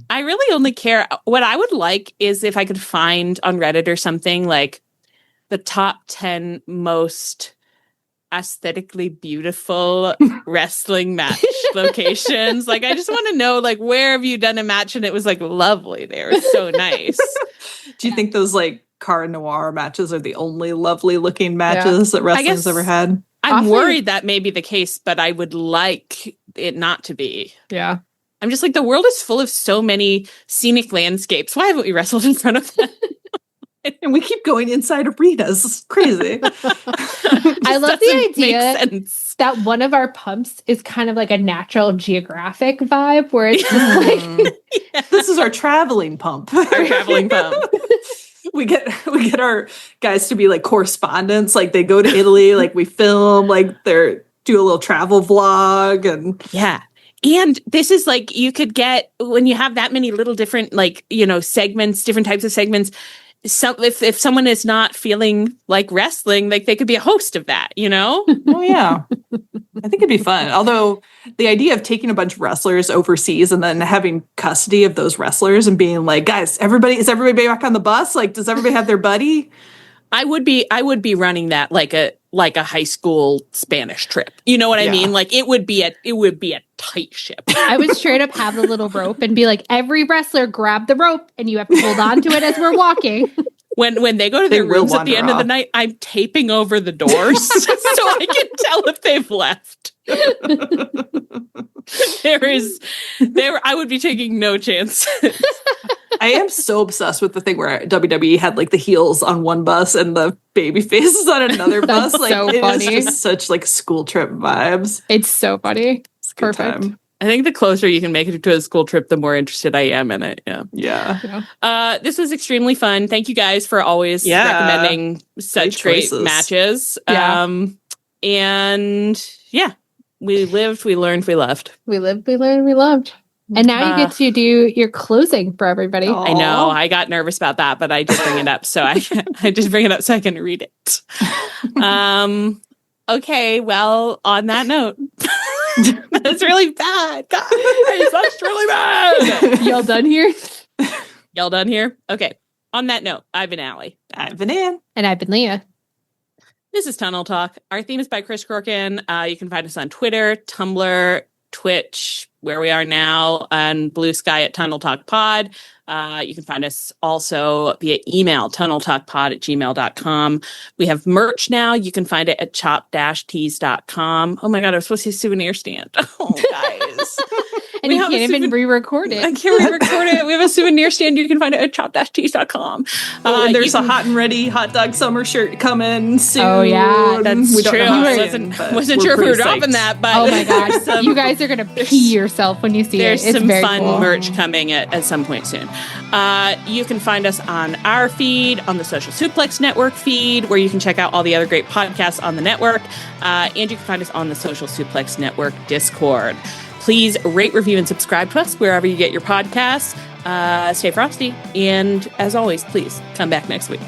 I really only care. What I would like is if I could find on Reddit or something like the top 10 most aesthetically beautiful wrestling match locations. Like, I just want to know, like, where have you done a match and it was like lovely? They were so nice. Do you think those like car noir matches are the only lovely looking matches that wrestling's ever had? I'm worried that may be the case, but I would like it not to be. Yeah. I'm just like, the world is full of so many scenic landscapes. Why haven't we wrestled in front of them? And we keep going inside arenas. It's crazy. I love the idea that one of our pumps is kind of like a Natural Geographic vibe where it's just like this is our traveling pump. Our traveling pump. We get our guys to be like correspondents. Like they go to Italy, like we film, like do a little travel vlog and yeah. And this is like, you could get, when you have that many little different, like, segments, different types of segments. So if someone is not feeling like wrestling, like they could be a host of that, Oh yeah. I think it'd be fun. Although the idea of taking a bunch of wrestlers overseas and then having custody of those wrestlers and being like, guys, is everybody back on the bus? Like, does everybody have their buddy? I would be running that like a high school Spanish trip. You know what I mean? Like it would be a tight ship. I would straight up have the little rope and be like, every wrestler grab the rope and you have to hold on to it as we're walking. When they go to their rooms at the end of the night, I'm taping over the doors so I can tell if they've left. I would be taking no chances. I am so obsessed with the thing where WWE had like the heels on one bus and the baby faces on another bus. Like so it funny. was just such like school trip vibes. It's so funny. It's a good Perfect. time. I think the closer you can make it to a school trip, the more interested I am in it. Yeah. This was extremely fun. Thank you guys for always recommending such great matches. Yeah. And yeah, we lived, we learned, we loved. We lived, we learned, we loved. And now you get to do your closing for everybody. I know. I got nervous about that, but I did bring it up. So I just bring it up so I can read it. Okay. Well, on that note, that's really bad. Guys, that's really bad. Y'all done here? Y'all done here? Okay. On that note, I've been Allie. I've been Ann. And I've been Leah. This is Tunnel Talk. Our theme is by Chris Corkin. You can find us on Twitter, Tumblr, Twitch, where we are now, and Blue Sky at Tunnel Talk Pod. You can find us also via email, tunneltalkpod@gmail.com. We have merch now. You can find it at chop-tees.com. Oh my God, I was supposed to see a souvenir stand. Oh, guys. And you can't even re-record it. I can't re-record it. We have a souvenir stand. You can find it at chop-tees.com. And there's a hot and ready hot dog summer shirt coming soon. Oh, yeah. That's we don't true. know how I soon, wasn't sure if we were dropping that, but oh my God. You guys are going to pee yourself when you see it. There's It's some very fun cool. merch coming at some point soon. You can find us on our feed, on the Social Suplex Network feed, where you can check out all the other great podcasts on the network. And you can find us on the Social Suplex Network Discord. Please rate, review, and subscribe to us wherever you get your podcasts. Stay frosty. And as always, please come back next week.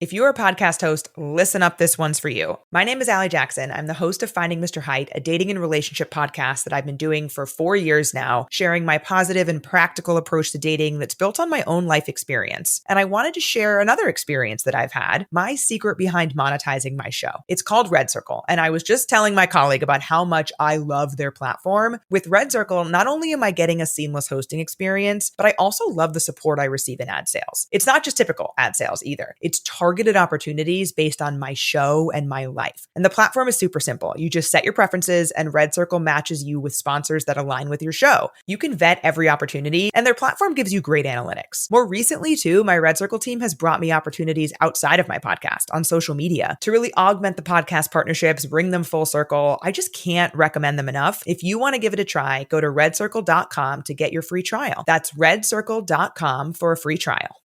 If you're a podcast host, listen up, this one's for you. My name is Allie Jackson. I'm the host of Finding Mr. Height, a dating and relationship podcast that I've been doing for 4 years now, sharing my positive and practical approach to dating that's built on my own life experience. And I wanted to share another experience that I've had, my secret behind monetizing my show. It's called Red Circle, and I was just telling my colleague about how much I love their platform. With Red Circle, not only am I getting a seamless hosting experience, but I also love the support I receive in ad sales. It's not just typical ad sales either. It's targeted targeted opportunities based on my show and my life. And the platform is super simple. You just set your preferences and Red Circle matches you with sponsors that align with your show. You can vet every opportunity and their platform gives you great analytics. More recently too, my Red Circle team has brought me opportunities outside of my podcast on social media to really augment the podcast partnerships, bring them full circle. I just can't recommend them enough. If you want to give it a try, go to redcircle.com to get your free trial. That's redcircle.com for a free trial.